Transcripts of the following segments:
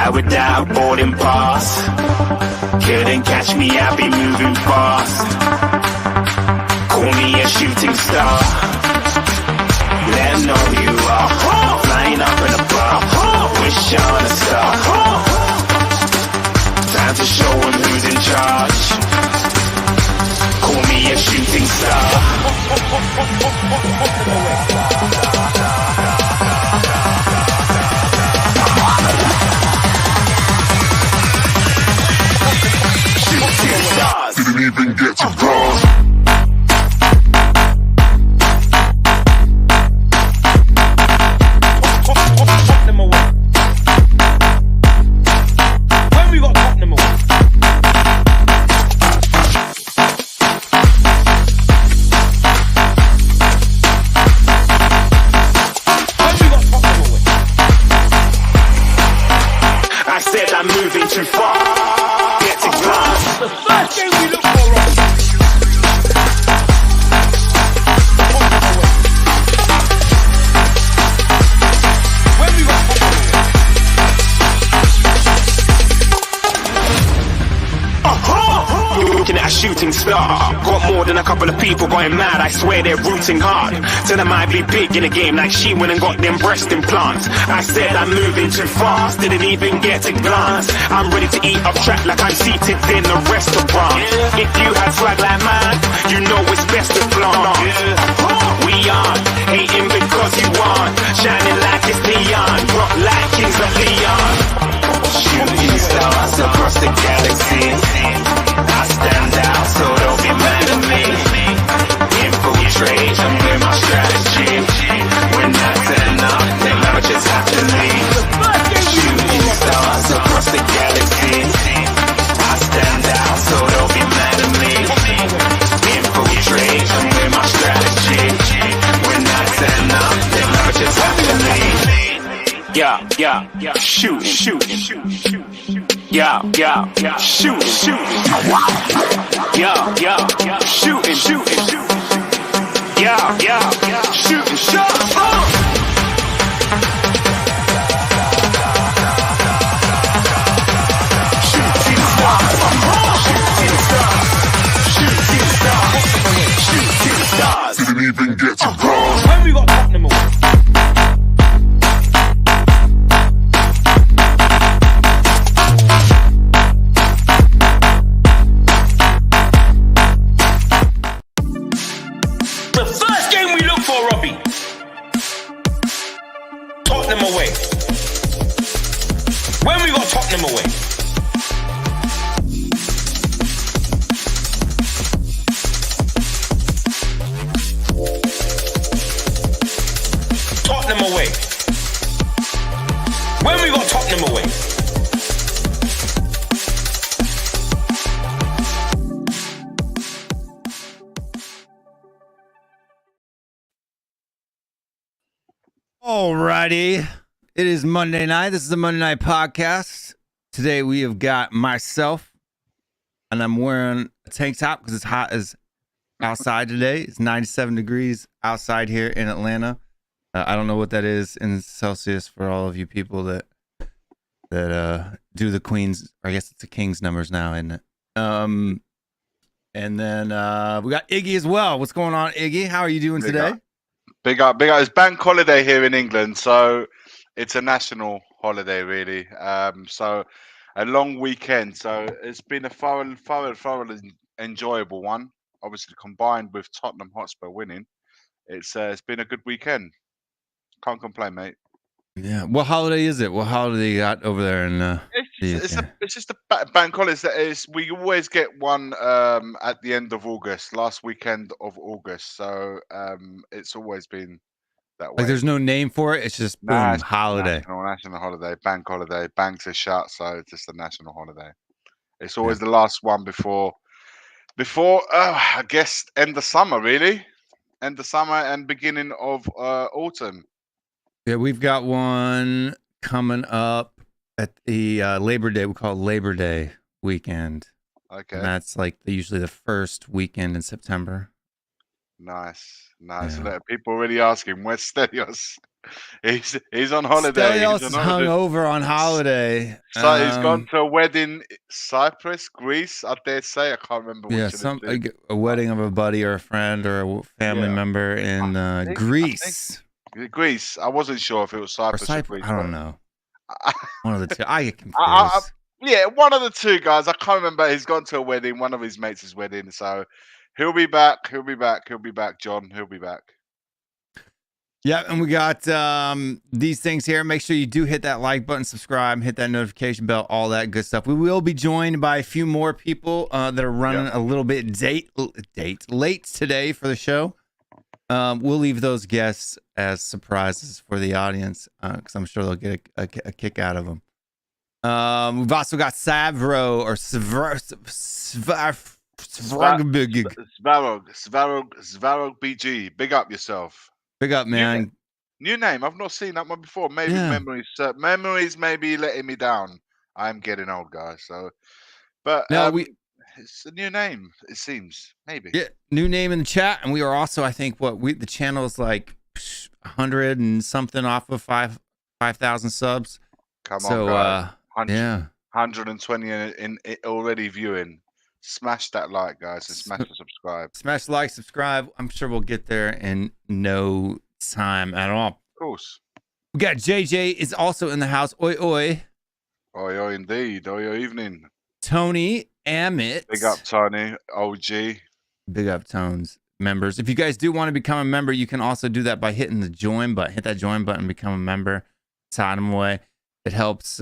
fly without boarding pass. Couldn't catch me, I'll be moving fast. Call me a shooting star. Let 'em know you are. Flying up in a bar. Wish on a star. Time to show 'em who's in charge. Call me a shooting star. Shooting stars. Didn't even get to bronze. Too far, get to glass. The first game we look for, when we got you're looking at a shooting star. Got more than a couple of people going mad, I swear they're rooting hard. Tell them I'd be big in the game like she went and got them breast implants. I said I'm moving too fast, didn't even get a glance. I'm ready to eat up track like I'm seated in a restaurant. If you had swag like mine, you know it's best to flaunt. We aren't hating because you aren't shining like it's neon, rock like kings of Leon. Shooting stars across the galaxy. I stand out, so don't be mad at me. Infiltrate, I'm with my strategy. When I turn up, then I just have to leave. Shooting stars across the galaxy. I stand out, so don't be mad at me. Infiltrate, I'm with my strategy. When I turn up, then I just have to leave. Yeah, shoot, yeah, shoot, yeah, shooting, yeah, shooting, shooting stars. Didn't even get to bronze. When we got Tottenham away. Tottenham away. When we got Tottenham away. Tottenham away. When we got Tottenham away. Alrighty, it is Monday night. This is the Monday Night Podcast. Today we have got myself, and I'm wearing a tank top because it's hot as outside today. It's 97 degrees outside here in Atlanta. I don't know what that is in Celsius for all of you people that do the Queen's, or I guess it's the King's numbers now, isn't it? And then we got Iggy as well. What's going on, Iggy? How are you doing today? Big up. It's bank holiday here in England, so it's a national holiday, really. So a long weekend. So it's been a thoroughly enjoyable one. Obviously, combined with Tottenham Hotspur winning, it's been a good weekend. Can't complain, mate. Yeah. What holiday is it? What holiday you got over there in It's just a bank holiday. We always get one at the end of August, last weekend of August. So it's always been that way. Like there's no name for it. It's just boom, holiday. National holiday, bank holiday. Banks are shut, so it's just a national holiday. It's always the last one before I guess end of summer, really. End of summer and beginning of autumn. Yeah, we've got one coming up at the Labor Day. We call it Labor Day weekend. Okay. And that's like usually the first weekend in September. Nice. Yeah. Look, people already asking, where's Stelios? He's on holiday. He's Stelios on is hung holiday. over on holiday. So he's gone to a wedding, Cyprus, Greece. I dare say. I can't remember Yeah, which of the two. a wedding of a buddy or a friend or a family Yeah, member in I think Greece Greece. I wasn't sure if it was or Cyprus or Cyprus. Greece, I don't but know. I, One of the two. I get I, confused. yeah, one of the two guys. I can't remember. He's gone to a wedding, one of his mates' wedding. So he'll be back. He'll be back. He'll be back, John. He'll be back. Yeah, and we got these things here. Make sure you do hit that like button, subscribe, hit that notification bell, all that good stuff. We will be joined by a few more people that are running a little bit late today for the show. We'll leave those guests as surprises for the audience because I'm sure they'll get a kick out of them. We've also got Savro or Svarog BG. Big up yourself. Big up, man. New name. I've not seen that one before. Maybe Yeah. memories may be letting me down. I'm getting old, guys. So, but No, it's a new name. It seems maybe. Yeah, new name in the chat, and we are also, I think, the channel is like 100 and something off of 5,000 subs. Come on, guys. 120 in already viewing. Smash that like, guys, and smash the subscribe. Smash like, subscribe. I'm sure we'll get there in no time at all. Of course. We got JJ is also in the house. Oi, oi. Oi, oi, indeed. Oi, oi, evening. Tony Amit. Big up, Tony. OG. Big up, Tones. Members. If you guys do want to become a member, you can also do that by hitting the join button. Hit that join button and become a member. Sign them away. It helps,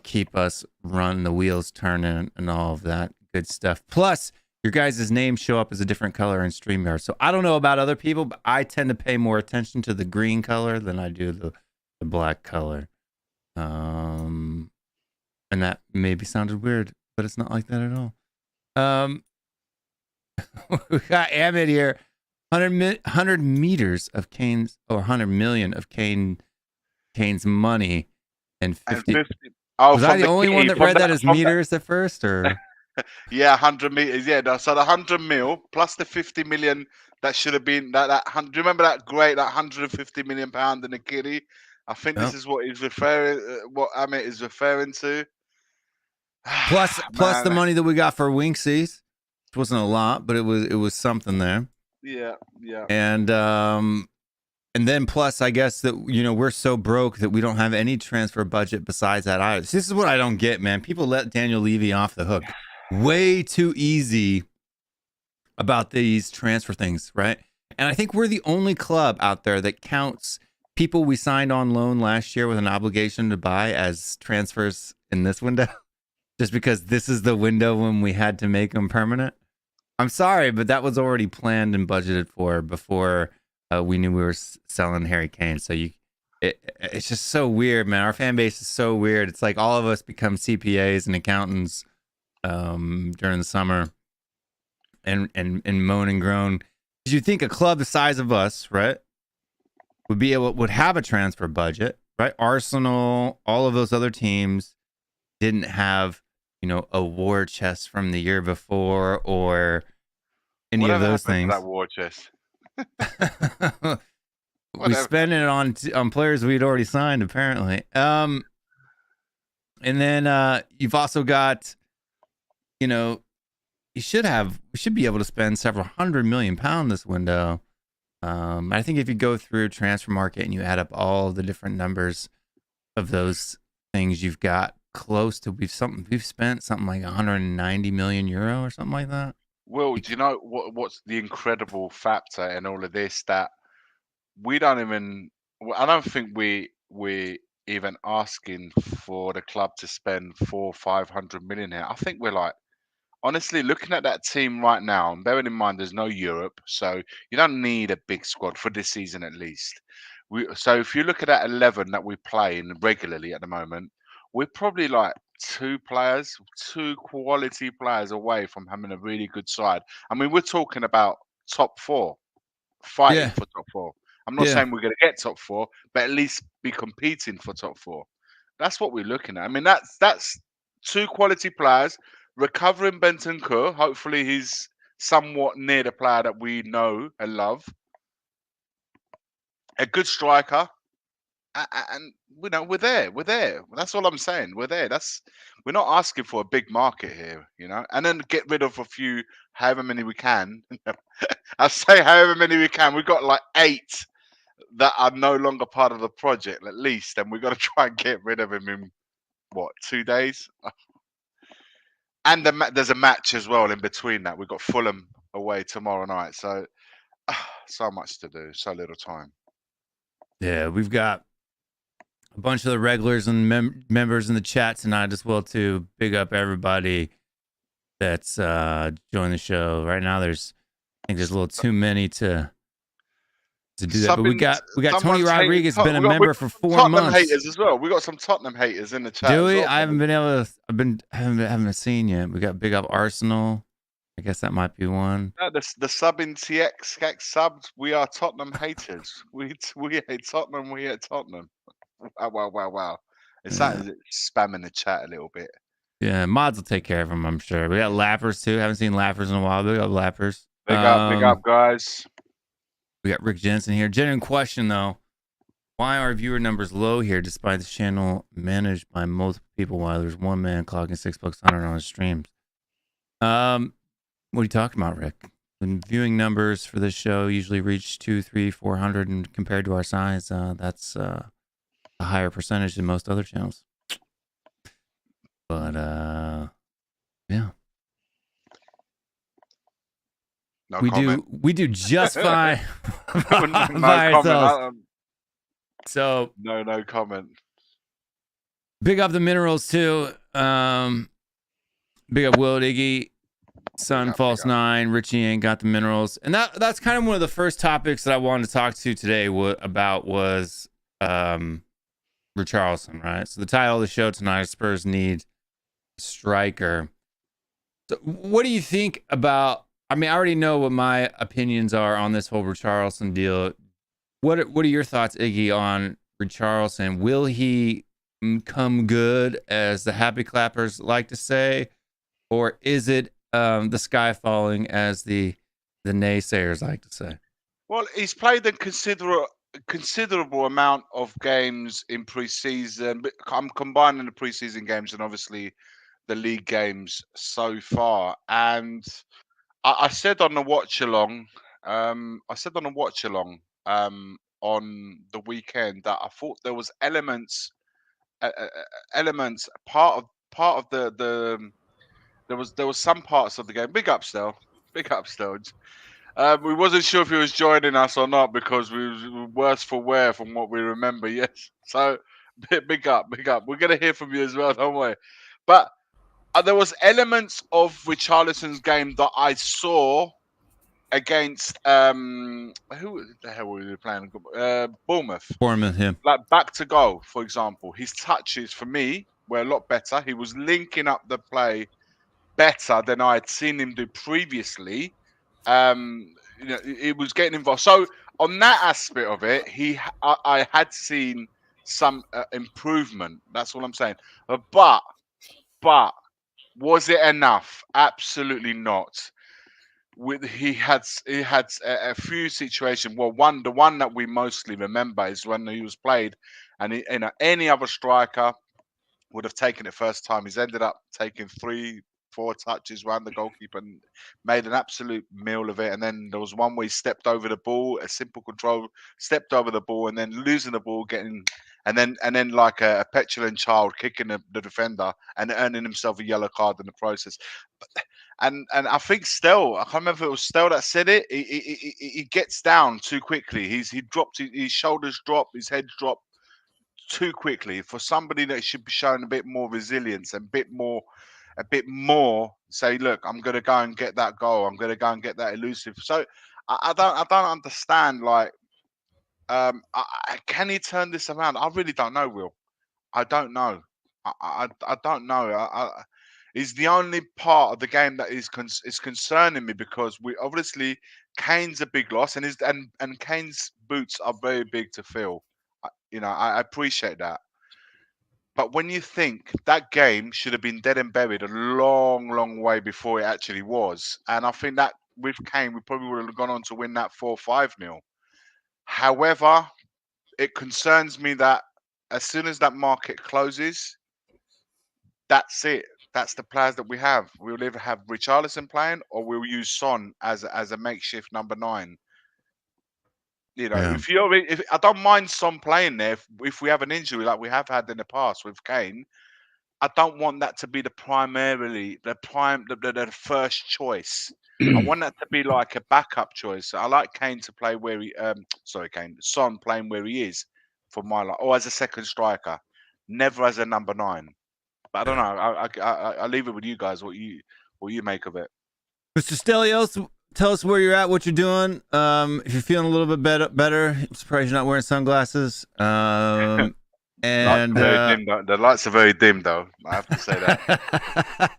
keep us run the wheels turning and all of that good stuff. Plus, your guys' names show up as a different color in StreamYard. So I don't know about other people, but I tend to pay more attention to the green color than I do the black color. And that maybe sounded weird, but it's not like that at all. We got Amit here. 100 meters of Kane's, or 100 million of Kane's money, and 50. Was I the only one that read that as meters at first, or? Yeah, 100 meters. Yeah, so the 100 mil plus the 50 million that should have been that. Do you remember that 150 million pound in the kitty? I think this is what he's referring. What Amit is referring to. Plus the money that we got for Winksies, which wasn't a lot, but it was something there. Yeah. And then plus, I guess that, we're so broke that we don't have any transfer budget besides that. This is what I don't get, man. People let Daniel Levy off the hook way too easy about these transfer things, right? And I think we're the only club out there that counts people we signed on loan last year with an obligation to buy as transfers in this window, just because this is the window when we had to make them permanent. I'm sorry, but that was already planned and budgeted for before we knew we were selling Harry Kane. So it's just so weird, man. Our fan base is so weird. It's like all of us become CPAs and accountants during the summer and moan and groan. Because you think a club the size of us, right, would have a transfer budget, right? Arsenal, all of those other teams didn't have, a war chest from the year before or any of those things. That war chest. We spent it on players we'd already signed, apparently. And then you've also got, we should be able to spend several £100 million this window. I think if you go through Transfer Market and you add up all the different numbers of those things, you've got close to we've spent something like 190 million euro or something like that. Will, do you know what's the incredible factor in all of this? That I don't think we're even asking for the club to spend 400-500 million here. I think we're like, honestly, looking at that team right now, and bearing in mind there's no Europe, so you don't need a big squad for this season at least. So if you look at that 11 that we play in regularly at the moment, we're probably like two quality players away from having a really good side. I mean, we're talking about top four, fighting for top four. I'm not saying we're going to get top four, but at least be competing for top four. That's what we're looking at. I mean, that's two quality players. Recovering Bentancur. Hopefully he's somewhat near the player that we know and love. A good striker, and we're there. We're there. That's all I'm saying. We're there. We're not asking for a big market here, and then get rid of a few, however many we can. I say however many we can. We've got like 8 that are no longer part of the project, at least, and we've got to try and get rid of him in 2 days. And there's a match as well in between that. We've got Fulham away tomorrow night, so so much to do, so little time. Yeah, we've got a bunch of the regulars and members in the chat tonight as well too. Big up everybody that's joined the show right now. I think there's a little too many to do that. But we got Tony Rodriguez, been a member for 4 Tottenham months. Haters as well. We got some Tottenham haters in the chat. Do we? Well, I haven't been able to. Haven't seen yet. We got big up Arsenal. I guess that might be one. The sub in TX subs. We are Tottenham haters. We hate Tottenham. We hate Tottenham. Wow. It's spamming the chat a little bit. Yeah, mods will take care of them, I'm sure. We got Lappers too. Haven't seen Lappers in a while. We got Lappers. Big up, guys. We got Rick Jensen here. Genuine question though: why are viewer numbers low here, despite the channel managed by multiple people, while there's one man clocking $600 on his streams? What are you talking about, Rick? When viewing numbers for this show usually reach 200, 300, 400, and compared to our size, that's a higher percentage than most other channels. But yeah, we do just fine by ourselves. So no comment. Big up the minerals too. Big up Will Iggy, Sun False 9, Richie ain't got the minerals, and that's kind of one of the first topics that I wanted to talk to today about was Richarlison, right? So the title of the show tonight is Spurs Need Striker. So what do you think about? I mean, I already know what my opinions are on this whole Richarlison deal. What are your thoughts, Iggy, on Richarlison? Will he come good, as the happy clappers like to say, or is it the sky falling, as the naysayers like to say? Well, he's played a considerable amount of games in pre-season, but I'm combining the pre-season games and obviously the league games so far. And I said on the watch along, on the weekend that I thought there was elements part of the there was some parts of the game. Big up still. We wasn't sure if he was joining us or not because we was worse for wear from what we remember. Yes, so big up. We're gonna hear from you as well, don't we? But there was elements of Richarlison's game that I saw against who the hell were we playing? Bournemouth, yeah. Like back to goal, for example. His touches for me were a lot better. He was linking up the play better than I had seen him do previously. It was getting involved. So on that aspect of it, I had seen some improvement. That's all I'm saying. But was it enough? Absolutely not. He had a few situations. Well, the one that we mostly remember is when he was played, and any other striker would have taken it first time. He's ended up taking 3-4 touches around the goalkeeper and made an absolute meal of it. And then there was one where he stepped over the ball, a simple control, stepped over the ball, and then losing the ball, and then like a petulant child kicking the defender and earning himself a yellow card in the process. And I think I can't remember if it was Stell that said it. He gets down too quickly. He dropped his shoulders, his head dropped too quickly for somebody that should be showing a bit more resilience and a bit more say, look, I'm going to go and get that goal. I'm going to go and get that elusive. So I don't understand. Like, can he turn this around? I really don't know, Will. I don't know. I don't know. It's the only part of the game that is concerning me because we obviously Kane's a big loss and Kane's boots are very big to fill. I appreciate that. But when you think that game should have been dead and buried a long, long way before it actually was, and I think that with Kane, we probably would have gone on to win that 4-5-0. However, it concerns me that as soon as that market closes, that's it. That's the players that we have. We'll either have Richarlison playing or we'll use Son as a makeshift number 9. You know, if I don't mind Son playing there, if we have an injury like we have had in the past with Kane, I don't want that to be the first choice. I want that to be like a backup choice. I like Kane to play where Son playing where he is for my life, or as a second striker, never as a number 9. But I don't know. I leave it with you guys. What you make of it, Mr. Stelios? Tell us where you're at, what you're doing. If you're feeling a little bit better, I'm surprised you're not wearing sunglasses. And the lights are very dim, though. I have to say that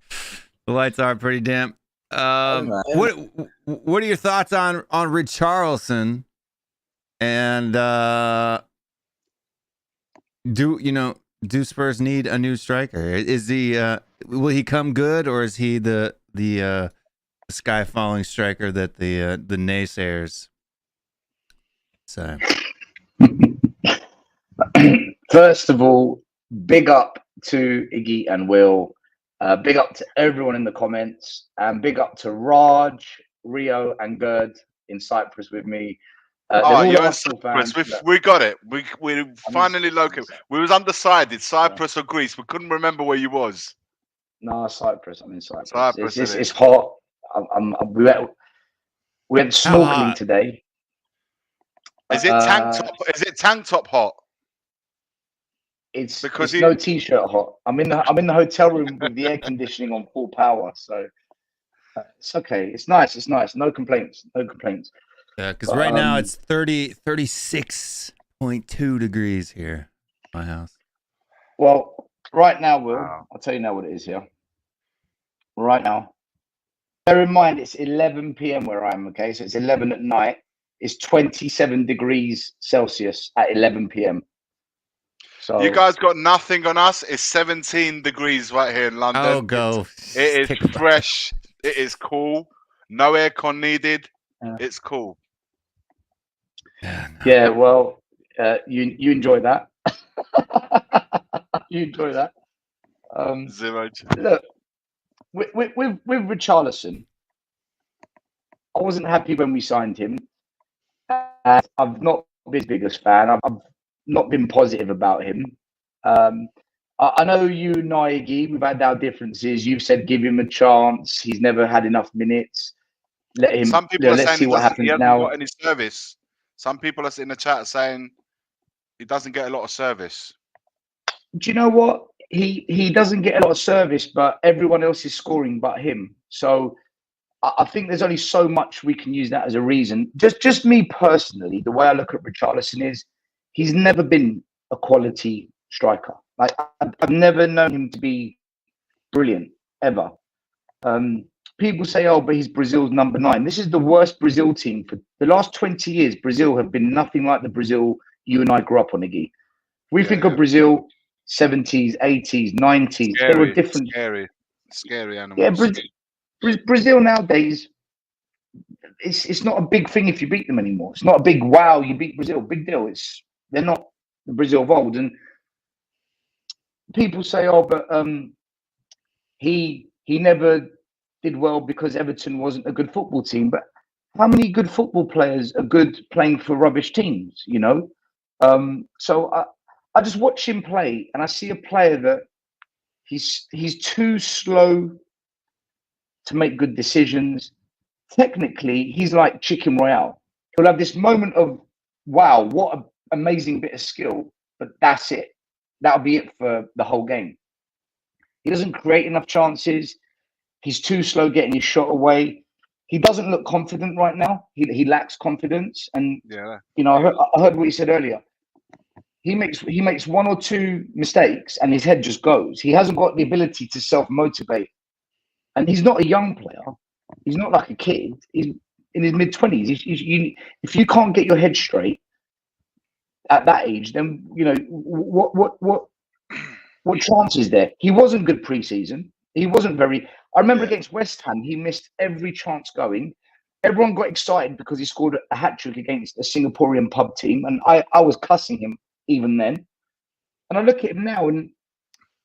the lights are pretty dim. What are your thoughts on Richarlison? And do Spurs need a new striker? Is he will he come good, or is he the sky falling striker that the naysayers say? First of all, big up to Iggy and Will. Big up to everyone in the comments, and big up to Raj, Rio, and Gerd in Cyprus with me. You're in Cyprus. We got it. We finally located. We was undecided, Cyprus or Greece. We couldn't remember where you was. No, Cyprus. I'm in Cyprus. It's hot. We went snorkeling today. Is it tank top? Is it tank top hot? It's no t-shirt hot. I'm in the hotel room with the air conditioning on full power, so it's okay. It's nice. No complaints. Yeah, because right now it's 36.2 degrees here in my house. Well, right now, Will, I'll tell you now what it is here. Right now, bear in mind it's 11 p.m. where I am. Okay, so it's 11 at night. It's 27 degrees Celsius at 11 p.m. So you guys got nothing on us. It's 17 degrees right here in London. Oh, go! It is fresh. It is cool. No aircon needed. It's cool. Yeah, well, you enjoy that. You enjoy that. Zero. Look, with Richarlison, I wasn't happy when we signed him. I've not been his biggest fan. I've not been positive about him. I know you and Iggy, we've had our differences. You've said give him a chance. He's never had enough minutes. Let him. Some people are let's saying see what happens he hasn't now. got any service. Some people are in the chat saying he doesn't get a lot of service. Do you know what? He doesn't get a lot of service, but everyone else is scoring but him. So I think there's only so much we can use that as a reason. Just me personally, the way I look at Richarlison is he's never been a quality striker. Like I've never known him to be brilliant ever. People say, "Oh, but he's Brazil's number 9." This is the worst Brazil team for the last 20 years. Brazil have been nothing like the Brazil you and I grew up on, Iggy. We think of Brazil 70s, 80s, 90s. They were different. Scary animals. Yeah, Brazil nowadays, it's not a big thing if you beat them anymore. It's not a big wow. You beat Brazil, big deal. They're not the Brazil of old. And people say, "Oh, but he never did well because Everton wasn't a good football team." But how many good football players are good playing for rubbish teams? You know. So I just watch him play, and I see a player that he's too slow to make good decisions. Technically, he's like Chicken Royale. He'll have this moment of, wow, what an amazing bit of skill, but that's it. That'll be it for the whole game. He doesn't create enough chances. He's too slow getting his shot away. He doesn't look confident right now. He lacks confidence. And, I heard what you said earlier. He makes one or two mistakes and his head just goes. He hasn't got the ability to self-motivate. And he's not a young player. He's not like a kid. He's in his mid-20s. If you can't get your head straight at that age, then what chance is there? He wasn't good pre-season. He wasn't very. I remember against West Ham, he missed every chance going. everyone got excited because he scored a hat-trick against a Singaporean pub team, and I was cussing him even then. And I look at him now, and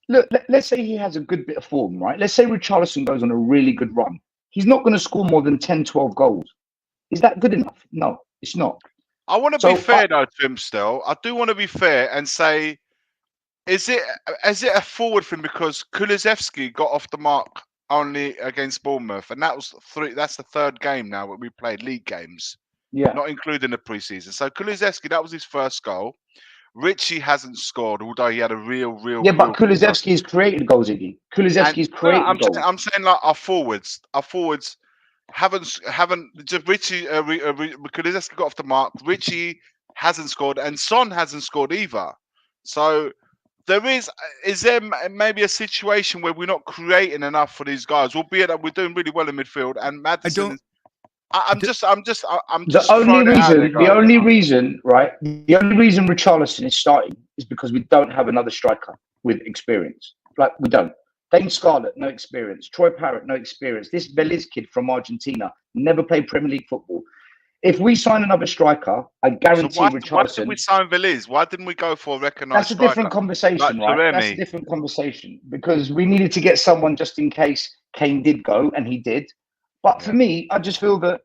look, let's say he has a good bit of form, right? Let's say Richarlison goes on a really good run. He's not going to score more than 10, 12 goals. Is that good enough? No, it's not. I want to be fair though to him still. I do want to be fair and say, is it a forward thing because Kulusevski got off the mark only against Bournemouth, and that's the third game now that we played league games, not including the preseason. So Kulusevski, that was his first goal. Richie hasn't scored, although he had a real. But Kulusevski's created goals, Iggy. Kulusevski's created goals. I'm saying like our forwards haven't just Richie. Kulusevski got off the mark. Richie hasn't scored, and Son hasn't scored either. So is there maybe a situation where we're not creating enough for these guys, albeit that we're doing really well in midfield, and Madison. The only reason Richarlison is starting is because we don't have another striker with experience. Like, we don't. Dane Scarlett, no experience. Troy Parrott, no experience. This Belize kid from Argentina never played Premier League football. If we sign another striker, I guarantee Richarlison. Why did we sign Belize? Why didn't we go for a recognised striker? That's a different conversation, right? That's a different conversation, because we needed to get someone just in case Kane did go, and he did. But for me, I just feel that.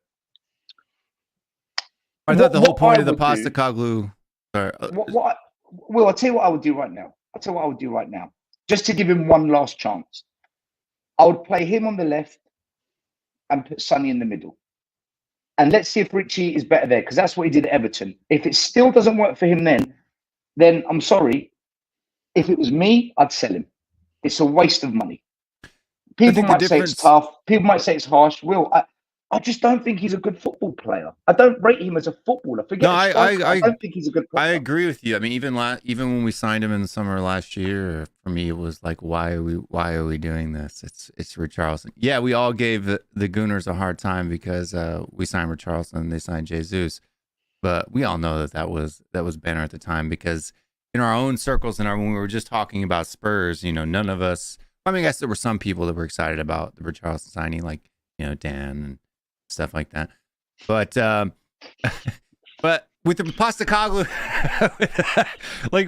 I thought the whole point of the Postecoglou. Sorry. I'll tell you what I would do right now. Just to give him one last chance, I would play him on the left and put Sonny in the middle. And let's see if Richie is better there, because that's what he did at Everton. If it still doesn't work for him then I'm sorry. If it was me, I'd sell him. It's a waste of money. People might say it's tough. People might say it's harsh. I just don't think he's a good football player. I don't rate him as a footballer. I don't think he's a good player. I agree with you. I mean, even when we signed him in the summer last year, for me, it was like, why are we doing this? It's Richarlison. Yeah, we all gave the Gooners a hard time because we signed Richarlison and they signed Jesus. But we all know that was banter at the time, because in our own circles and when we were just talking about Spurs, none of us. I mean, I guess there were some people that were excited about the Richarlison signing, like Dan and stuff like that. But with the Postecoglou,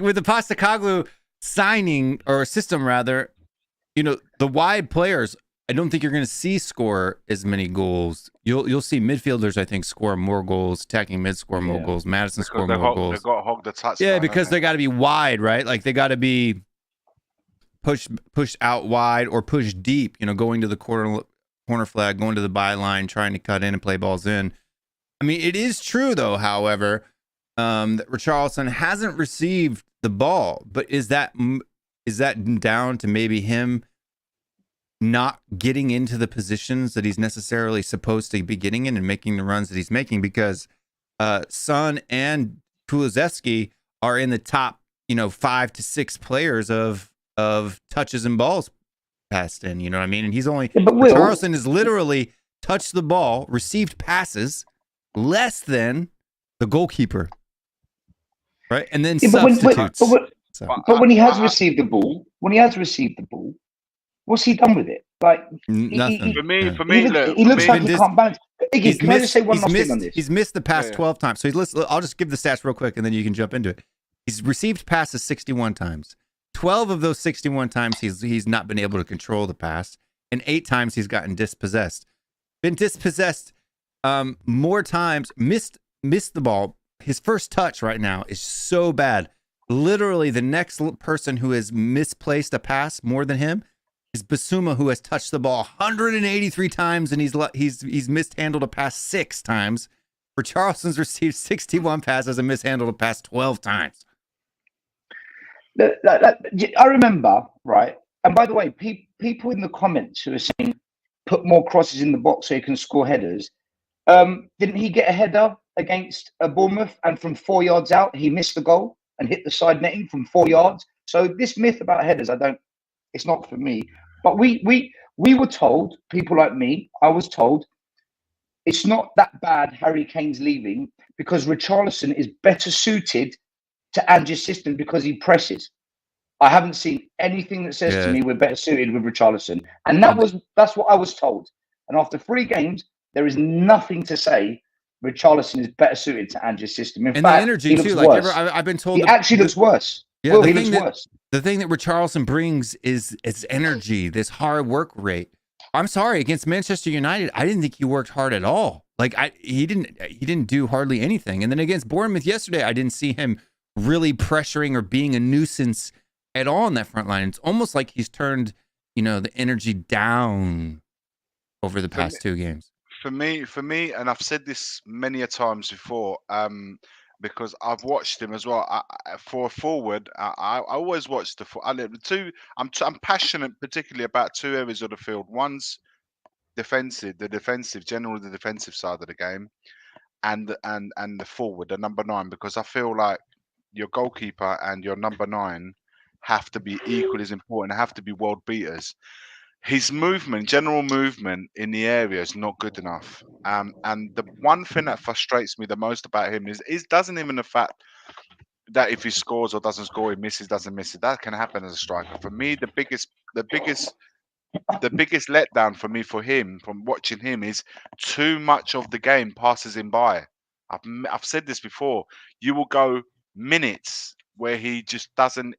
with the Postecoglou signing, or system rather, the wide players, I don't think you're going to see score as many goals. You'll see midfielders, I think, score more goals, attacking mid score more goals, Madison score more goals. They've got to hog the touchline. Yeah, because they got to be wide, right? Like, they got to be pushed out wide or pushed deep, going to the corner flag, going to the byline, trying to cut in and play balls in. I mean, it is true, though, however, that Richarlison hasn't received the ball. But is that down to maybe him not getting into the positions that he's necessarily supposed to be getting in and making the runs that he's making? Because Son and Kulusevski are in the top, 5 to 6 players of touches and balls passed in, you know what I mean? And he's only, Richarlison has literally touched the ball, received passes less than the goalkeeper, right? And then substitutes. But when he has received the ball, what's he done with it? Like, nothing. For me, he looks like he can't balance. Iggy, can I just say one last thing on this? He's missed the pass 12 times. So I'll just give the stats real quick, and then you can jump into it. He's received passes 61 times. 12 of those 61 times he's not been able to control the pass, and 8 times he's gotten dispossessed. Been dispossessed more times, missed the ball. His first touch right now is so bad. Literally, the next person who has misplaced a pass more than him is Basuma, who has touched the ball 183 times, and he's mishandled a pass 6 times. Richarlison's received 61 passes and mishandled a pass 12 times. I remember, right? And by the way, people in the comments who are saying put more crosses in the box so you can score headers. Didn't he get a header against Bournemouth, and from 4 yards out he missed the goal and hit the side netting from 4 yards? So this myth about headers, it's not for me. But we were told, people like me, I was told, it's not that bad Harry Kane's leaving because Richarlison is better suited to Ange's system because he presses. I haven't seen anything that says to me we're better suited with Richarlison. And that's what I was told. And after 3 games, There is nothing to say Richarlison is better suited to Ange's system. In And fact, the energy he looks too. Like worse. I've been told He actually looks worse. Yeah, Well, he looks worse. The thing that Richarlison brings is its energy, this hard work rate. I'm sorry, against Manchester United, I didn't think he worked hard at all. Like he didn't do hardly anything. And then against Bournemouth yesterday, I didn't see him really pressuring or being a nuisance at all in that front line. It's almost like he's turned, the energy down over the past two games. For me, and I've said this many a times before, because I've watched him as well. For a forward, I always watch I'm passionate, particularly about two areas of the field. One's generally the defensive side of the game, and the forward, the number 9, because I feel like your goalkeeper and your number 9 have to be equally as important. Have to be world beaters. His general movement in the area is not good enough. And the one thing that frustrates me the most about him is doesn't even the fact that if he scores or doesn't score, he doesn't miss it. That can happen as a striker. For me, the biggest letdown for him from watching him is too much of the game passes him by. I've said this before. You will go minutes where he just doesn't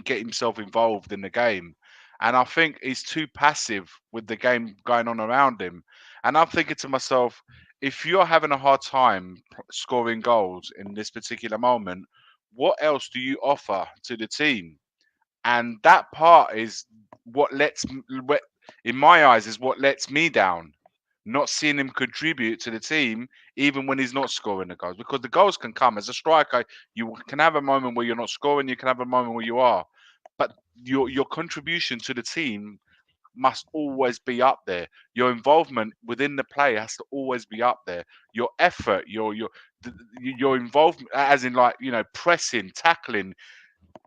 get himself involved in the game. And I think he's too passive with the game going on around him. And I'm thinking to myself, if you're having a hard time scoring goals in this particular moment, what else do you offer to the team? And that part is in my eyes, is what lets me down. Not seeing him contribute to the team, even when he's not scoring the goals. Because the goals can come. As a striker, you can have a moment where you're not scoring, you can have a moment where you are. But your contribution to the team must always be up there. Your involvement within the play has to always be up there. Your effort, your involvement, as in pressing, tackling,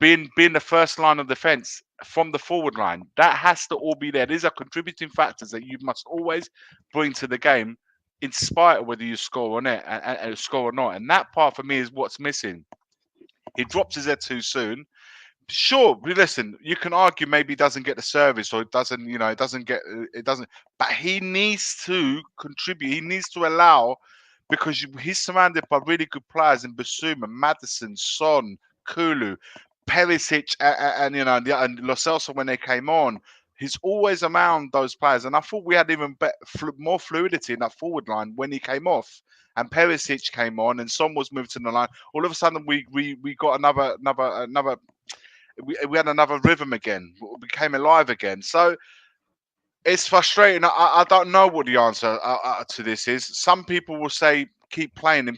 being the first line of defense from the forward line, that has to all be there. These are contributing factors that you must always bring to the game, in spite of whether you score or not. And that part for me is what's missing. He drops his head too soon. Sure, listen, you can argue maybe he doesn't get the service or it doesn't, but he needs to contribute. He needs to allow, because he's surrounded by really good players in Basuma, Maddison, Son, Kulu, Perisic, and Lo Celso when they came on. He's always around those players. And I thought we had even more fluidity in that forward line when he came off. And Perisic came on and Son was moved to the line. All of a sudden, we got another. We had another rhythm again. We became alive again. So it's frustrating. I don't know what the answer to this is. Some people will say keep playing him,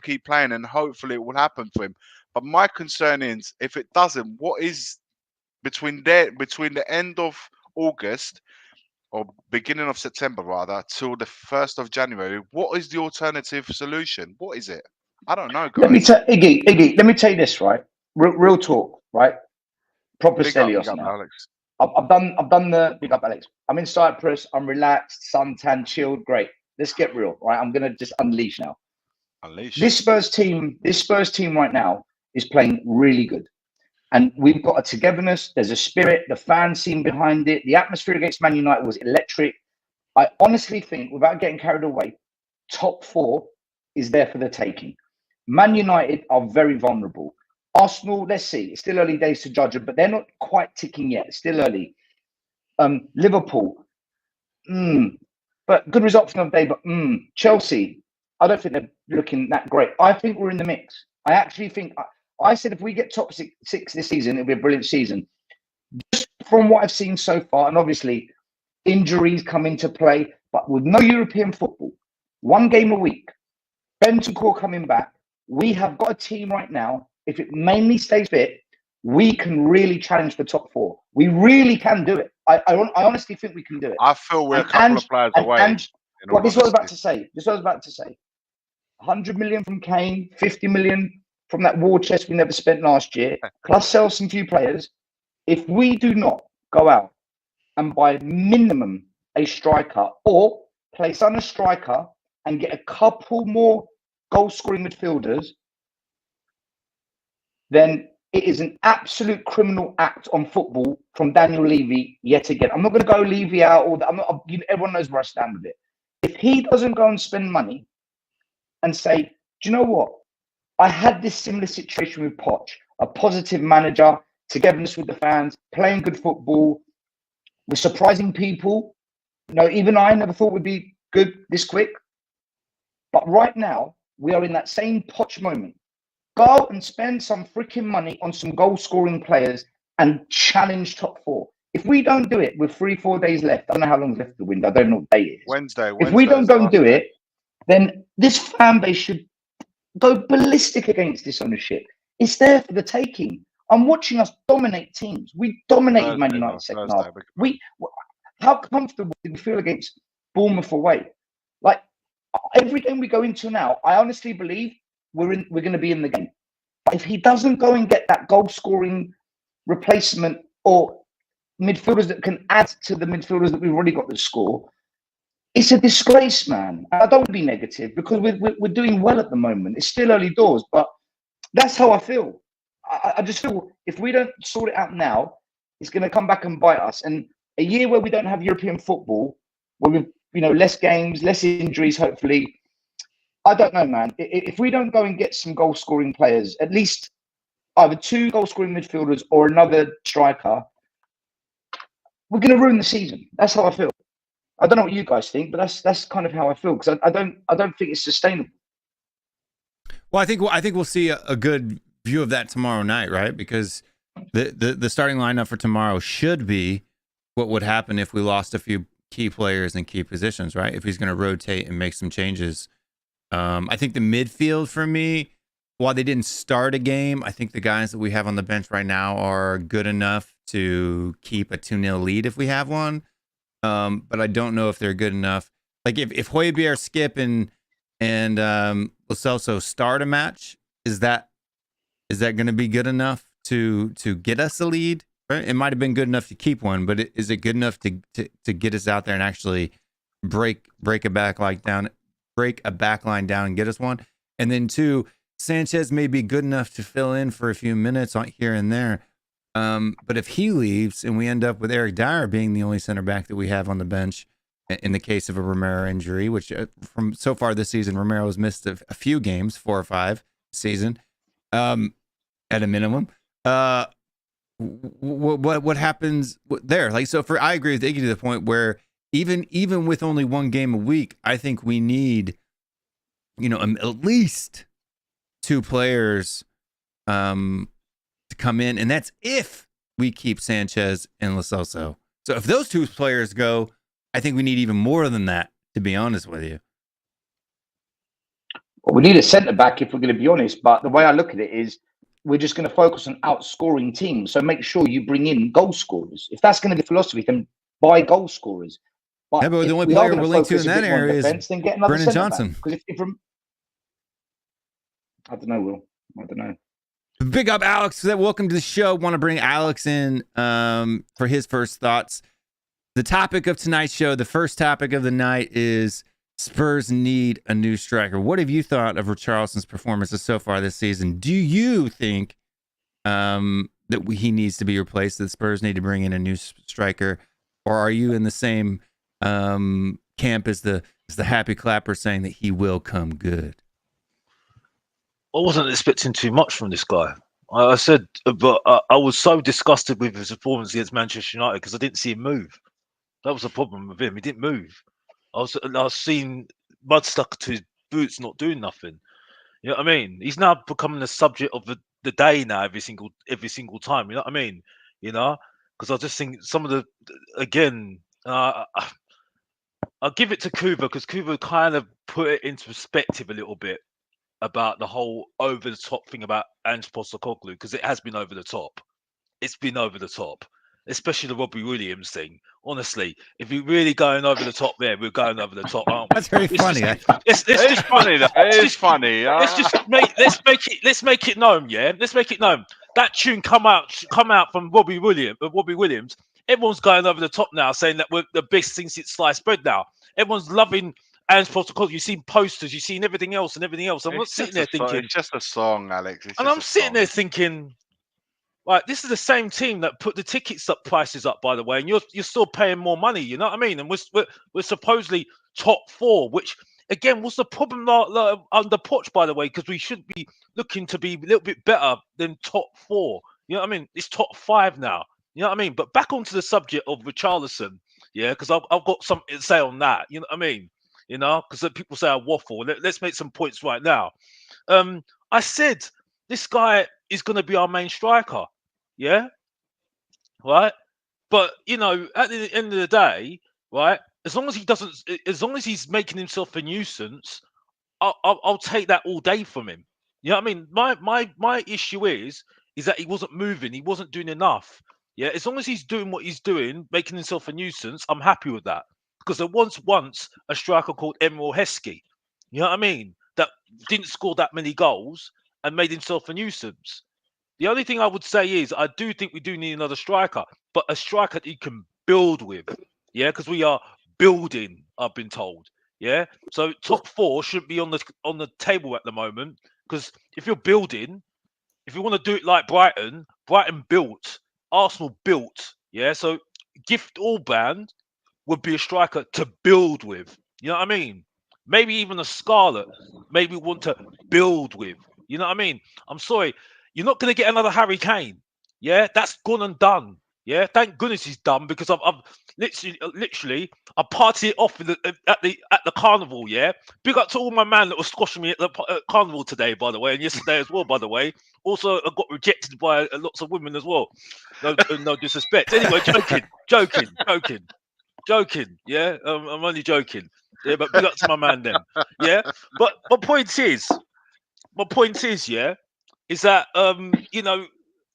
and hopefully it will happen for him. But my concern is, if it doesn't, what is between the end of August or beginning of September rather till the 1st of January? What is the alternative solution? What is it? I don't know, guys. Let me tell Iggy. Let me tell you this, right? Real talk, right? Proper Stelios now. Alex. I've done the big up, Alex. I'm in Cyprus. I'm relaxed, suntan, chilled. Great. Let's get real, right? I'm gonna just unleash now. This Spurs team right now is playing really good, and we've got a togetherness. There's a spirit. The fan scene behind it. The atmosphere against Man United was electric. I honestly think, without getting carried away, top 4 is there for the taking. Man United are very vulnerable. Arsenal, let's see. It's still early days to judge them, but they're not quite ticking yet. It's still early. Liverpool, but good result for the day. But Chelsea, I don't think they're looking that great. I think we're in the mix. I actually think. I said if we get top six this season, it'll be a brilliant season. Just from what I've seen so far, and obviously injuries come into play, but with no European football, 1 game a week, Bentancur coming back, we have got a team right now. If it mainly stays fit, we can really challenge the top 4. We really can do it. I honestly think we can do it. I feel we're a couple of players away. This is what I was about to say. 100 million from Kane, 50 million from that war chest we never spent last year, plus sell some few players. If we do not go out and buy minimum a striker or place on a striker and get a couple more goal-scoring midfielders, then it is an absolute criminal act on football from Daniel Levy yet again. I'm not going to go Levy out. Everyone knows where I stand with it. If he doesn't go and spend money and say, do you know what? I had this similar situation with Poch, a positive manager, togetherness with the fans, playing good football, we're surprising people. Even I never thought we'd be good this quick. But right now, we are in that same Poch moment. Go out and spend some freaking money on some goal-scoring players and challenge top 4. If we don't do it with 3-4 days left, I don't know how long's left of the window. I don't know what day it is. Wednesday. If we don't go and do it, then this fan base should go ballistic against this ownership. It's there for the taking. I'm watching us dominate teams. We dominated Man United second half. How comfortable did we feel against Bournemouth away? Like every game we go into now, I honestly believe we're going to be in the game. But if he doesn't go and get that goal scoring replacement or midfielders that can add to the midfielders that we've already got to score, it's a disgrace, man. I don't want to be negative because we're doing well at the moment. It's still early doors, but that's how I feel. I just feel if we don't sort it out now, it's going to come back and bite us. And a year where we don't have European football, where we've less games, less injuries, hopefully. I don't know, man. If we don't go and get some goal-scoring players, at least either 2 goal-scoring midfielders or another striker, we're going to ruin the season. That's how I feel. I don't know what you guys think, but that's kind of how I feel because I don't think it's sustainable. Well, I think we'll see a good view of that tomorrow night, right? Because the starting lineup for tomorrow should be what would happen if we lost a few key players in key positions, right? If he's going to rotate and make some changes. I think the midfield for me, while they didn't start a game, I think the guys that we have on the bench right now are good enough to keep a 2-0 lead if we have one. But I don't know if they're good enough. Like if Højbjerg, Skip, and Lo Celso start a match, is that going to be good enough to get us a lead? Right? It might have been good enough to keep one, but is it good enough to get us out there and actually break a backline down and get us one? And then 2, Sanchez may be good enough to fill in for a few minutes here and there. But if he leaves and we end up with Eric Dyer being the only center back that we have on the bench in the case of a Romero injury, which from so far this season, Romero has missed a few games, 4 or 5 season, at a minimum. What happens there? Like, so I agree with Iggy to the point where even with only 1 game a week, I think we need, at least 2 players, to come in, and that's if we keep Sanchez and Lo Celso. So if those 2 players go, I think we need even more than that, to be honest with you. Well, we need a centre back if we're going to be honest, but the way I look at it is we're just going to focus on outscoring teams. So make sure you bring in goal scorers. If that's going to be the philosophy, then buy goal scorers. But the only player we're linked to in that area is Brennan Johnson. Because I don't know, Will. I don't know. Big up, Alex. Welcome to the show. Want to bring Alex in for his first thoughts. The topic of tonight's show, the first topic of the night is Spurs need a new striker. What have you thought of Richarlison's performances so far this season? Do you think that he needs to be replaced, that Spurs need to bring in a new striker? Or are you in the same camp as the happy clapper saying that he will come good? I wasn't expecting too much from this guy. I said, but I was so disgusted with his performance against Manchester United because I didn't see him move. That was the problem with him. He didn't move. I was seeing mud stuck to his boots, not doing nothing. You know what I mean? He's now becoming the subject of the day now every single time. You know what I mean? Because I just think some of the again. I'll give it to Kuba because Kuba kind of put it into perspective a little bit about the whole over the top thing about Ange Postecoglou, because it has been over the top. It's been over the top, especially the Robbie Williams thing. Honestly, if we're really going over the top there, we're going over the top, aren't we? That's very funny. It's just funny. It's funny. Let's make it known. Yeah, let's make it known. That tune come out from Robbie Williams. Everyone's going over the top now, saying that we're the best thing since sliced bread now. Everyone's loving Ange Postecoglou. You've seen posters, you've seen everything else. I'm not sitting there thinking it's just a song, Alex. And I'm sitting there thinking, right, this is the same team that put the tickets prices up, by the way, and you're still paying more money. You know what I mean? And we're supposedly top 4, which again was the problem under Poch, by the way, because we should be looking to be a little bit better than top 4. You know what I mean? It's top 5 now. You know what I mean? But back onto the subject of Richarlison, yeah, because I've got something to say on that. You know what I mean? You know, because people say I waffle. Let's make some points right now. I said this guy is going to be our main striker. Yeah, right. But you know, at the end of the day, right? As long as he doesn't, as long as he's making himself a nuisance, I'll take that all day from him. You know what I mean? My issue is that he wasn't moving, he wasn't doing enough. Yeah, as long as he's doing what he's doing, making himself a nuisance, I'm happy with that. Because there was once a striker called Heung-min, you know what I mean, that didn't score that many goals and made himself a nuisance. The only thing I would say is I do think we do need another striker, but a striker that you can build with. Yeah, because we are building, I've been told. Yeah, so top 4 shouldn't be on the table at the moment, because if you're building, if you want to do it like Brighton built, Arsenal built. Yeah, so Gift Orban would be a striker to build with. You know what I mean? Maybe even a Scarlet, maybe want to build with. You know what I mean? I'm sorry, you're not going to get another Harry Kane. Yeah, that's gone and done. Yeah, thank goodness he's done, because I've literally I partied it off at the carnival. Yeah, big up to all my man that was squashing me at the carnival today, by the way, and yesterday as well, by the way. Also, I got rejected by lots of women as well. No disrespect. Anyway, joking. Yeah, I'm only joking. Yeah, but big up to my man then. Yeah, but my point is, yeah, is that you know,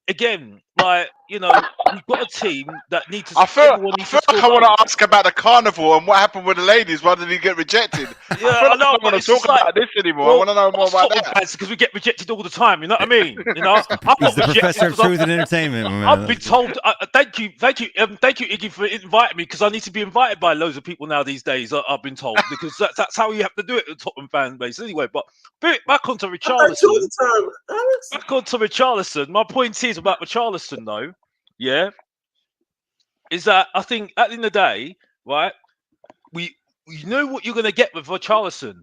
again, like, you know, we've got a team that needs to. I feel like I want to ask about the carnival and what happened with the ladies. Why did he get rejected? Yeah, I don't want to talk about this anymore. Well, I want to know more about that. Because we get rejected all the time. You know what I mean? You know, he's the professor of truth and entertainment. I've been told. Thank you, Iggy, for inviting me, because I need to be invited by loads of people now these days. I've been told, because that's how you have to do it with Tottenham fan base. Anyway, but back onto Richarlison. Back onto Richarlison. My point is about Richarlison, though. Yeah, is that I think at the end of the day, right? We know what you're going to get with Richarlison.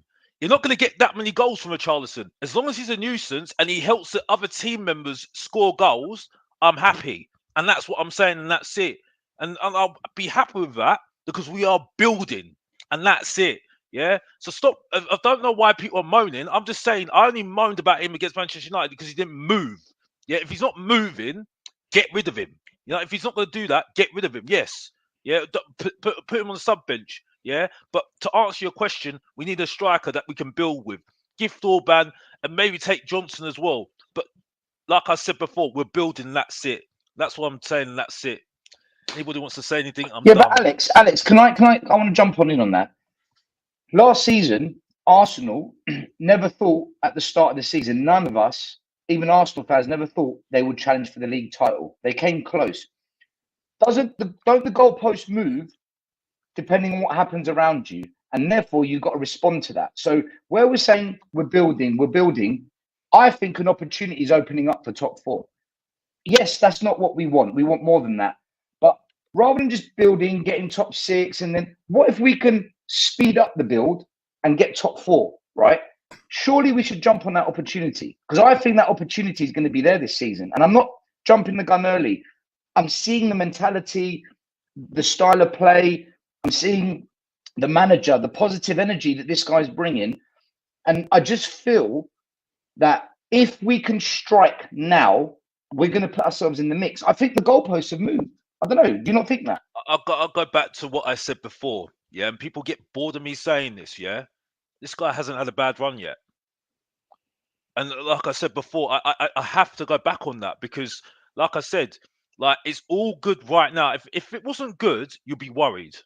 You're not going to get that many goals from Richarlison. As long as he's a nuisance and he helps the other team members score goals, I'm happy. And that's what I'm saying, and that's it. And I'll be happy with that, because we are building, and that's it. Yeah. So stop. I don't know why people are moaning. I'm just saying I only moaned about him against Manchester United because he didn't move. Yeah. If he's not moving, get rid of him. You know, if he's not going to do that, get rid of him. Yes. Yeah. Put him on the sub bench. Yeah. But to answer your question, we need a striker that we can build with. Gift Orban, and maybe take Johnson as well. But like I said before, we're building. That's it. That's what I'm saying. That's it. Anybody wants to say anything? I'm done. But Alex, can I want to jump in on that. Last season, Arsenal never thought at the start of the season, none of us, even Arsenal fans, never thought they would challenge for the league title. They came close. Don't the goalposts move depending on what happens around you? And therefore, you've got to respond to that. So where we're saying we're building, I think an opportunity is opening up for top 4. Yes, that's not what we want. We want more than that. But rather than just building, getting top 6, and then what if we can speed up the build and get top 4, right? Surely we should jump on that opportunity, because I think that opportunity is going to be there this season. And I'm not jumping the gun early. I'm seeing the mentality, the style of play. I'm seeing the manager, the positive energy that this guy's bringing. And I just feel that if we can strike now, we're going to put ourselves in the mix. I think the goalposts have moved. I don't know. Do you not think that? I'll go back to what I said before. Yeah, and people get bored of me saying this. Yeah, this guy hasn't had a bad run yet. And like I said before, I have to go back on that, because, like I said, like, it's all good right now. If it wasn't good, you'd be worried.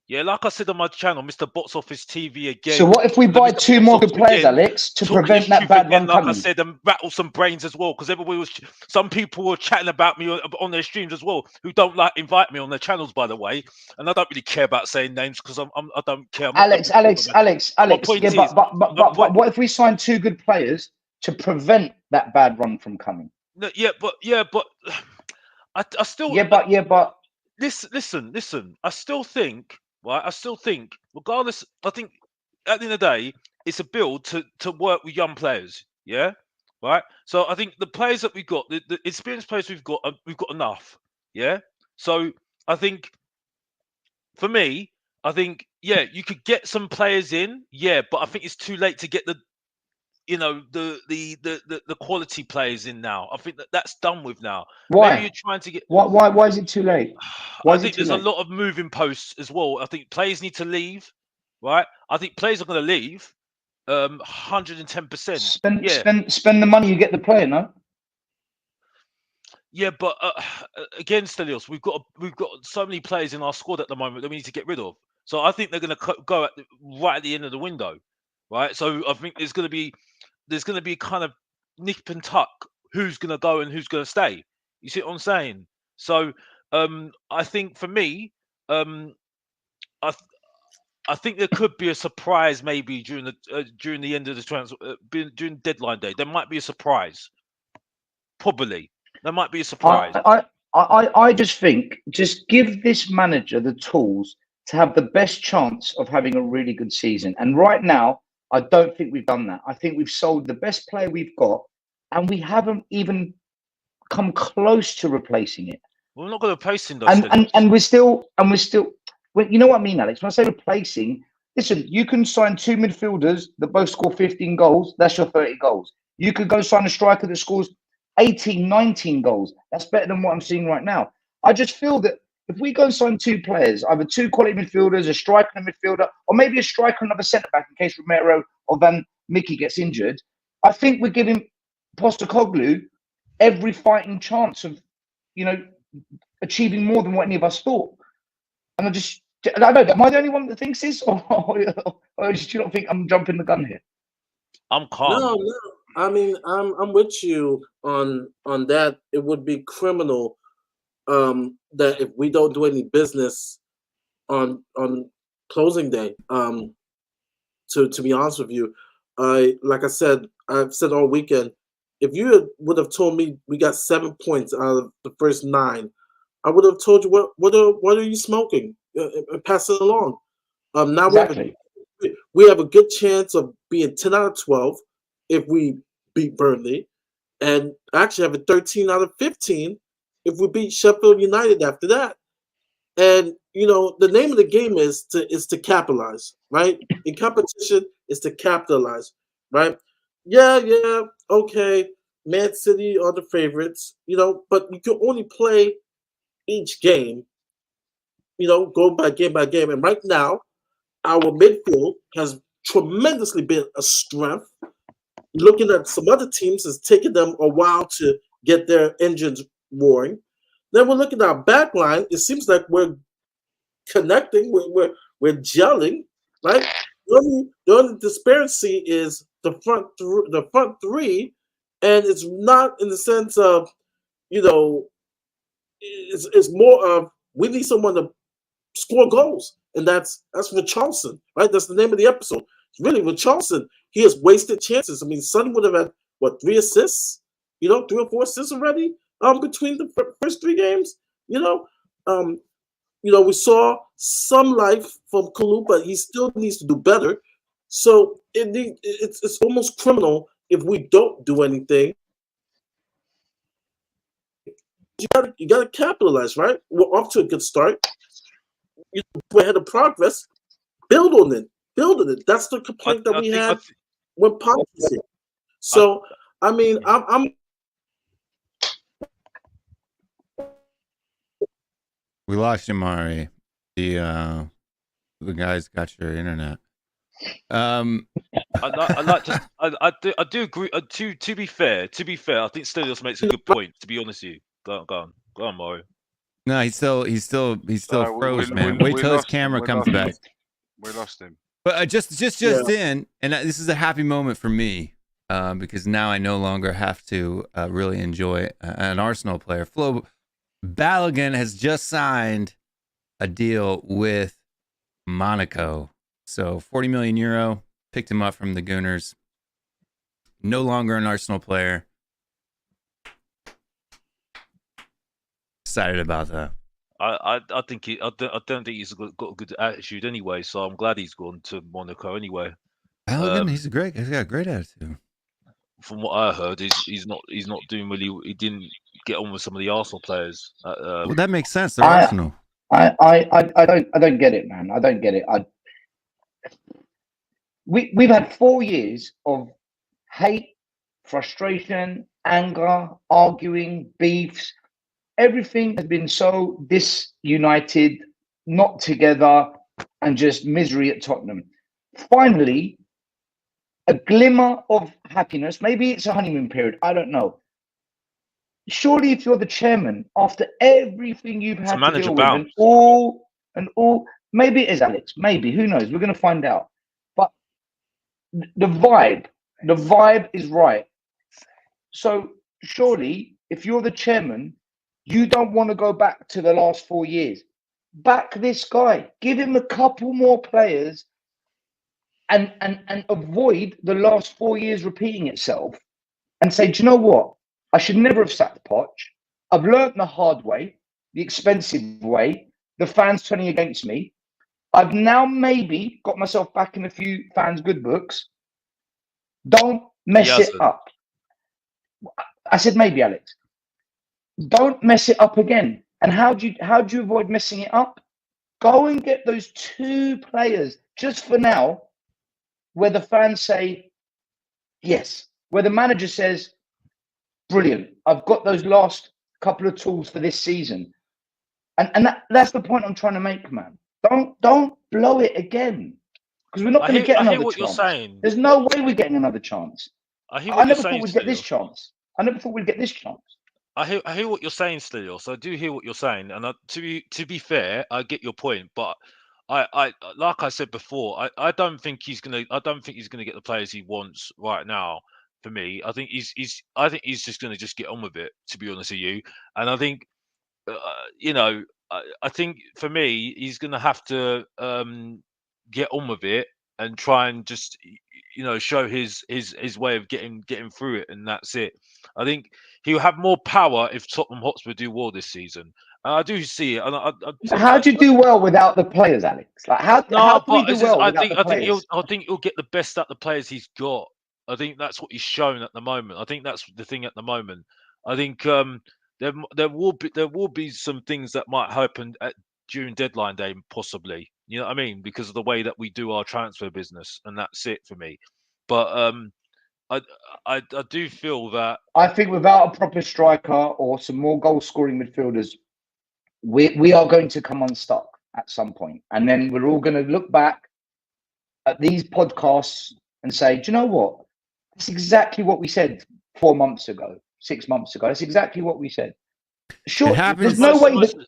Yeah, like I said on my channel, Mr. Box Office TV again. So what if we buy 2 more good players, Alex, to prevent that bad run coming? Like I said, and rattle some brains as well, because some people were chatting about me on their streams as well, who don't invite me on their channels, by the way. And I don't really care about saying names, because I don't care. Alex. Yeah, but what if we sign 2 good players to prevent that bad run from coming? No, but I still. But. Listen. I still think. Right, I still think regardless, I think at the end of the day, it's a build to work with young players. Yeah, right. So I think the players that we've got, the experienced players we've got enough. Yeah. So I think for me, I think you could get some players in. Yeah, but I think it's too late to get the quality players in now. I think that's done with now. Why? Maybe you're trying to get. Why is it too late? Why I is it think too there's late? a lot of moving posts as well. I think players need to leave, right? I think players are going to leave. 110%. Spend the money, you get the player, no? Yeah, but again, Stelios, we've got so many players in our squad at the moment that we need to get rid of. So I think they're going to go right at the end of the window, right? So I think there's going to be kind of nip and tuck who's going to go and who's going to stay. You see what I'm saying? So I think for me, I think there could be a surprise maybe during the end of the transfer during deadline day. There might be a surprise. Probably there might be a surprise. I just think just give this manager the tools to have the best chance of having a really good season. And right now, I don't think we've done that. I think we've sold the best player we've got, and we haven't even come close to replacing it. We're not going to replace him, though. And we're still. Well, you know what I mean, Alex? When I say replacing, listen, you can sign 2 midfielders that both score 15 goals. That's your 30 goals. You could go sign a striker that scores 18, 19 goals. That's better than what I'm seeing right now. I just feel that if we go and sign 2 players, either 2 quality midfielders, a striker and a midfielder, or maybe a striker and another centre-back in case Romero or Van Mickey gets injured, I think we're giving Postecoglou every fighting chance of, achieving more than what any of us thought. And I don't know, am I the only one that thinks this? Or do you not think I'm jumping the gun here? I'm calm. No. I mean, I'm with you on that. It would be criminal that if we don't do any business on closing day. To be honest with you, I've said all weekend, if you would have told me we got 7 points out of the first 9, I would have told you what are you smoking? Pass it along. Now exactly. we have a good chance of being 10 out of 12 if we beat Burnley, and actually have a 13 out of 15 if we beat Sheffield United after that. And the name of the game is to capitalize, right? In competition, is to capitalize, right? Yeah, okay. Man City are the favorites, but you can only play each game, go by game. And right now, our midfield has tremendously been a strength. Looking at some other teams, it's taken them a while to get their engines roaring. Then we're looking at our back line. It seems like we're connecting, we're gelling, right? The only disparity is the front three, and it's not in the sense of, it's more of we need someone to score goals, and that's Richarlison, right? That's the name of the episode. It's really Richarlison. He has wasted chances. I mean, Son would have had 3 assists, 3 or 4 assists already between the first 3 games. We saw some life from Kulu, but he still needs to do better. So it's almost criminal if we don't do anything. You gotta capitalize, right? We're off to a good start. We're ahead of progress. Build on it. That's the complaint that we had when Pop was here. So I'm We lost you, Mari. The guys got your internet. I do agree. To be fair, I think Stelios makes a good point. To be honest with you, go on, Mario. No, he's still froze, man. Wait till his camera comes back. We lost him. But just in, and this is a happy moment for me because now I no longer have to really enjoy an Arsenal player. Flo Balogun has just signed a deal with Monaco. So 40 million euro, picked him up from the Gooners. No longer an Arsenal player. Excited about that. I think I don't think he's got a good attitude anyway. So I'm glad he's gone to Monaco anyway. Halligan, he's got a great attitude. From what I heard, he's not doing really. He didn't get on with some of the Arsenal players. Well, that makes sense. They're Arsenal. I don't get it, man. I don't get it. We've had 4 years of hate, frustration, anger, arguing, beefs. Everything has been so disunited, not together, and just misery at Tottenham. Finally, a glimmer of happiness. Maybe it's a honeymoon period. I don't know. Surely, if you're the chairman, after everything you've had to deal with, and all, maybe it is, Alex. Maybe, who knows? We're going to find out. But the vibe is right. So surely, if you're the chairman, you don't want to go back to the last 4 years. Back this guy. Give him a couple more players, and avoid the last 4 years repeating itself. And say, do you know what? I should never have sacked Poch. I've learned the hard way, the expensive way, the fans turning against me. I've now maybe got myself back in a few fans' good books. Don't mess it up. I said maybe, Alex. Don't mess it up again. And how do you avoid messing it up? Go and get those 2 players just for now, where the fans say yes, where the manager says, brilliant, I've got those last couple of tools for this season. And that's the point I'm trying to make, man. Don't blow it again, because we're not going to get another chance. You're saying. There's no way we're getting another chance. I never thought we'd get this chance. I never thought we'd get this chance. I hear what you're saying, Stelios. So I do hear what you're saying, and to be fair, I get your point. But I like I said before, I don't think he's gonna get the players he wants right now. For me, I think he's just gonna get on with it. To be honest with you, and I think I think for me, he's gonna have to get on with it and try and just show his way of getting through it, and that's it. I think he'll have more power if Tottenham Hotspur do well this season. I do see it. How do you do well without the players, Alex? Like how do we do well without the players? I think he'll get the best out of the players he's got. I think that's what he's shown at the moment. I think that's the thing at the moment. I think there will be some things that might happen during deadline day, possibly. You know what I mean? Because of the way that we do our transfer business, and that's it for me. But I do feel that I think without a proper striker or some more goal scoring midfielders, we are going to come unstuck at some point, and then we're all going to look back at these podcasts and say, do you know what? That's exactly what we said 4 months ago, 6 months ago. That's exactly what we said. Sure, there's no way that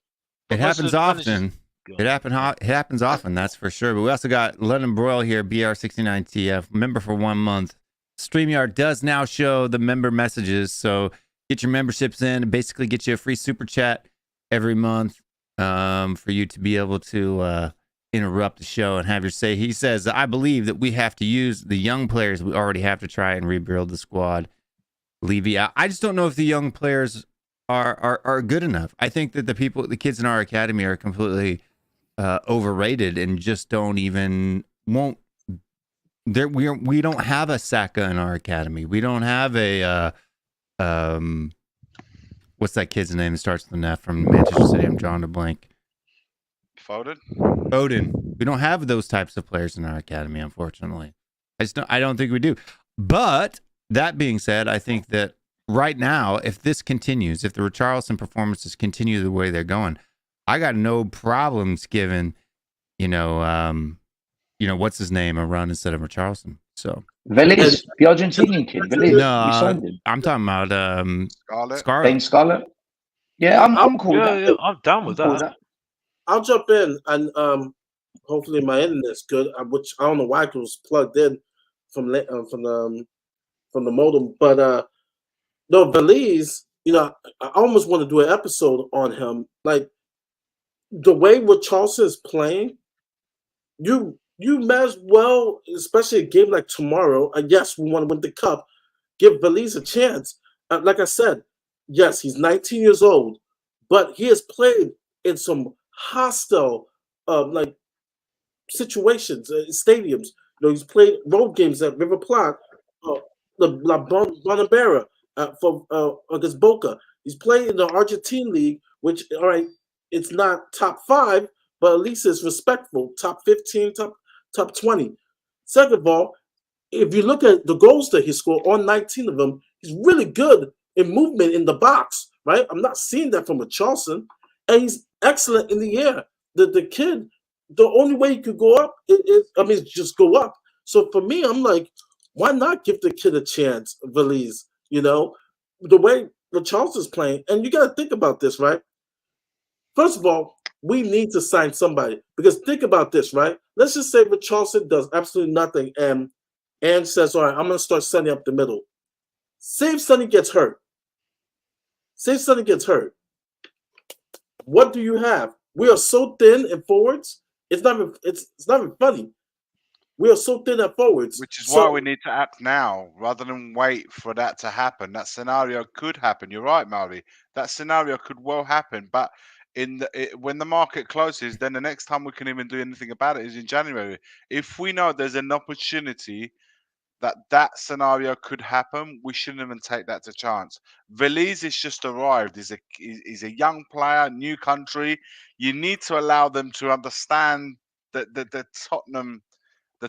it happens often. It happens often, that's for sure. But we also got London Broil here, BR69TF, member for 1 month. StreamYard does now show the member messages, so get your memberships in and basically get you a free super chat every month for you to be able to interrupt the show and have your say. He says, I believe that we have to use the young players we already have to try and rebuild the squad. Levy, I just don't know if the young players are good enough. I think that the kids in our academy are completely overrated and just we don't have a Saka in our academy. We don't have a what's that kid's name that starts with an F from Manchester City? I'm drawing a blank. Foden. We don't have those types of players in our academy, unfortunately. I don't think we do. But that being said, I think that right now, if this continues, if the Richarlison performances continue the way they're going, I got no problems giving, what's his name, a run instead of Richarlison. So Veliz, the Argentinian kid. Veliz, no, I'm talking about Scarlett. Scarlett. Yeah, I'm cool. Yeah, I'm down with that. I'll jump in, and hopefully my internet's good. Which I don't know why it was plugged in from the modem, but no, Veliz. I almost want to do an episode on him. Like the way Richarlison is playing, you may as well, especially a game like tomorrow. Yes, we want to win the cup. Give Veliz a chance. Like I said, yes, he's 19 years old, but he has played in some hostile like situations, stadiums. He's played road games at River Plate, the La Bonabera for against Boca. He's played in the Argentine league, which all right, it's not top 5, but at least it's respectful. Top 15, top 20. Second of all, if you look at the goals that he scored, on 19 of them, he's really good in movement in the box, right? I'm not seeing that from Richarlison, and he's excellent in the air. The kid, the only way he could go up is just go up. So for me, I'm like, why not give the kid a chance, Valise? The way Richarlison's playing, and you got to think about this, right? First of all, we need to sign somebody, because think about this, right? Let's just say Richarlison does absolutely nothing, and says, all right, I'm going to start Sonny up the middle. Say if Sonny gets hurt. What do you have? We are so thin in forwards. It's not even funny. We are so thin at forwards. Which is why we need to act now rather than wait for that to happen. That scenario could happen. You're right, Mauri. That scenario could well happen. But when the market closes, then the next time we can even do anything about it is in January. If we know there's an opportunity that scenario could happen, we shouldn't even take that to chance. Valise has just arrived. He's a young player, new country. You need to allow them to understand the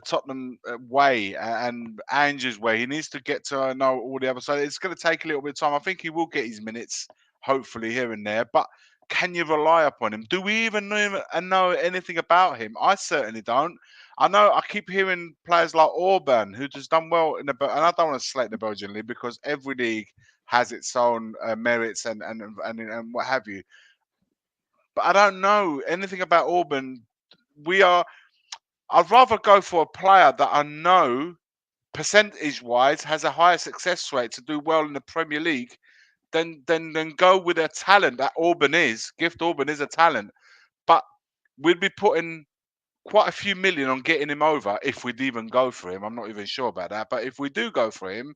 Tottenham way and Ange's way. He needs to get to know all the other side. It's going to take a little bit of time. I think he will get his minutes, hopefully, here and there. But can you rely upon him? Do we even know anything about him? I certainly don't. I know I keep hearing players like Orban, who just done well and I don't want to slate the Belgian league because every league has its own merits and what have you. But I don't know anything about Orban. I'd rather go for a player that I know percentage-wise has a higher success rate to do well in the Premier League than go with a talent that Orban is. Gift Orban is a talent. But we'd be putting quite a few million on getting him over if we'd even go for him. I'm not even sure about that. But if we do go for him,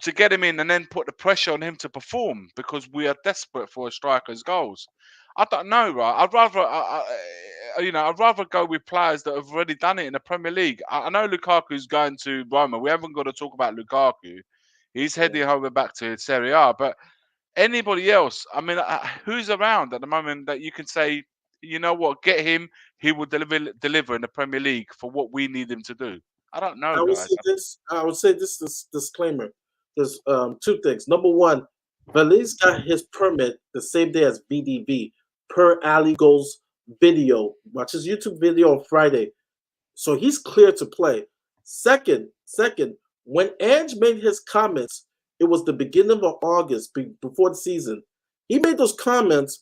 to get him in and then put the pressure on him to perform because we are desperate for a striker's goals. I don't know, right? I'd rather go with players that have already done it in the Premier League. I know Lukaku's going to Roma. We haven't got to talk about Lukaku. He's heading over back to Serie A. But anybody else, I mean, who's around at the moment that you can say, you know what, get him, he will deliver in the Premier League for what we need him to do? I don't know, guys. I would say this disclaimer. There's 2 things. Number one, Valise got his permit the same day as VDV, per Ali Goals video. Watch his YouTube video on Friday. So he's clear to play. Second, when Ange made his comments, it was the beginning of August, before the season. He made those comments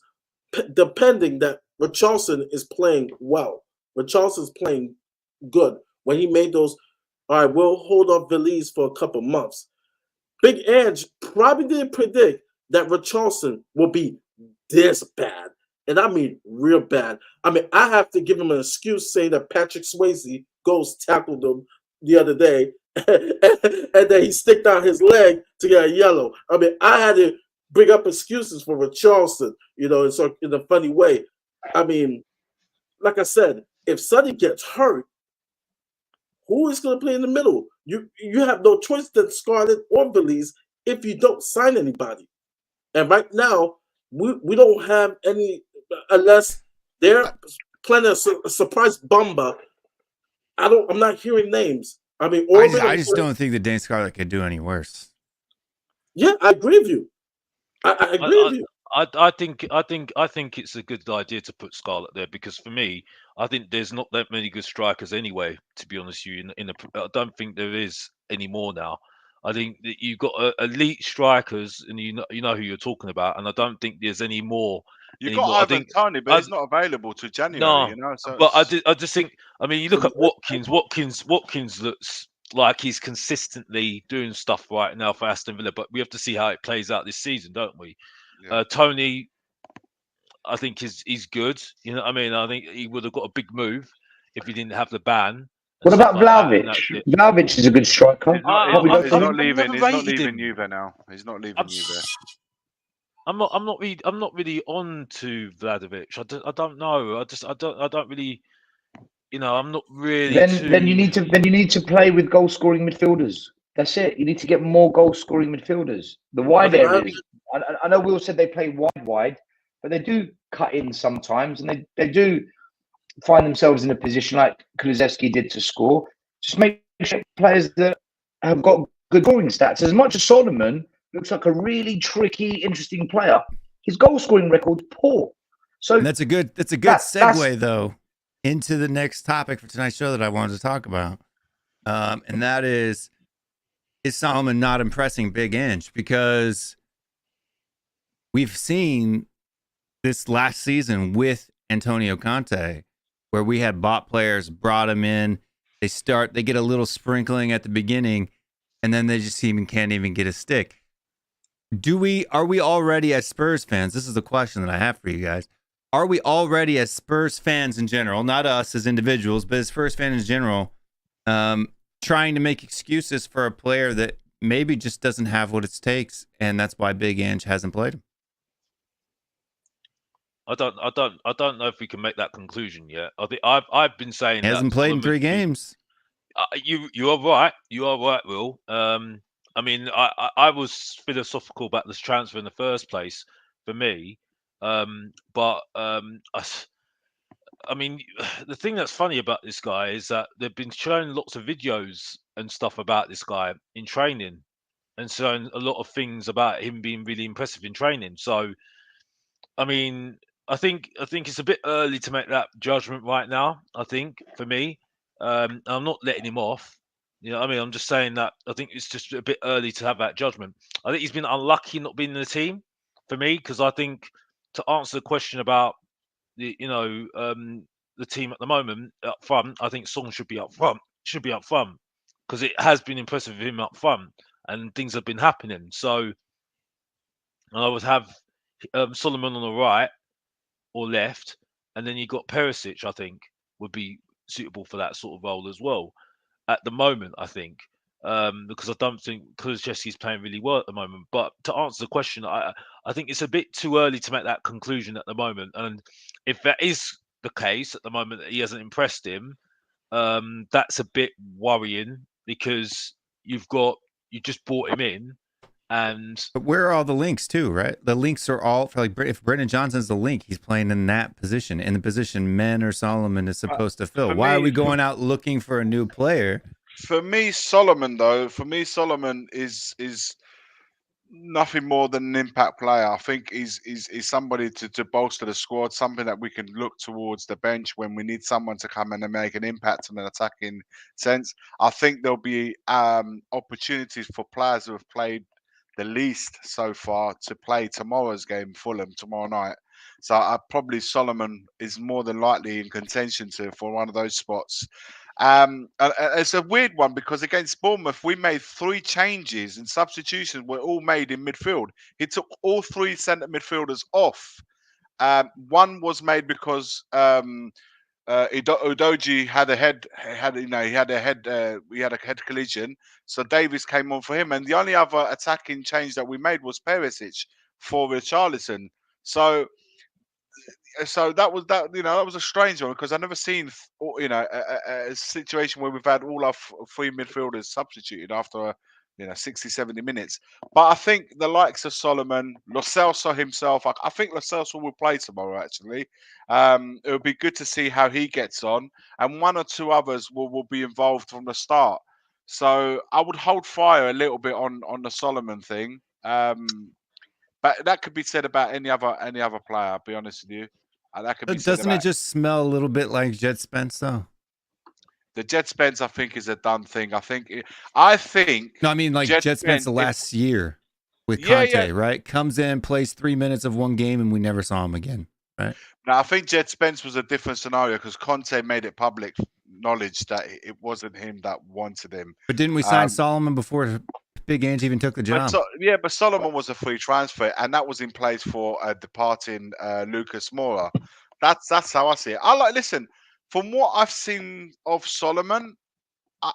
depending that Richarlison is playing well. Richarlison's playing good. When he made those, all right, we'll hold off Valise for a couple months. Big Ange probably didn't predict that Richarlison will be this bad. And I mean real bad. I mean, I have to give him an excuse saying that Patrick Swayze tackled him the other day and then he sticked out his leg to get a yellow. I mean, I had to bring up excuses for Richarlison, in a funny way. I mean, like I said, if Sonny gets hurt, who is going to play in the middle? You have no choice than Scarlett or Valise if you don't sign anybody. And right now, we don't have any, unless they're playing a surprise bomba. I'm not hearing names. I mean, I just don't think that Dane Scarlett could do any worse. Yeah, I agree with you. I agree with you. I think it's a good idea to put Scarlett there because for me, I think there's not that many good strikers anyway. To be honest with you, I don't think there is any more now. I think that you've got elite strikers, and you know who you're talking about, and I don't think there's any more. You've got Ivan Toney, but he's not available to January. No, So but I just think. I mean, you look at Watkins. Watkins looks like he's consistently doing stuff right now for Aston Villa, but we have to see how it plays out this season, don't we? Yeah. Tony, I think he's good. You know what I mean? I think he would have got a big move if he didn't have the ban. What about Vlahovic? Vlahovic is a good striker. He's not leaving Juve now. He's not leaving Juve. I'm not really on to Vlahovic. I don't know. I don't really. I'm not really Then you need to play with goal scoring midfielders. That's it. You need to get more goal scoring midfielders. The wide areas. I know Will said they play wide, but they do cut in sometimes, and they do find themselves in a position like Kulusevski did to score. Just make sure players that have got good scoring stats. As much as Solomon looks like a really tricky, interesting player, his goal scoring record's poor. So and that's a good segue though into the next topic for tonight's show that I wanted to talk about, and that is Solomon not impressing Big Inch? Because we've seen this last season with Antonio Conte, where we had bought players, brought them in, they get a little sprinkling at the beginning, and then they just can't even get a stick. Are we already as Spurs fans? This is the question that I have for you guys. Are we already as Spurs fans in general, not us as individuals, but as Spurs fans in general, trying to make excuses for a player that maybe just doesn't have what it takes, and that's why Big Ange hasn't played him? I don't know if we can make that conclusion yet. I think I've been saying he hasn't played in 3 games. You are right. You are right, Will. I mean, I was philosophical about this transfer in the first place for me, but I mean, the thing that's funny about this guy is that they've been showing lots of videos and stuff about this guy in training, and showing a lot of things about him being really impressive in training. So, I mean, I think it's a bit early to make that judgment right now. I think for me, I'm not letting him off. I mean, I'm just saying that I think it's just a bit early to have that judgment. I think he's been unlucky not being in the team for me, because I think to answer the question about the team at the moment up front, I think Song should be up front. Because it has been impressive with him up front, and things have been happening. So I would have Solomon on the right or left, and then you got Perisic. I think would be suitable for that sort of role as well. At the moment, I think, because I don't think Kulusevski's playing really well at the moment. But to answer the question, I think it's a bit too early to make that conclusion at the moment. And if that is the case at the moment, that he hasn't impressed him, that's a bit worrying, because you just brought him in. But where are all the links too, right? The links are all for, like, if Brennan Johnson's the link, he's playing in that position, in the position Men or Solomon is supposed to fill. Why are we going out looking for a new player? For me, Solomon is nothing more than an impact player. I think he's somebody to bolster the squad, something that we can look towards the bench when we need someone to come in and make an impact in an attacking sense. I think there'll be opportunities for players who have played the least so far to play tomorrow's game, Fulham, tomorrow night. So probably Solomon is more than likely in contention for one of those spots. It's a weird one, because against Bournemouth, we made 3 changes, and substitutions were all made in midfield. He took all 3 centre midfielders off. One was made because Udogie had a head collision, so Davies came on for him, and the only other attacking change that we made was Perisic for Richarlison. So that was a strange one, because I've never seen a situation where we've had all our 3 midfielders substituted after 60, 70 minutes. But I think the likes of Solomon, Lo Celso himself, I think Lo Celso will play tomorrow, actually. It would be good to see how he gets on. And 1 or 2 others will be involved from the start. So I would hold fire a little bit on the Solomon thing. But that could be said about any other player, I'll be honest with you. That could be Doesn't it just smell a little bit like Jet Spence, though? The Jet Spence, I think, is a done thing. No, I mean, like Jet Spence the last year with Conte, right? Comes in, plays 3 minutes of one game, and we never saw him again, right? No, I think Jet Spence was a different scenario, because Conte made it public knowledge that it wasn't him that wanted him. But didn't we sign Solomon before Big Ange even took the job? But Solomon was a free transfer, and that was in place for a departing Lucas Moura. That's how I see it. Listen, from what I've seen of Solomon,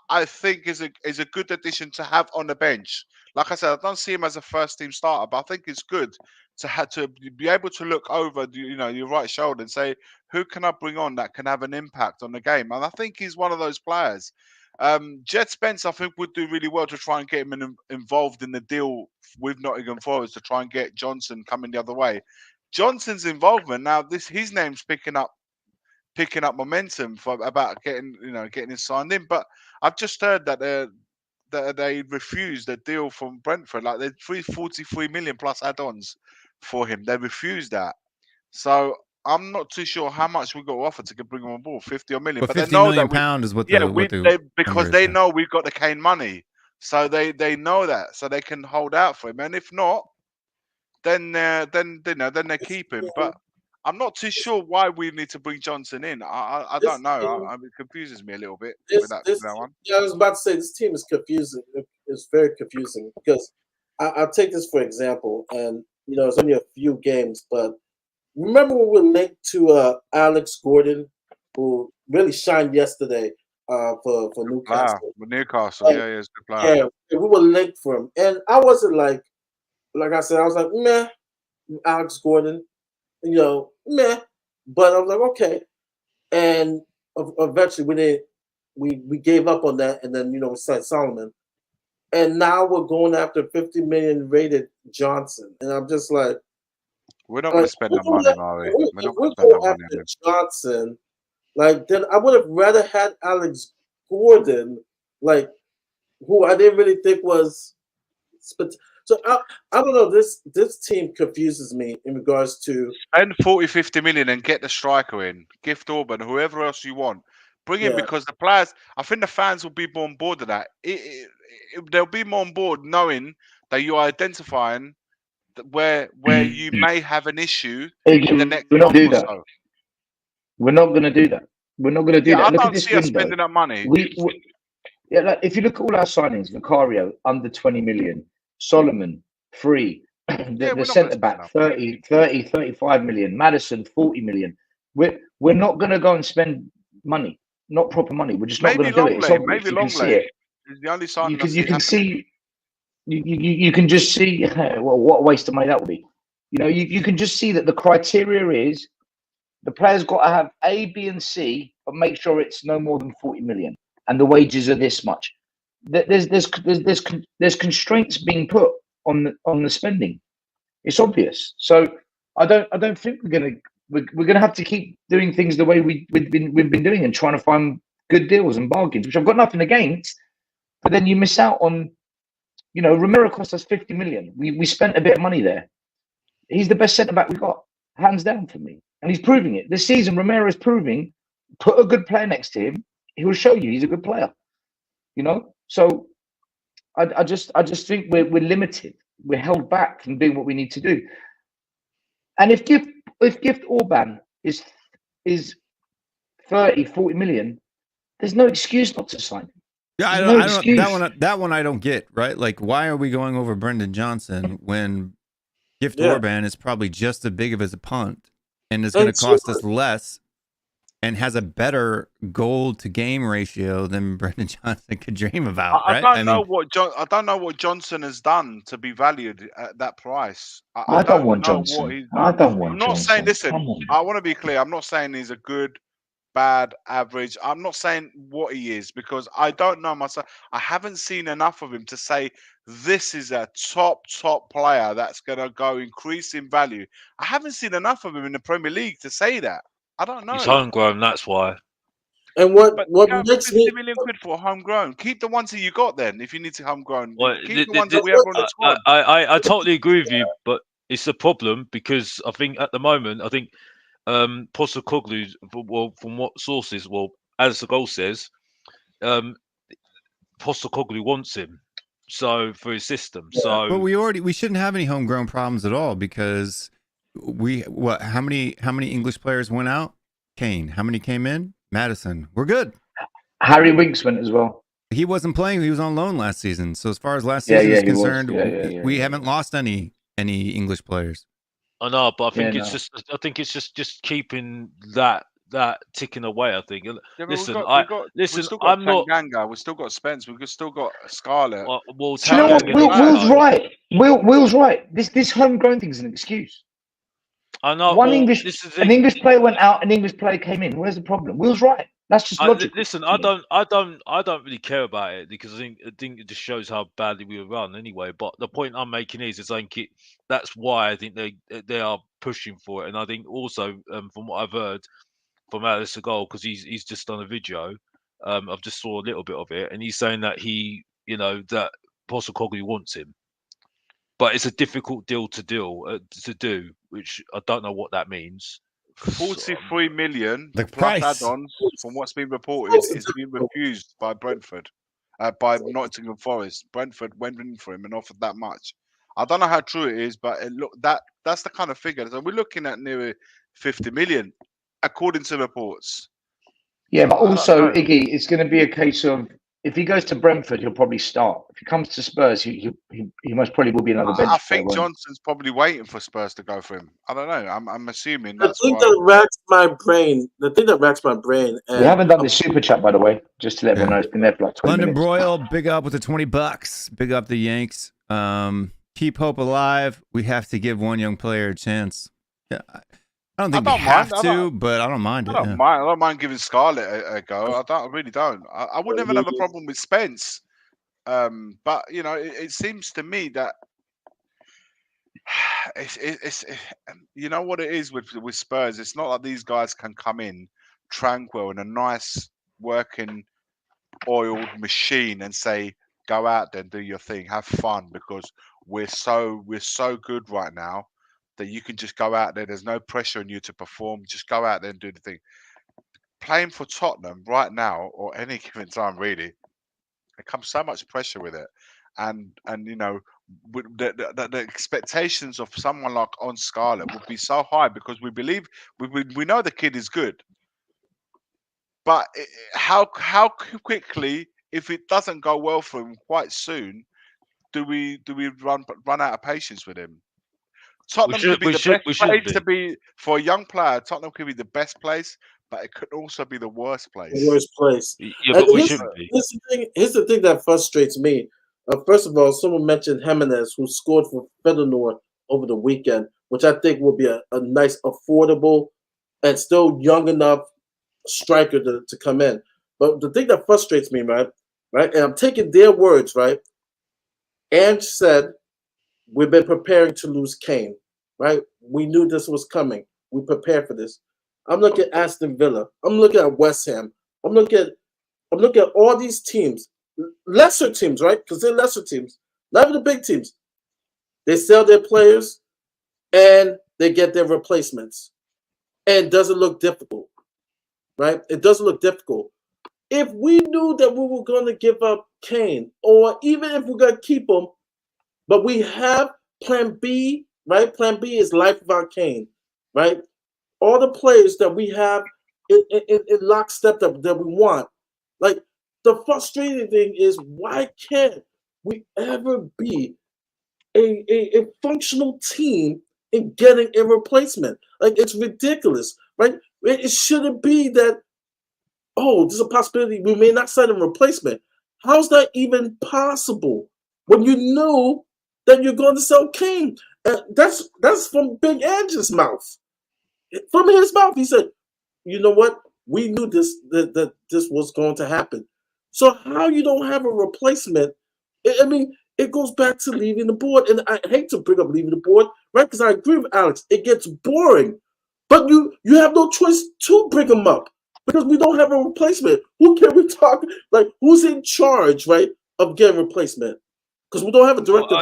I think is a good addition to have on the bench. Like I said, I don't see him as a first team starter, but I think it's good to be able to look over, your right shoulder and say, who can I bring on that can have an impact on the game? And I think he's one of those players. Jed Spence, I think, would do really well to try and get him involved in the deal with Nottingham Forest to try and get Johnson coming the other way. Johnson's involvement now, his name's picking up momentum about getting him signed in. But I've just heard that they refused a deal from Brentford. Like they're 43 million plus add-ons for him. They refused that. So I'm not too sure how much we got to offer to bring him on board, 50 or million. But they 50 know million that pound is what because they know we've got the Kane money. So they know that, so they can hold out for him. And if not, then they keep him. But I'm not too sure why we need to bring Johnson in. I don't know. It confuses me a little bit with that one. Yeah, I was about to say this team is confusing. It's very confusing because I'll take this for example, and it's only a few games, but remember when we were linked to Alex Gordon, who really shined yesterday for Newcastle. Wow, Newcastle, yeah, it's a good player. Yeah, we were linked for him, and I wasn't like I said, I was like, meh, Alex Gordon, meh. But I was like, okay. And eventually we gave up on that, and then we signed Solomon. And now we're going after 50 million rated Johnson. And I'm just like, we're not going to spend that money, Mari. We're not going to spend that money after Johnson. Then I would have rather had Alex Gordon, who I didn't really think was. So I don't know. This team confuses me in regards to spend 40-50 million and get the striker in, Gift Orban, whoever else you want, bring in because the players. I think the fans will be more on board with that. They'll be more on board knowing that you're identifying where you may have an issue in the next month or so. We're not going to do that. We're not going to do that. I Look don't at this see us window. spending that money. If you look at all our signings, Vicario under 20 million, Solomon free, the centre back 30, 35 million, Maddison 40 million. We're not going to go and spend money, not proper money. We're just not going to do it. Maybe Longley. The only sign you can see. You can just see. Well, what a waste of money that would be. You can just see that the criteria is the player's got to have A, B, and C, but make sure it's no more than 40 million, and the wages are this much. There's constraints being put on the spending. It's obvious. So I don't think we're gonna have to keep doing things the way we've been doing and trying to find good deals and bargains, which I've got nothing against. But then you miss out on, Romero cost us 50 million. We spent a bit of money there. He's the best centre back we got, hands down for me, and he's proving it this season. Romero is proving. Put a good player next to him, he will show you he's a good player. So I just think we're limited. We're held back from doing what we need to do. And if Gift Orban is 30, 40 million, there's no excuse not to sign him. Yeah, I don't that one I don't get, right? Like, why are we going over Brennan Johnson when Gift Orban is probably just as big of as a punt and is going to cost us less and has a better goal to game ratio than Brennan Johnson could dream about, right? I don't know what Johnson has done to be valued at that price. I don't want Johnson. I'm not saying. Listen, I want to be clear. I'm not saying he's a good, bad, average. I'm not saying what he is because I don't know myself. I haven't seen enough of him to say this is a top player that's going to go increase in value. I haven't seen enough of him in the Premier League to say that. I don't know. He's homegrown, that's why. And what makes 50 million quid for homegrown? Keep the ones that you got then. If you need to homegrown, keep the ones that we have on the squad. I totally agree with you, but it's a problem because I think at the moment, Postecoglou, from what sources, as the goal says, Postecoglou wants him. So for his system, but we shouldn't have any homegrown problems at all because. How many English players went out? Kane. How many came in? Maddison. We're good. Harry Winks went as well. He wasn't playing. He was on loan last season. So as far as last season is concerned, we haven't lost any English players. I know, but I think it's just keeping that that ticking away. I think. Yeah, but Listen, we've still got I'm not. Tanganga, we've still got Spence, we've still got Scarlett. Well, Do you know what? Tanganga's Will's also- right. Will's right. This homegrown thing is an excuse. I know. One well, English, this is the an thing. English player went out, an English player came in. Where's the problem? Will's right. That's just logic. Listen, I don't really care about it because I think it just shows how badly we were run anyway. But the point I'm making is I think that's why I think they are pushing for it, and I think also from what I've heard from Alice Segal, because he's just done a video, I've just saw a little bit of it, and he's saying that that Postecoglou wants him, but it's a difficult deal to do, which I don't know what that means. 43 million The plus price. add-ons, from what's been reported, is being refused by Brentford, by Nottingham Forest. Brentford went in for him and offered that much. I don't know how true it is, but that's the kind of figure. So we're looking at nearly 50 million, according to reports. Yeah, but I don't also, know. Iggy, it's going to be a case of if he goes to Brentford, he'll probably start. If he comes to Spurs, he most probably will be another bench I player, think won't he? Johnson's probably waiting for Spurs to go for him. I don't know. I'm assuming The that's thing why. that racks my brain. The thing that racks my brain. And We haven't done the super chat, by the way, just to let everyone know it's been there for like 20 London minutes. Broil, big up with the $20. Big up the Yanks. Keep hope alive. We have to give one young player a chance. Yeah, I don't think we have to, but I don't mind it. I don't mind giving Scarlett a go. I really don't. I wouldn't even have a problem with Spence. But it seems to me that it's you know what it is with Spurs. It's not like these guys can come in tranquil in a nice working oiled machine and say, go out there and do your thing, have fun, because we're so good right now that you can just go out there. There's no pressure on you to perform. Just go out there and do the thing. Playing for Tottenham right now, or any given time, really, it comes so much pressure with it, and with the expectations of someone like on Scarlett would be so high because we believe we know the kid is good, but how quickly, if it doesn't go well for him quite soon, do we run out of patience with him? Tottenham could be the best place to be for a young player. Tottenham could be the best place, but it could also be the worst place. The worst place. Yeah, but we shouldn't be. Here's the thing that frustrates me. First of all, someone mentioned Jimenez, who scored for Feyenoord over the weekend, which I think will be a nice, affordable, and still young enough striker to come in. But the thing that frustrates me, right, and I'm taking their words, right? Ange said, we've been preparing to lose Kane, right? We knew this was coming. We prepared for this. I'm looking at Aston Villa. I'm looking at West Ham. I'm looking at all these teams, lesser teams, right? Because they're lesser teams, not even the big teams. They sell their players and they get their replacements. And it doesn't look difficult, right? It doesn't look difficult. If we knew that we were going to give up Kane, or even if we're going to keep him, but we have plan B, right? Plan B is life without Kane, right? All the players that we have in lockstep that we want. Like, the frustrating thing is, why can't we ever be a functional team in getting a replacement? Like, it's ridiculous, right? It shouldn't be that, there's a possibility we may not sign a replacement. How's that even possible when you know that you're going to sell Kane? That's from Big Ange's mouth. From his mouth, he said, "You know what? We knew that this was going to happen. So how you don't have a replacement? I mean, it goes back to leaving the board, and I hate to bring up leaving the board, right? Because I agree with Alex. It gets boring, but you have no choice to bring them up because we don't have a replacement. Who can we talk? Like, who's in charge, right, of getting a replacement? Because we don't have a director.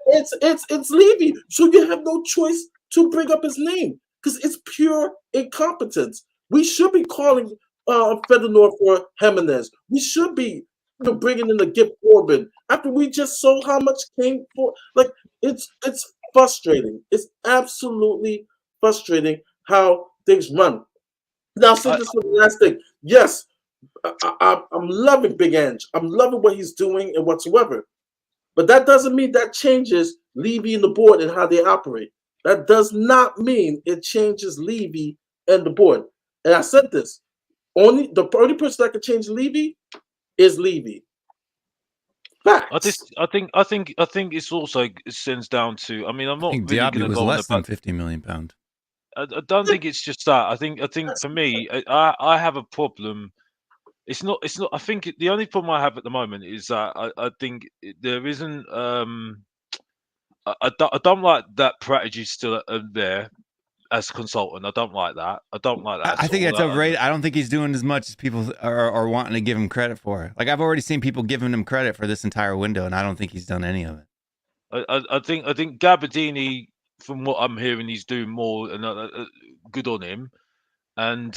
It's Levy, so you have no choice to bring up his name because it's pure incompetence. We should be calling Feyenoord for Jimenez. We should be bringing in the Gift Corbin after we just saw how much came for. Like, it's frustrating. It's absolutely frustrating how things run. Now, say this for the last thing. Yes, I'm loving Big Ange. I'm loving what he's doing and whatsoever. But that doesn't mean that changes Levy and the board and how they operate. That does not mean it changes Levy and the board. And I said this. The only person that can change Levy is Levy. Facts. I think it's also it sends down to. I mean, I'm I not think really Diaby going to was go on less than about. £50 million. I don't think it's just that. I think for me, I have a problem. It's not. I think the only problem I have at the moment is that I think there isn't. I don't like that Pratigy's still there as a consultant. I don't like that. I don't like that. I at think all. it's overrated. I don't think he's doing as much as people are wanting to give him credit for. Like, I've already seen people giving him credit for this entire window, and I don't think he's done any of it. I think Gabardini, from what I'm hearing, he's doing more, and good on him. And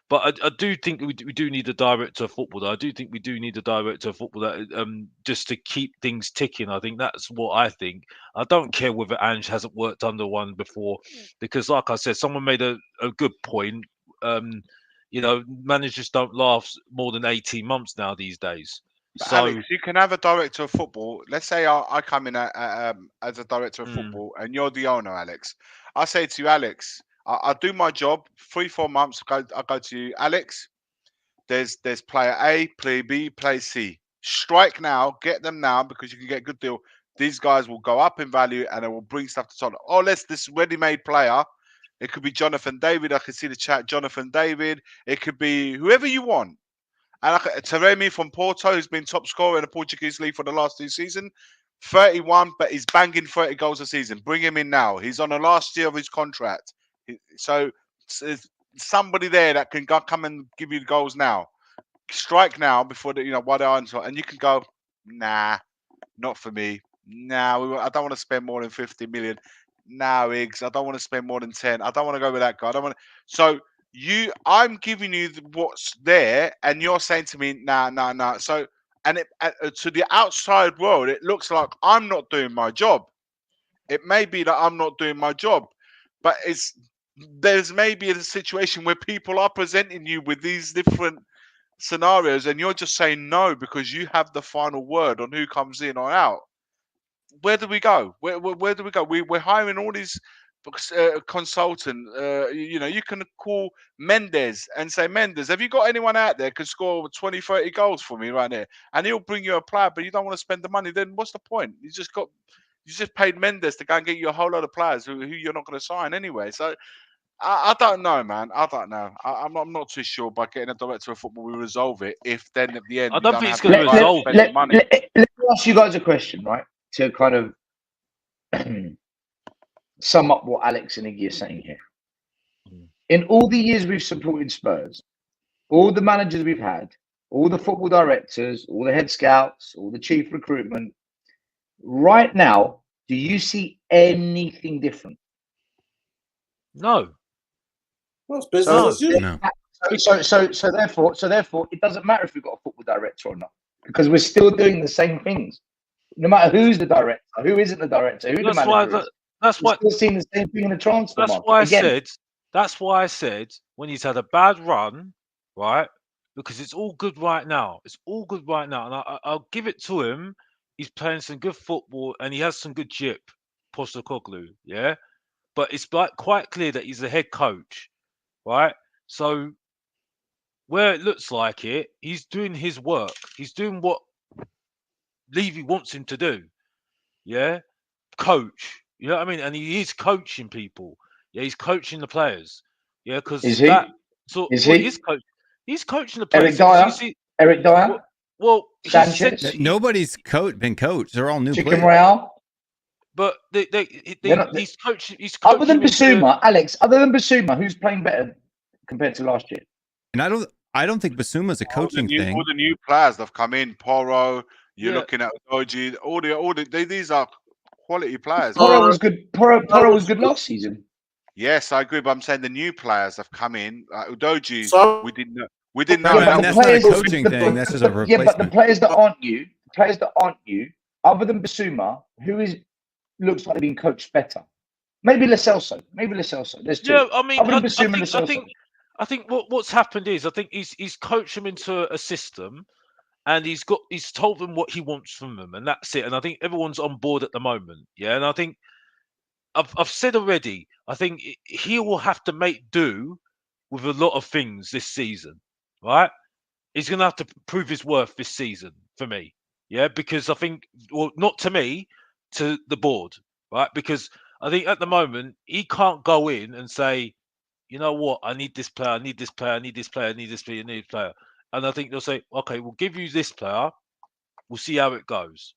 but I do think we do need a director of football. I do think we do need a director of football that just to keep things ticking. I think that's what I think. I don't care whether Ange hasn't worked under one before, because like I said, someone made a good point. Managers don't last more than 18 months now these days. But So Alex, you can have a director of football. Let's say I come in as a director of football, and you're the owner, Alex. I say to you, Alex, I do my job. 3-4 months, I go to you, Alex. There's player A, player B, player C. Strike now, get them now, because you can get a good deal. These guys will go up in value, and it will bring stuff to Tottenham. Oh, this ready-made player. It could be Jonathan David. I can see the chat. Jonathan David. It could be whoever you want. And Taremi from Porto, who's been top scorer in the Portuguese league for the last 2 seasons, 31, but he's banging 30 goals a season. Bring him in now. He's on the last year of his contract. So there's somebody there that can come and give you the goals now. Strike now before while they're on, and you can go, nah, not for me. Nah, I don't want to spend more than 50 million. Nah, Iggs, I don't want to spend more than 10. I don't want to go with that guy. I don't want to. So I'm giving you what's there, and you're saying to me, nah. So, and to the outside world, it looks like I'm not doing my job. It may be that I'm not doing my job, but there's maybe a situation where people are presenting you with these different scenarios, and you're just saying no because you have the final word on who comes in or out. Where do we go? Where do we go? We're hiring all these consultant. You can call Mendes and say, Mendes, have you got anyone out there can score 20, 30 goals for me right there? And he'll bring you a player, but you don't want to spend the money. Then what's the point? You just paid Mendes to go and get you a whole lot of players who you're not going to sign anyway. So I don't know, man. I don't know. I'm not too sure by getting a director of football we resolve it. If then at the end I don't think have it's going to resolve it. Let me ask you guys a question, right? To kind of sum up what Alex and Iggy are saying here. In all the years we've supported Spurs, all the managers we've had, all the football directors, all the head scouts, all the chief recruitment, right now, do you see anything different? No. Well, it's business as usual. No. So therefore, it doesn't matter if we've got a football director or not, because we're still doing the same things. No matter who's the director, who isn't the director, who the manager is. We're still seeing the same thing in the transfer market. That's why I said when he's had a bad run, right? Because it's all good right now. It's all good right now, and I'll give it to him. He's playing some good football, and he has some good chip, Postecoglou, yeah. But it's quite clear that he's the head coach, right? So where it looks like it, he's doing his work. He's doing what Levy wants him to do, yeah. Coach, you know what I mean? And he is coaching people. Yeah, he's coaching the players. Yeah, because Is he? He's coaching the players. Eric Dyer? Well, Sanchez? Nobody's been coached. They're all new Chicken players. Real? But he's coaching. He's coaching. Other than Basuma, Alex. Other than Basuma, who's playing better compared to last year? And I don't think Basuma's a coaching thing. All the new players that have come in, Poro. You're looking at Oji. These are quality players. Poro was good. Poro was good last season. Yes, I agree. But I'm saying the new players have come in. Udoji, we didn't know. That's not a coaching thing. That's just a replacement. Yeah, but the players that aren't you, other than Basuma, looks like they're being coached better. Maybe Lo Celso. There's two. Yeah, I mean, I think what's happened is I think he's coached them into a system, and he's told them what he wants from them, and that's it. And I think everyone's on board at the moment. Yeah, and I think I've said already. I think he will have to make do with a lot of things this season, right? He's going to have to prove his worth this season for me. Yeah, because I think, well, not to me, to the board, right? Because I think at the moment, he can't go in and say, you know what, I need this player, I need this player, I need this player, I need this player, I need this player. And I think they'll say, okay, we'll give you this player. We'll see how it goes.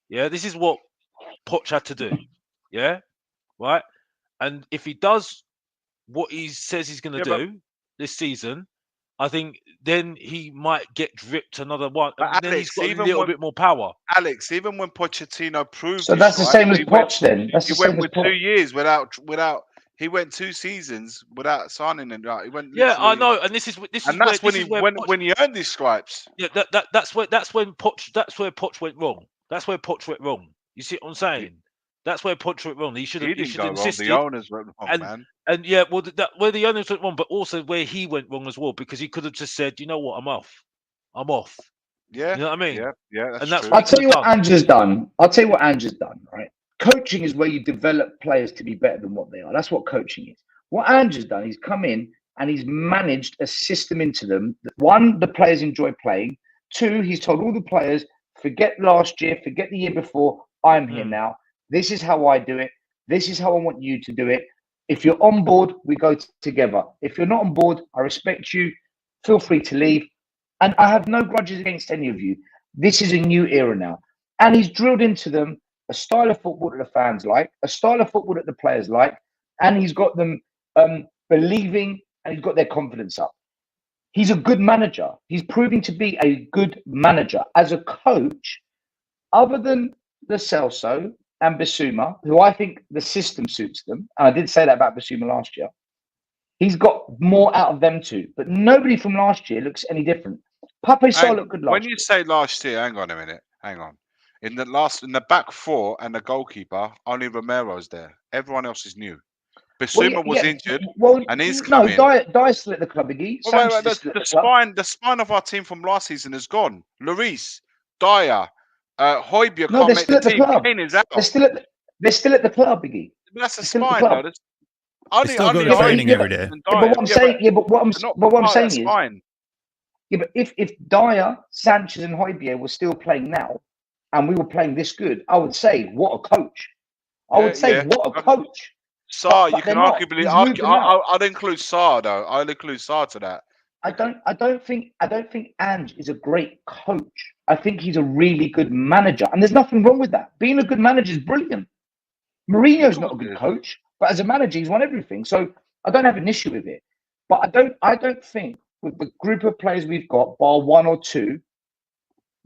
Yeah, this is what Poch had to do. Yeah, right? And if he does what he says he's going to do this season, I think then he might get dripped another one. But Then he's Alex, got a little bit more power. Alex, even when Pochettino proved So this, that's the right, same as he Poch then. That's he the same went as with Poch. 2 years without. He went 2 seasons without signing, and he went. Yeah, I Literally, know, and this is and where that's when Poch, when he earned his stripes. yeah, that's where Poch went wrong. That's where Poch went wrong. You see what I'm saying? That's where Poch went wrong. He should have Didn't go wrong. insisted. The owners went wrong, man. And yeah, well, where the owners went wrong, but also where he went wrong as well, because he could have just said, you know what, I'm off. Yeah, You know what I mean? yeah, that's And that's true. what I'll tell you what Ange's done. Right? Coaching is where you develop players to be better than what they are. That's what coaching is. What Ange's done, he's come in and he's managed a system into them. One, the players enjoy playing. Two, he's told all the players, forget last year, forget the year before. I'm here now. This is how I do it. This is how I want you to do it. If you're on board, we go together. If you're not on board, I respect you. Feel free to leave. And I have no grudges against any of you. This is a new era now. And he's drilled into them a style of football that the fans like, a style of football that the players like, and he's got them believing, and he's got their confidence up. He's a good manager. He's proving to be a good manager. As a coach, other than Lo Celso and Bissouma, who I think the system suits them, and I did say that about Bissouma last year, he's got more out of them too. But nobody from last year looks any different. Pape Sarr looked good last year. When you say last year, hang on a minute. Hang on. In the back four and the goalkeeper, only Romero's there. Everyone else is new. Bissouma was injured, and he's coming. Dyer's still at the club, Iggy. The spine of our team from last season is gone. Lloris, Dyer, Højbjerg can't make the team. Kane is out. They're still at the club, Iggy. That's a spine, though. They still go to training every day. But what I'm saying is, yeah, but if Dyer, Sanchez, and Højbjerg were still playing now, and we were playing this good, I would say, what a coach. What a coach. Sarr, you can arguably argue. I'd include Sarr though. I'll include Sarr to that. I don't think Ange is a great coach. I think he's a really good manager, and there's nothing wrong with that. Being a good manager is brilliant. Mourinho's not a good coach, but as a manager, he's won everything. So I don't have an issue with it. But I don't think with the group of players we've got, bar one or two,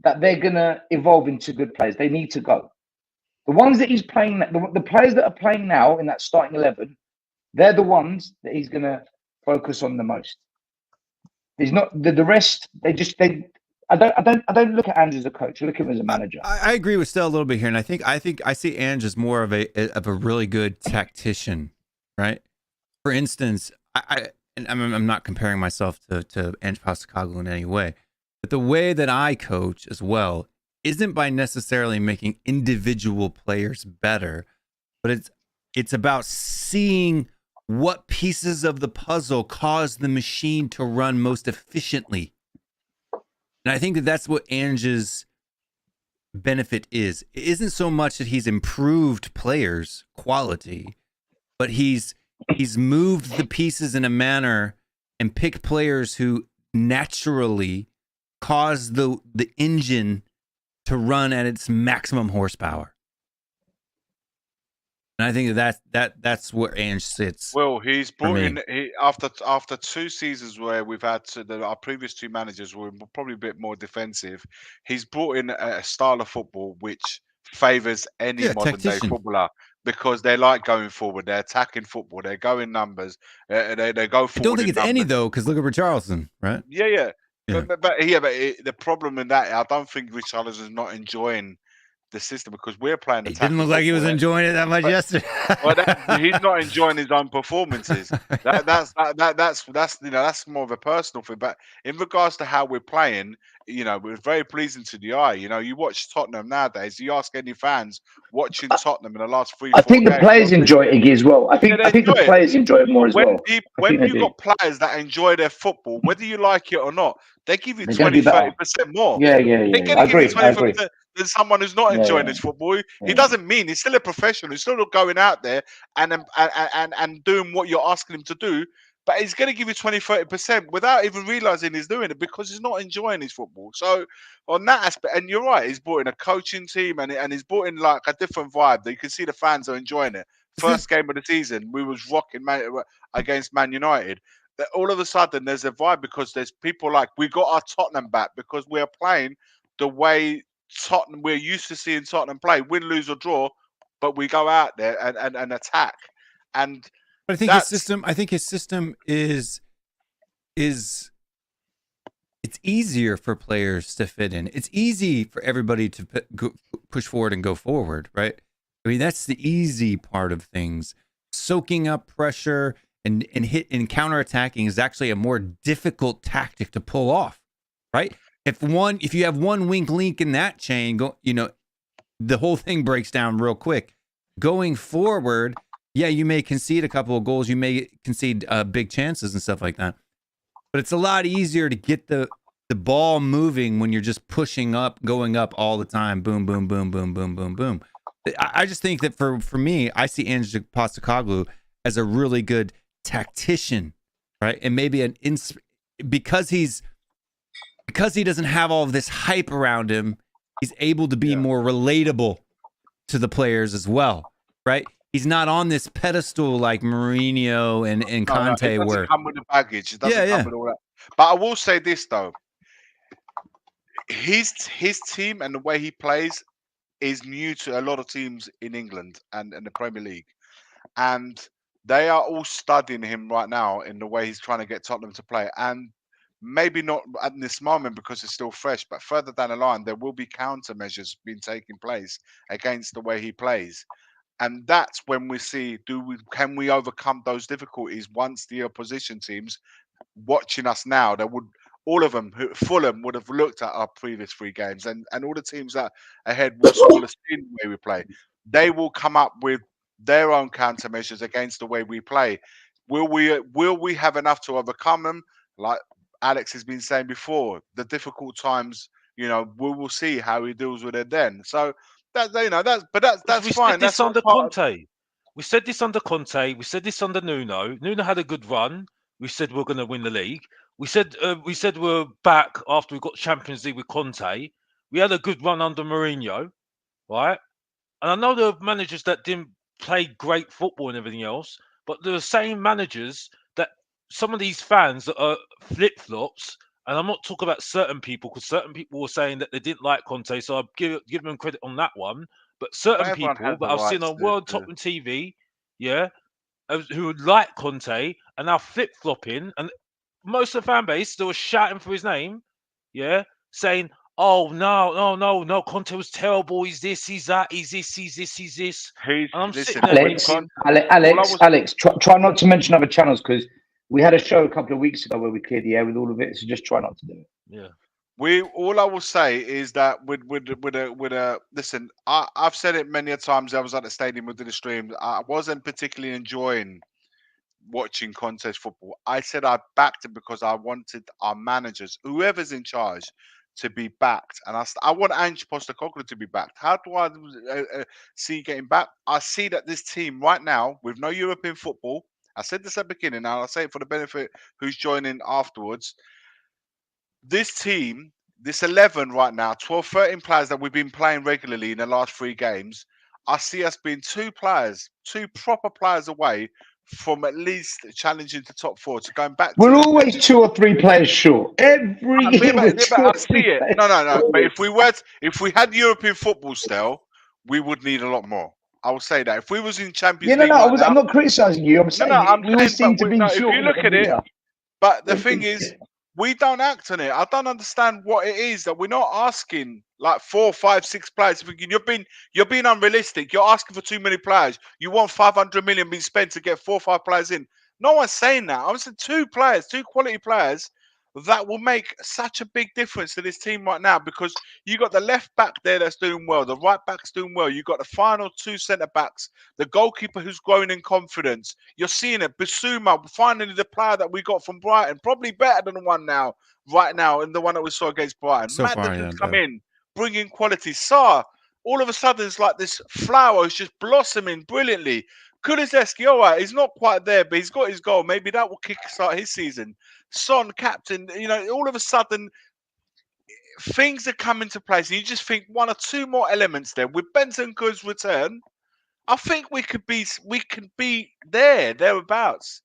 that they're gonna evolve into good players. They need to go. The ones that he's playing, the players that are playing now in that starting 11, they're the ones that he's going to focus on the most. He's not the rest. I don't look at Ange as a coach. I look at him as a manager. I agree with Stell a little bit here, and I think I see Ange as more of a really good tactician, right? For instance, I'm not comparing myself to Ange Postecoglou in any way, but the way that I coach as well isn't by necessarily making individual players better, but it's about seeing what pieces of the puzzle cause the machine to run most efficiently. And I think that's what Ange's benefit is. It isn't so much that he's improved players' quality, but he's moved the pieces in a manner and picked players who naturally cause the engine to run at its maximum horsepower. And I think that's where Ange sits. Well, he's brought in after 2 seasons where we've had our previous 2 managers were probably a bit more defensive. He's brought in a style of football which favours any modern day footballer because they like going forward. They're attacking football. They're going numbers. They go forward. I don't think it's any though, because look at Richarlison, right? Yeah. But the problem in that, I don't think Richarlison is not enjoying the system because we're playing. He didn't look like he was enjoying it that much yesterday. Well, he's not enjoying his own performances. That's that's more of a personal thing. But in regards to how we're playing, we're very pleasing to the eye. You watch Tottenham nowadays. You ask any fans watching Tottenham in the last 3-4 I think games, the players enjoy it as well. I think the players enjoy it more as well. When you've got players that enjoy their football, whether you like it or not, they give you 20-30% more. Yeah. They're going to give you 20% than someone who's not enjoying his football. He doesn't mean he's still a professional. He's still going out there and doing what you're asking him to do. But he's going to give you 20-30% without even realizing he's doing it because he's not enjoying his football. So on that aspect, and you're right, he's brought in a coaching team and he's brought in like a different vibe that you can see the fans are enjoying it. First game of the season, we was rocking against Man United. That all of a sudden there's a vibe because there's people like we got our Tottenham back because we're playing the way Tottenham we're used to seeing Tottenham play, win, lose or draw, but we go out there and attack. And but I think his system is it's easier for players to fit in. It's easy for everybody to push forward and go forward, right? I mean, that's the easy part of things. Soaking up pressure and counterattacking is actually a more difficult tactic to pull off, right? If you have one weak link in that chain, the whole thing breaks down real quick. Going forward, yeah, you may concede a couple of goals, you may concede big chances and stuff like that, but it's a lot easier to get the ball moving when you're just pushing up, going up all the time. Boom, boom, boom, boom, boom, boom, boom. I just think that for me, I see Ange Postecoglou as a really good tactician, right? And maybe because he doesn't have all of this hype around him, he's able to be more relatable to the players as well, right? He's not on this pedestal like Mourinho and Conte. It doesn't come with the baggage. It doesn't come with all that. But I will say this though, his team and the way he plays is new to a lot of teams in England and the Premier League, and they are all studying him right now in the way he's trying to get Tottenham to play. And maybe not at this moment because it's still fresh, but further down the line, there will be countermeasures being taking place against the way he plays. And that's when we see, can we overcome those difficulties once the opposition teams watching us now, all of them, Fulham would have looked at our previous 3 games and all the teams that are ahead will have seen the way we play. They will come up with their own countermeasures against the way we play. Will we have enough to overcome them? Like Alex has been saying before, the difficult times, we will see how he deals with it then. So that's fine. This under Conte. We said this under Conte. We said this under Nuno. Nuno had a good run. We said we're going to win the league. We said we're back after we got Champions League with Conte. We had a good run under Mourinho, right? And I know there are managers that didn't play great football and everything else, but they're the same managers that some of these fans that are flip-flops, and I'm not talking about certain people because certain people were saying that they didn't like Conte, so I'll give them credit on that one. But certain people that I've seen on World Tottenham TV, who like Conte and now flip-flopping, and most of the fan base, they were shouting for his name, saying, oh, no, Conte was terrible, he's this, he's that, he's this. Alex, try not to mention other channels because we had a show a couple of weeks ago where we cleared the air with all of it, so just try not to do it. Yeah. All I will say is that listen, I've said it many a times. I was at the stadium with the stream. I wasn't particularly enjoying watching Conte's football. I said I backed him because I wanted our managers, whoever's in charge, to be backed, and I want Ange Postecoglou to be backed. How do I see getting back? I see that this team right now, with no European football, I said this at the beginning, and I'll say it for the benefit who's joining afterwards. This team, this 11 right now, 12, 13 players that we've been playing regularly in the last 3 games, I see us being 2 proper players away from at least challenging the top 4 to going back. We're always 2 or 3 players short. Every year, I see it. No. But if we had European football still, we would need a lot more. I will say that. If we was in Champions League, I'm not criticising you. I'm saying we always seem to be short. If you look at it, but the thing is, we don't act on it. I don't understand what it is that we're not asking like 4, 5, 6 players. You're being unrealistic. You're asking for too many players. You want 500 million being spent to get 4 or 5 players in. No one's saying that. I'm saying 2 players, 2 quality players that will make such a big difference to this team right now, because you got the left back there that's doing well, the right back's doing well. You got the final 2 centre backs, the goalkeeper who's growing in confidence. You're seeing it. Basuma, finally the player that we got from Brighton, probably better than the one right now, and the one that we saw against Brighton. So Matt far, can yeah, come but- in, bring in quality. Sarr, all of a sudden it's like this flower is just blossoming brilliantly. Kulusevski, all right, he's not quite there, but he's got his goal. Maybe that will kickstart his season. Son, captain, all of a sudden things are coming to place, and you just think 1 or 2 more elements there with Benson Good's return. I think we could be thereabouts.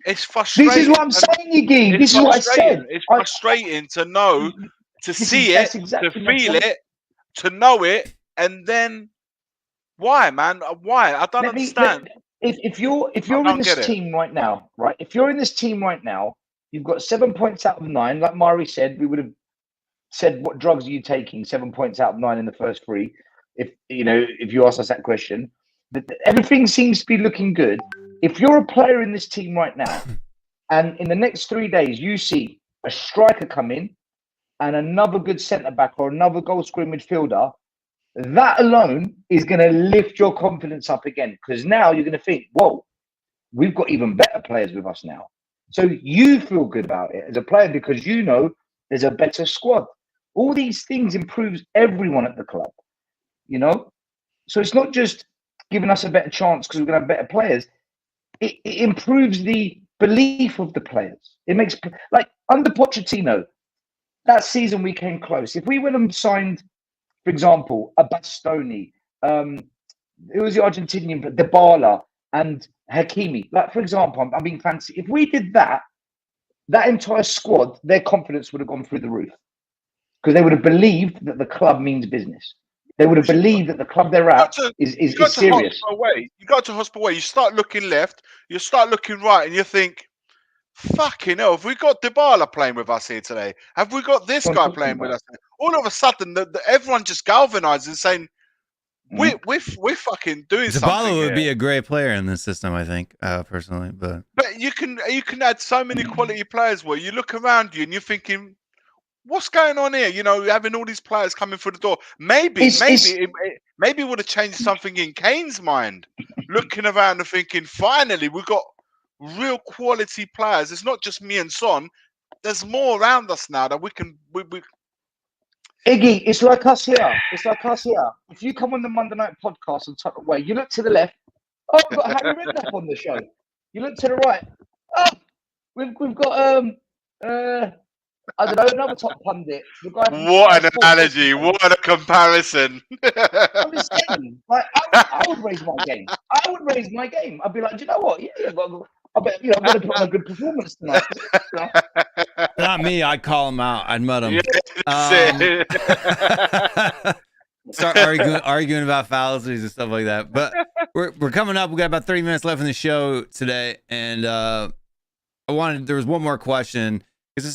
It's frustrating. This is what I'm saying, Iggy. This is what I said. It's frustrating to know, to see it, to feel it, to know it, and then why, man? Why? I don't understand. If you're in this team right now, right? If you're in this team right now, you've got 7 points out of 9. Like Mari said, we would have said, "What drugs are you taking?" 7 points out of 9 in the first 3. If you asked us that question, but everything seems to be looking good. If you're a player in this team right now, and in the next 3 days you see a striker come in and another good centre back or another goal scoring midfielder, that alone is going to lift your confidence up again, because now you're going to think, whoa, we've got even better players with us now. So you feel good about it as a player because you know there's a better squad. All these things improves everyone at the club, So it's not just giving us a better chance because we're going to have better players. It improves the belief of the players. It makes, like under Pochettino, that season we came close. If we went and signed, for example, a Bastoni, it was the Argentinian, Dybala and Hakimi. Like, for example, I'm being fancy. If we did that entire squad, their confidence would have gone through the roof, because they would have believed that the club means business. They would have believed that the club they're at is serious. You got to Hospital Way. You start looking left, you start looking right, and you think, fucking hell, have we got Dybala playing with us here today? Have we got this guy playing with us? All of a sudden, everyone just galvanizes saying, we're fucking doing something. Dybala would be a great player in this system, I think, personally. But you can add so many quality players where you look around you and you're thinking, what's going on here? Having all these players coming through the door. Maybe it would have changed something in Kane's mind. Looking around and thinking, finally, we've got real quality players. It's not just me and Son. There's more around us now that we can. Iggy, it's like us here. If you come on the Monday Night Podcast and Tottenham Way, you look to the left. Oh, we've got Harry Redknapp on the show. You look to the right. Oh, we've got I don't know, another top pundit. The guy what an analogy! What a comparison! I'm just saying, like, I would raise my game. I'd be like, do you know what? Yeah, I bet I'm going to put on a good performance tonight. not me. I'd call him out. I'd mud him. Start arguing about fallacies and stuff like that. But we're coming up. We got about 30 minutes left in the show today, and there was one more question.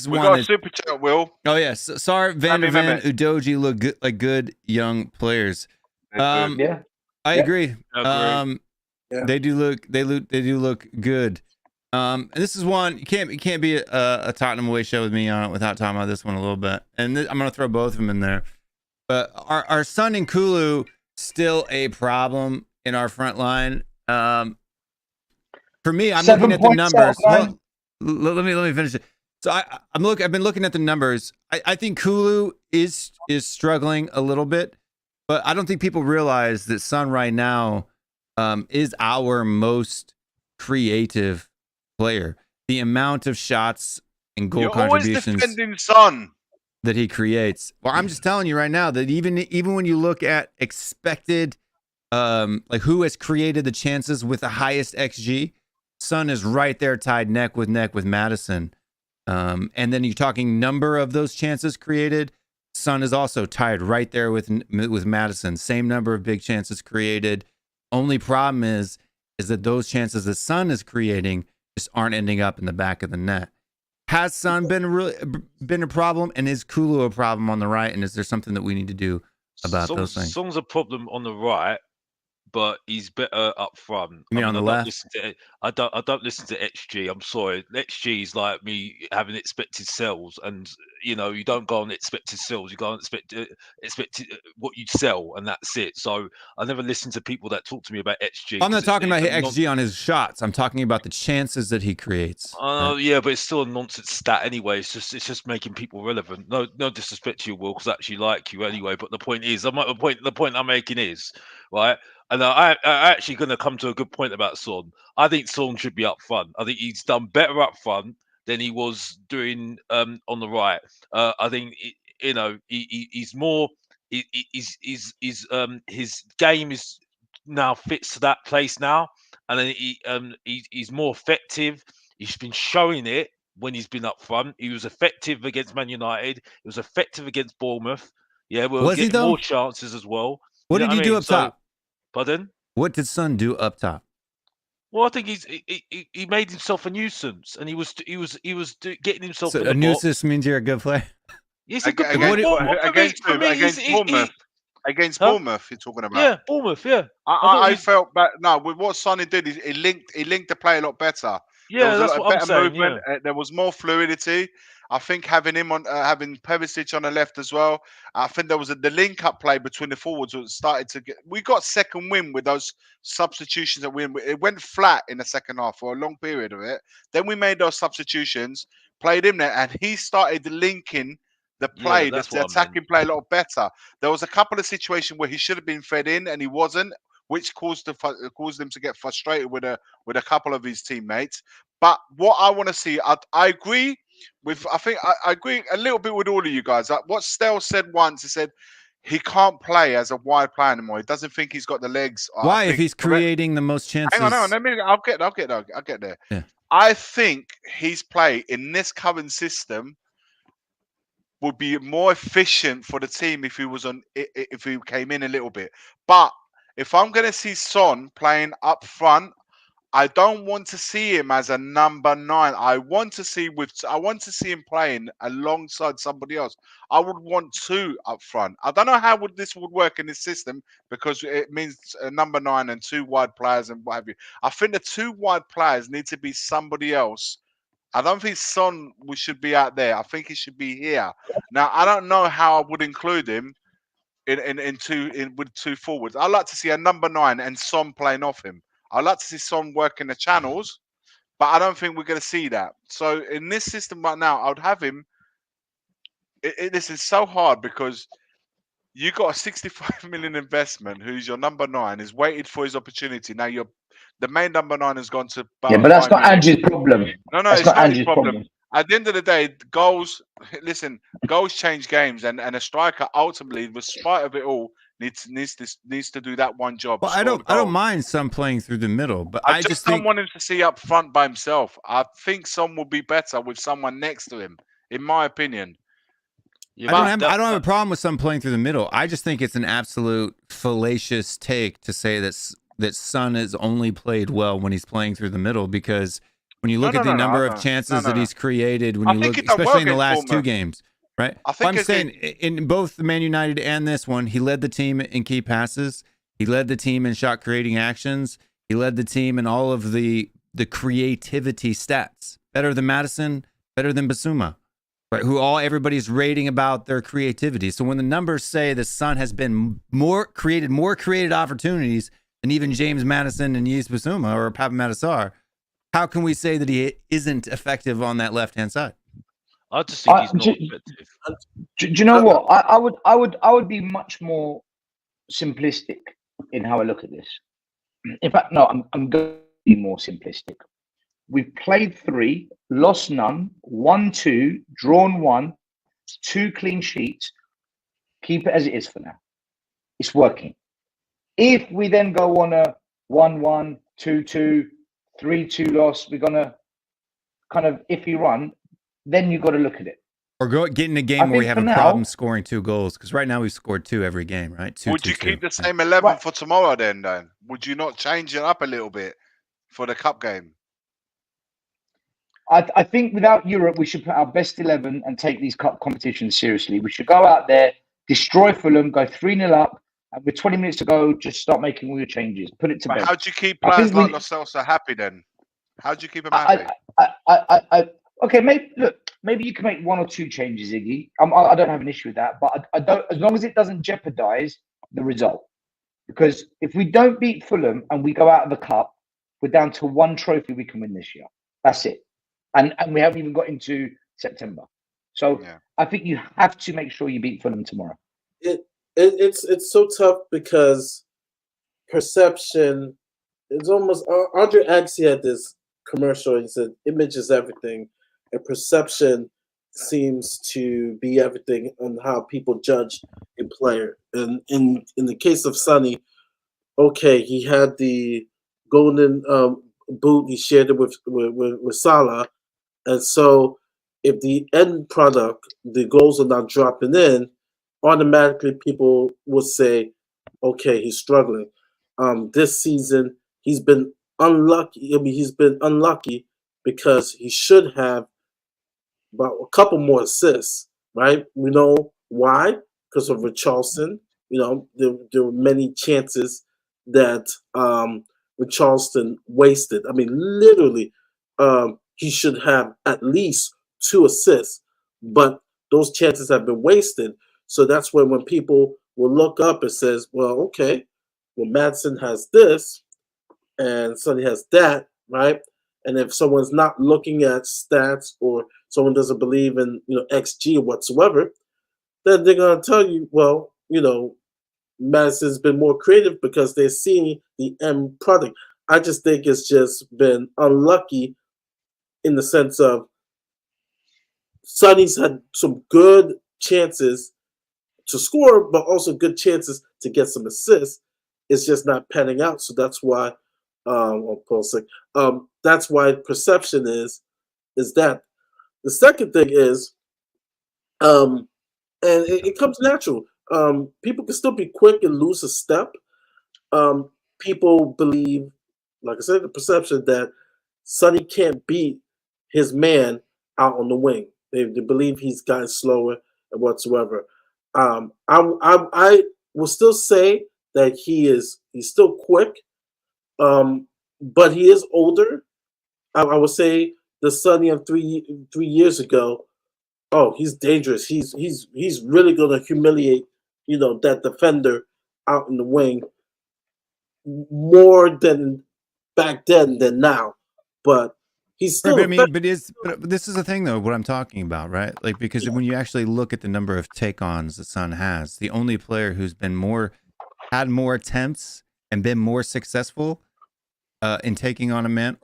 We got a super chat, Will. Oh yes, Sar, Van der Ven, Udoji look good, like good young players. Yeah, I agree. They do look good. And this is one you can't be a Tottenham away show with me on it without talking about this one a little bit. And I'm gonna throw both of them in there. But our Son and Kulu still a problem in our front line. For me, I'm looking at the numbers. Well, let me finish it. So I've been looking at the numbers. I think Kulu is struggling a little bit, but I don't think people realize that Son right now is our most creative player. The amount of shots and goal contributions always defending Son that he creates. Well, I'm just telling you right now that even when you look at expected, like who has created the chances with the highest XG, Son is right there tied neck with Madison. And then you're talking number of those chances created. Son is also tied right there with Madison. Same number of big chances created. Only problem is that those chances that Son is creating just aren't ending up in the back of the net. Has Son been a problem, and is Kulu a problem on the right? And is there something that we need to do about those things? Song's a problem on the right, but he's better up front. You mean on the left? I don't listen to XG. I'm sorry. XG is like me having expected sales, and you don't go on expected sales. You go on expected what you sell, and that's it. So I never listen to people that talk to me about XG. I'm not talking about XG on his shots. I'm talking about the chances that he creates. Yeah, but it's still a nonsense stat anyway. It's just making people relevant. No disrespect to you, Will, because I actually like you anyway. But the point is, the point I'm making is right. And I actually going to come to a good point about Son. I think Son should be up front. I think he's done better up front than he was doing on the right. I think he's more. His game is now fits to that place now, and then he's more effective. He's been showing it when he's been up front. He was effective against Man United. He was effective against Bournemouth. Yeah, we'll get more chances as well. What did he do up top? Pardon? What did Son do up top? Well, I think he made himself a nuisance, and he was getting himself. So a nuisance means you're a good player. He's a good player. Against Bournemouth, you're talking about. Yeah, Bournemouth. Yeah, I felt that. No, with what Sonny did, he linked the play a lot better. Yeah, that's what I'm saying. Movement. Yeah. There was more fluidity. I think having him on, having Perisic on the left as well. I think there was the link-up play between the forwards that started to get. We got second win with those substitutions that it went flat in the second half for a long period of it. Then we made those substitutions, played him there, and he started linking the play, the attacking play a lot better. There was a couple of situations where he should have been fed in and he wasn't, which caused him to get frustrated with a couple of his teammates. But what I want to see, I agree with. I agree a little bit with all of you guys. What Stell said once, he said he can't play as a wide player anymore. He doesn't think he's got the legs. Why, if he's creating the most chances? Hang on. I'll get there. Yeah. I think his play in this current system would be more efficient for the team if he came in a little bit. But if I'm going to see Son playing up front, I don't want to see him as a number 9. I want to see him playing alongside somebody else. I would want 2 up front. I don't know how this would work in this system because it means a number 9 and 2 wide players and what have you. I think the 2 wide players need to be somebody else. I don't think Son should be out there. I think he should be here. Now I don't know how I would include him with 2 forwards. I'd like to see a number 9 and Son playing off him. I'd like to see Son working the channels, but I don't think we're going to see that. So in this system right now, I would have him. This is so hard because you got a 65 million investment who's your number 9, is waited for his opportunity. Now the main number 9 has gone to. Yeah, but that's not Angie's problem. No, it's not his problem. At the end of the day, goals change games, and a striker ultimately, despite of it all, needs to do that one job. Well, I don't mind Son playing through the middle, but I just don't want him to see up front by himself. I think Son will be better with someone next to him, in my opinion. Yeah, I don't have a problem with Son playing through the middle. I just think it's an absolute fallacious take to say that Son has only played well when he's playing through the middle, because when you look at the number of chances that he's created, when you look, especially in the last 2 games, right? I'm saying in both the Man United and this one, he led the team in key passes. He led the team in shot creating actions. He led the team in all of the creativity stats. Better than Maddison, better than Basuma, right? Everybody's rating about their creativity. So when the numbers say the Son has been more created opportunities than even James Maddison and Yves Basuma or Papa Matasar, how can we say that he isn't effective on that left-hand side? I just think he's not effective. Do you know what? I would be much more simplistic in how I look at this. In fact, no, I'm going to be more simplistic. We've played 3, lost none, won 2, drawn 1, 2 clean sheets. Keep it as it is for now. It's working. If we then go on a 1-1, 2-2, 3-2 loss, we're going to kind of iffy run, then you've got to look at it. Or get in a game where we have a problem scoring 2 goals, because right now we've scored 2 every game, right? Would you keep the same 11 for tomorrow then? Would you not change it up a little bit for the cup game? I think without Europe, we should put our best 11 and take these cup competitions seriously. We should go out there, destroy Fulham, go 3-0 up, and with 20 minutes to go, just start making all your changes. Put it to But bed. how do you keep I players think like we- Lo Celso happy then? How do you keep them happy? Okay, maybe you can make one or two changes, Iggy. I don't have an issue with that, but I don't, as long as it doesn't jeopardize the result. Because if we don't beat Fulham and we go out of the cup, we're down to one trophy we can win this year. That's it. And we haven't even got into September. So Yeah. I think you have to make sure you beat Fulham tomorrow. It's so tough because perception is almost. Andre Agassi had this commercial. He said, "Image is everything," and perception seems to be everything on how people judge a player. And in the case of Sonny, okay, he had the golden boot. He shared it with Salah, and so if the end product, the goals are not dropping in, automatically people would say, okay, he's struggling. This season, he's been unlucky. I mean, he's been unlucky because he should have about a couple more assists, right? We know why, because of Richarlison. You know, there were many chances that Richarlison wasted. I mean, literally, he should have at least 2 assists, but those chances have been wasted. So that's when people will look up and says, well, okay, well, Madsen has this and Sonny has that, right? And if someone's not looking at stats or someone doesn't believe in, XG whatsoever, then they're going to tell you, well, Madison's been more creative because they're seeing the end product. I just think it's just been unlucky in the sense of Sonny's had some good chances to score, but also good chances to get some assists. It's just not panning out. So that's why, that's why perception is that. The second thing is, and it comes natural. People can still be quick and lose a step. People believe, like I said, the perception that Sonny can't beat his man out on the wing. They believe he's gotten slower and whatsoever. I will still say that he's still quick, but he is older. I would say the Sonny of three years ago. Oh, he's dangerous. He's really going to humiliate that defender out in the wing more than back then than now. But he's still. Right, but this is the thing though. What I'm talking about, right? Like because when you actually look at the number of take-ons the Sun has, the only player who's been had more attempts and been more successful in taking on a man,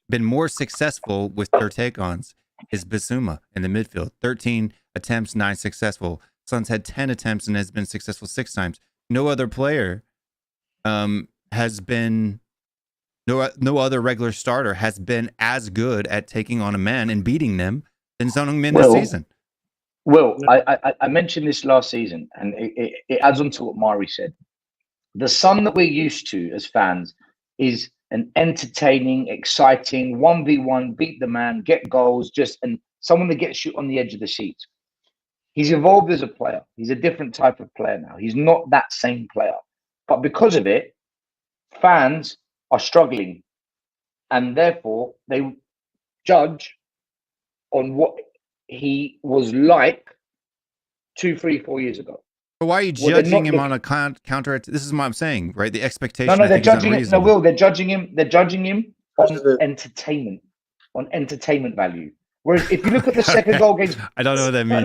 been more successful with their take-ons is Bissouma in the midfield. 13 attempts, 9 successful. Suns had 10 attempts and has been successful 6 times. No other player has been. No other regular starter has been as good at taking on a man and beating them than Heung-min this season. Well, I mentioned this last season, and it adds on to what Mari said. The Sun that we're used to as fans is an entertaining, exciting 1v1, beat the man, get goals, and someone that gets you on the edge of the seat. He's evolved as a player. He's a different type of player now. He's not that same player. But because of it, fans are struggling, and therefore they judge on what he was like 2, 3, 4 years ago. But why are you judging him on a counter? This is what I'm saying, right? The expectation. No, they're judging it. No, Will, they're judging him. They're judging him on entertainment value. Whereas if you look at the second goal against, I don't know what that means.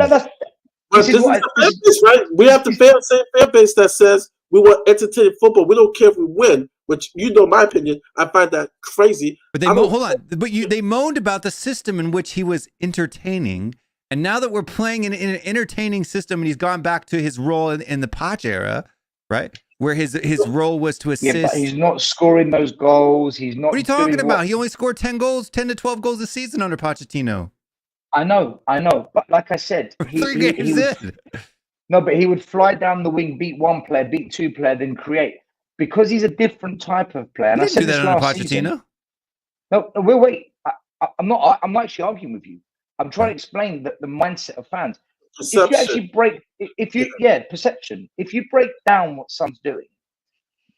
This is the fan base, right? We have the same fan base that says we want entertaining football. We don't care if we win, which my opinion. I find that crazy. But hold on. But they moaned about the system in which he was entertaining, and now that we're playing in an entertaining system, and he's gone back to his role in the Poch era, right, where his role was to assist. Yeah, but he's not scoring those goals. He's not. What are you talking about? He only scored 10 to 12 goals a season under Pochettino. I know. But like I said, he would fly down the wing, beat one player, beat 2 player, then create. Because he's a different type of player. And I said do that under Pochettino. No, we'll wait. I'm not actually arguing with you. I'm trying to explain that the mindset of fans. If you actually perception. If you break down what Son's doing,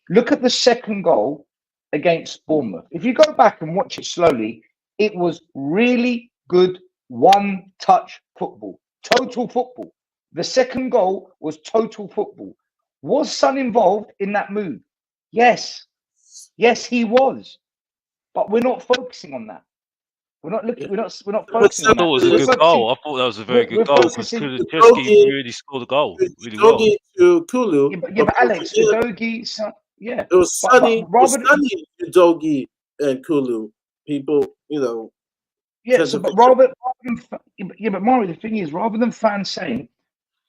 look at the second goal against Bournemouth. If you go back and watch it slowly, it was really good one-touch football, total football. The second goal was total football. Was Son involved in that move? Yes, he was. But we're not focusing on that. We're not looking. We're not focusing I on that. thought it was a good goal. I thought that was a very good goal because Kulusevski really scored a goal really well. To Kulu. But Alex, Udogie, it was Sunny. Udogie and Kulu. People, Yeah, but Mario, the thing is, rather than fans saying,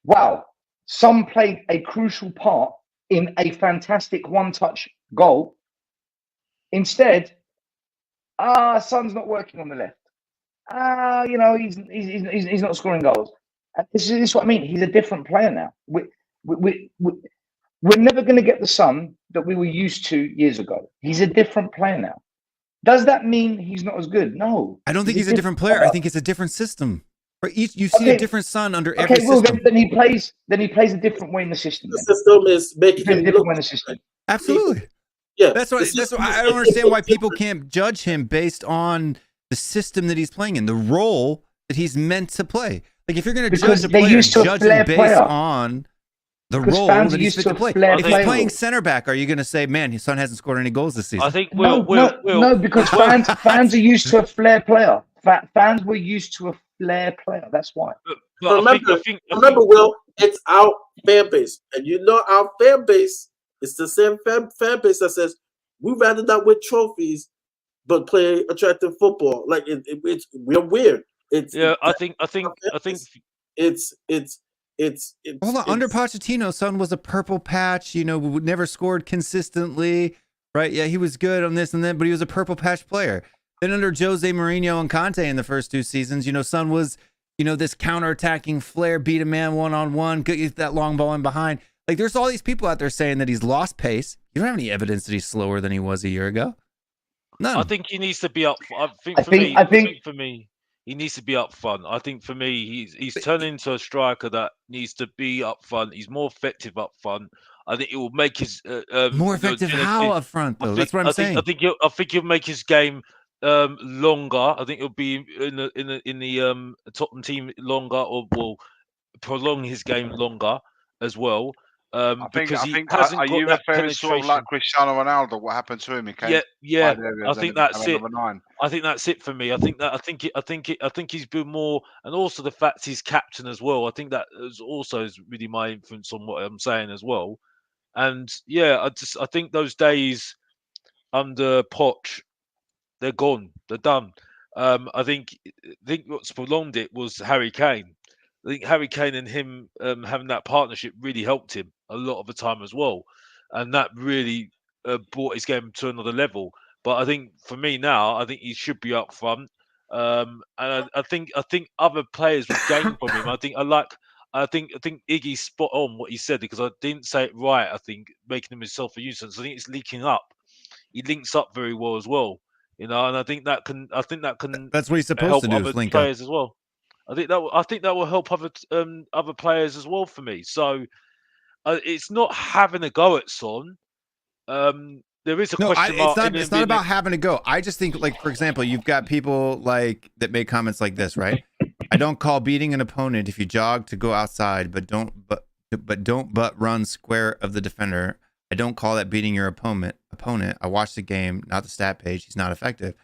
"Wow, Son played a crucial part in a fantastic one-touch goal," instead, Son's not working on the left. He's not scoring goals. And this is what I mean. He's a different player now. We're never going to get the Son that we were used to years ago. He's a different player now. Does that mean he's not as good? No. I don't think he's a different player. I think it's a different system. For each, you see a different Son under every system. Then he plays a different way in the system. The system is making him different way in the system. Absolutely. Yeah. That's why I don't understand why people can't judge him based on the system that he's playing in, the role that he's meant to play. Like if you're going to judge a player, judge him based on the role that he's fit to play. If he's playing center back, are you going to say, "Man, his Son hasn't scored any goals this season"? I think no, because fans are used to a flair player. Fans were used to a flair player. That's why. But remember, Will, it's our fan base, and our fan base is the same fan base that says we'd rather not win trophies, but play attractive football. Like we're weird. I think hold on. Under Pochettino, Son was a purple patch. Never scored consistently, right? Yeah, he was good on this and that, but he was a purple patch player. Then under Jose Mourinho and Conte in the first two seasons, Son was, this counterattacking flair, beat a man one-on-one, get that long ball in behind. Like, there's all these people out there saying that he's lost pace. You don't have any evidence that he's slower than he was a year ago. None. I think he needs to be up. I think for me, he needs to be up front. I think for me, he's turned into a striker that needs to be up front. He's more effective up front. I think it will make his more effective. How up front though? That's what I'm saying. I think he'll make his game longer. I think he'll be in the Tottenham team longer, or will prolong his game longer as well. I think are you referring sort of like Cristiano Ronaldo? What happened to him? He came I think that's it. I think that's it for me. I think he's been more, and also the fact he's captain as well. I think that is really my influence on what I'm saying as well. And I think those days under Poch, they're gone. They're done. I think what's prolonged it was Harry Kane. I think Harry Kane and him having that partnership really helped him a lot of the time as well, and that really brought his game to another level. But I think for me now, I think he should be up front, and I think other players will gain from him. I think Iggy's spot on what he said, because I didn't say it right. I think making himself a nuisance. I think it's leaking up. He links up very well as well, and I think that can. That's what he's supposed help to do. Other Link players up. as well. I think that will help other players as well for me. So it's not having a go at Son. There is a question mark. It's not about having a go. I just think, like, for example, you've got people like that make comments like this, right? I don't call beating an opponent if you jog to go outside, but don't run square of the defender. I don't call that beating your opponent. I watch the game, not the stat page. He's not effective.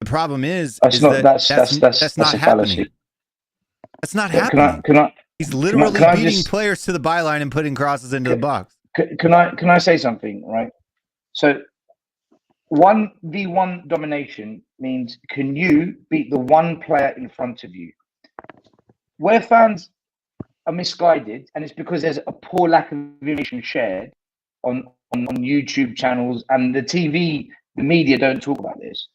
The problem is that's not happening. That's not happening. He's literally beating players to the byline and putting crosses into the box. Can I say something, right? So 1v1 domination means, can you beat the one player in front of you? Where fans are misguided, and it's because there's a poor lack of information shared on YouTube channels, and the media don't talk about this.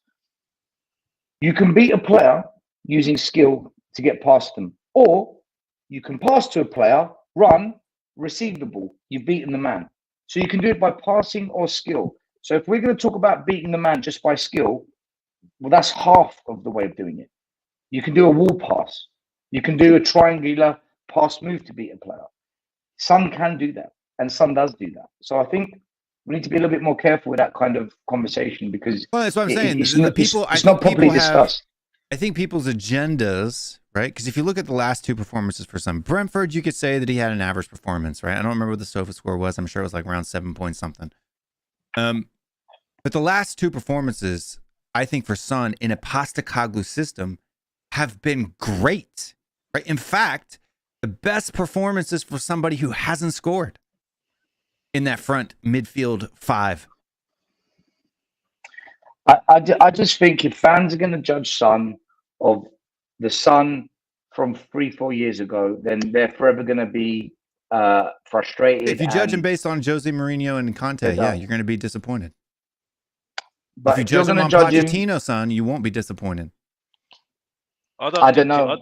You can beat a player using skill to get past them, or you can pass to a player, run, receive the ball. You've beaten the man. So you can do it by passing or skill. So if we're going to talk about beating the man just by skill, Well, that's half of the way of doing it. You can do a wall pass. You can do a triangular pass move to beat a player. Son can do that, and Son does do that. So I think we need to be a little bit more careful with that kind of conversation because that's what I'm saying. It's It's not properly discussed. I think people's agendas, right? Because if you look at the last two performances for some, Brentford, you could say that he had an average performance, right? I don't remember what the sofa score was. I'm sure it was like around 7 point something. But the last two performances, I think for Son in a Postecoglou system have been great, right? In fact, the best performances for somebody who hasn't scored in that front midfield five. I just think if fans are going to judge Son of the Son from 3-4 years ago, then they're forever going to be frustrated. If you judge him based on Jose Mourinho and Conte, yeah, you're going to be disappointed. But if you judge him on Pochettino, Son, you won't be disappointed. I don't know.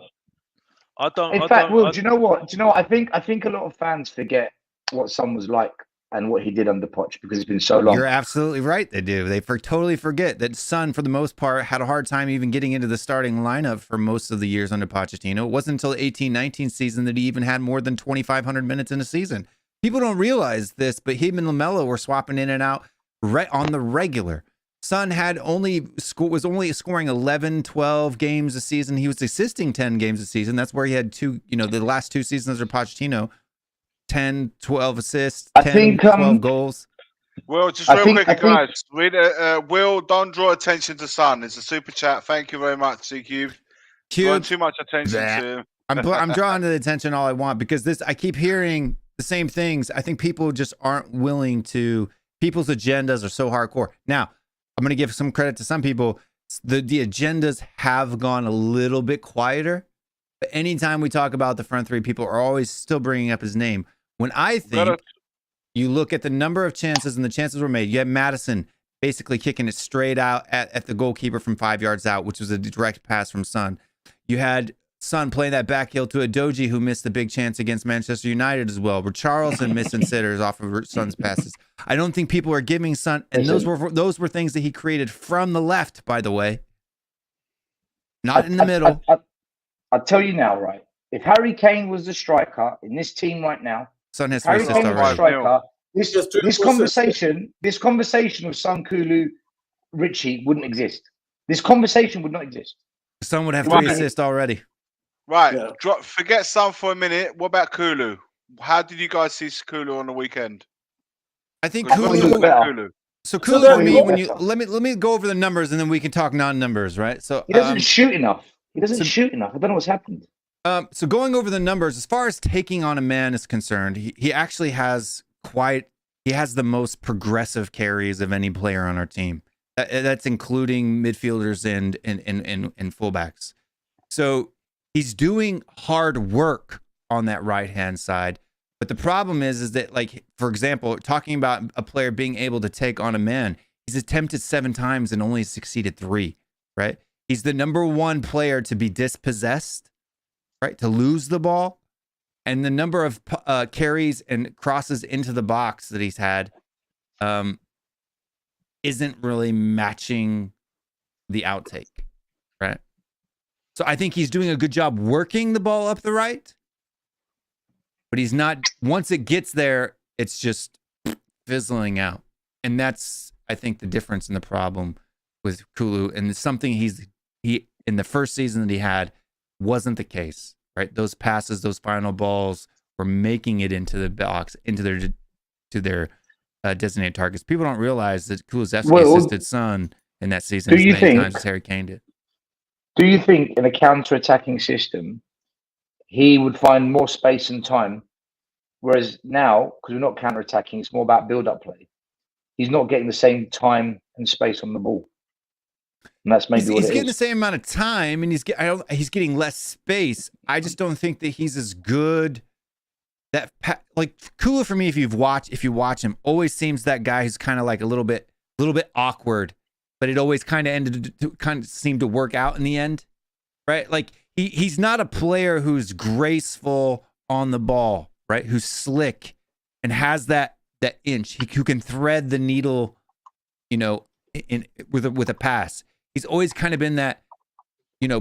In fact, Will, do you know what? I think a lot of fans forget what Son was like and what he did under Poch because it's been so long. You're absolutely right. They do. They totally forget that Son, for the most part, had a hard time even getting into the starting lineup for most of the years under Pochettino. It wasn't until the 18-19 season that he even had more than 2,500 minutes in a season. People don't realize this, but him and Lamela were swapping in and out on the regular. Son was only scoring 11, 12 games a season. He was assisting 10 games a season. That's where he had the last two seasons under Pochettino, 10, 12 assists, 12 goals. Well, just real quick, guys. Will, don't draw attention to Son. It's a super chat. Thank you very much, CQ. Drawing too much attention to him. I'm drawing the attention all I want because I keep hearing the same things. I think people just aren't willing to. People's agendas are so hardcore. Now, I'm going to give some credit to some people. The agendas have gone a little bit quieter. But anytime we talk about the front three, people are always still bringing up his name. When I think you look at the number of chances and the chances were made, you had Madison basically kicking it straight out at the goalkeeper from 5 yards out, which was a direct pass from Son. You had Son playing that back heel to Adoji, who missed the big chance against Manchester United as well. Richarlison missing sitters off of Son's passes. I don't think people are giving Son, and those were things that he created from the left, by the way, not in the middle. I'll tell you now, right? If Harry Kane was the striker in this team right now, Son has Harry Kane was the striker. This conversation of Son, Kulu, Richie wouldn't exist. This conversation would not exist. Son would have 3 assists already. Right. Yeah. Forget Son for a minute. What about Kulu? How did you guys see Kulu on the weekend? I think Kulu. So Kulu for me, let me go over the numbers and then we can talk non-numbers, right? So he doesn't shoot enough. I don't know what's happened. So going over the numbers, as far as taking on a man is concerned, he actually has the most progressive carries of any player on our team. That's including midfielders and fullbacks. So he's doing hard work on that right-hand side. But the problem is that, like, for example, talking about a player being able to take on a man, he's attempted 7 times and only succeeded 3, right? He's the number 1 player to be dispossessed, right? To lose the ball. And the number of carries and crosses into the box that he's had isn't really matching the outtake, right? So I think he's doing a good job working the ball up the right. But he's not, once it gets there, it's just fizzling out. And that's, I think, the difference in the problem with Kulu. And it's something he in the first season that he had wasn't the case, right? Those passes, those final balls were making it into the box, into their designated targets. People don't realize that Kulusevski assisted Son in that season as many times as Harry Kane did. Do you think in a counter-attacking system, he would find more space and time? Whereas now, because we're not counter-attacking, it's more about build-up play. He's not getting the same time and space on the ball. And that's maybe he's getting the same amount of time, and he's getting less space. I just don't think that he's as good. Like Kula, for me, if you watch him, always seems that guy who's kind of like a little bit awkward, but it always kind of seemed to work out in the end, right? Like he's not a player who's graceful on the ball, right? Who's slick and has that inch. Who can thread the needle, with a pass. He's always kind of been that,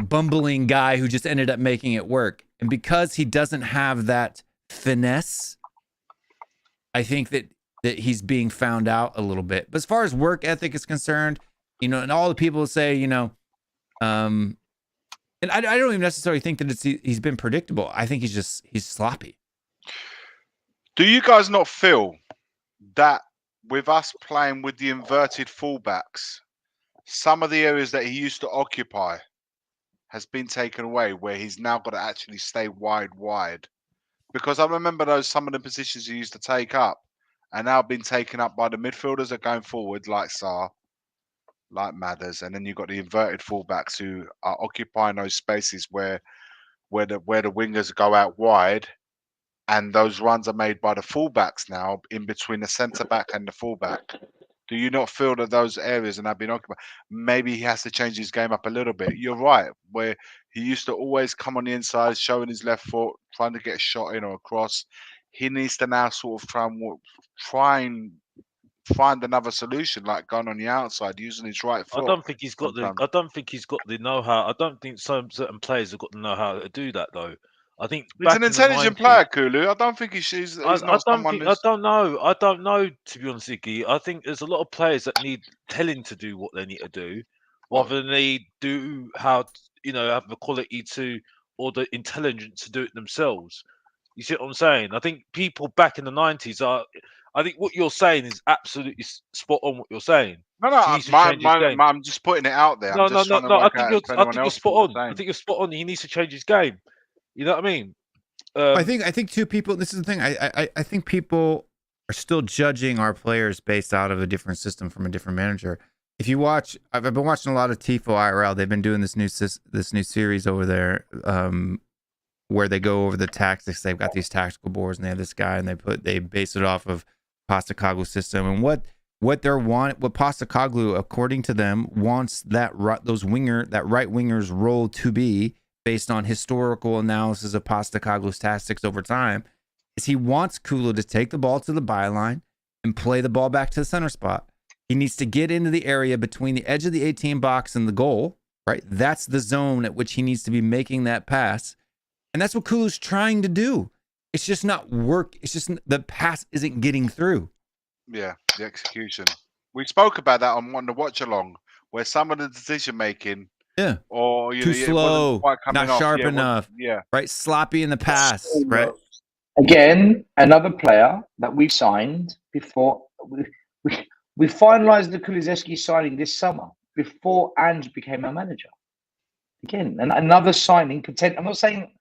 bumbling guy who just ended up making it work. And because he doesn't have that finesse, I think that he's being found out a little bit. But as far as work ethic is concerned, and all the people say, and I don't even necessarily think that he's been predictable. I think he's sloppy. Do you guys not feel that with us playing with the inverted fullbacks, some of the areas that he used to occupy has been taken away, where he's now got to actually stay wide? Because I remember some of the positions he used to take up are now being taken up by the midfielders that are going forward, like Sarr, like Madders, and then you've got the inverted fullbacks who are occupying those spaces where the wingers go out wide, and those runs are made by the fullbacks now in between the centre back and the fullback. Do you not feel that those areas are now being occupied? Maybe he has to change his game up a little bit. You're right, where he used to always come on the inside, showing his left foot, trying to get a shot in or a cross. He needs to now sort of try and find another solution, like going on the outside, using his right foot. I don't think he's got the know-how. I don't think certain players have got the know-how to do that, though. I think he's an intelligent player, Kulu. I don't think he's not someone. I don't know. I don't know, to be honest, Iggy. I think there's a lot of players that need telling to do what they need to do, rather than they do have the quality to or the intelligence to do it themselves. You see what I'm saying? I think people back in the 90s are. I think what you're saying is absolutely spot on. What you're saying. No, I'm just putting it out there. No. I think you're spot on. I think you're spot on. He needs to change his game. You know what I mean? I think two people. This is the thing. I think people are still judging our players based out of a different system from a different manager. If you watch, I've been watching a lot of Tifo IRL. They've been doing this new series over there, where they go over the tactics. They've got these tactical boards, and they have this guy, and they base it off of Postecoglou's system and what Postecoglou, according to them, wants that right winger's role to be. Based on historical analysis of Postecoglou's tactics over time, is he wants Kulu to take the ball to the byline and play the ball back to the center spot. He needs to get into the area between the edge of the 18 box and the goal, right? That's the zone at which he needs to be making that pass. And that's what Kulu's trying to do. It's just not work. It's just the pass isn't getting through. Yeah, the execution. We spoke about that on the watch along, where some of the decision making. Yeah. Or too slow, not sharp enough. Yeah. Right. Sloppy in the pass. Right. Again, another player that we've signed before. We finalised the Kulusevski signing this summer before Ange became our manager. Again, another signing. I'm not saying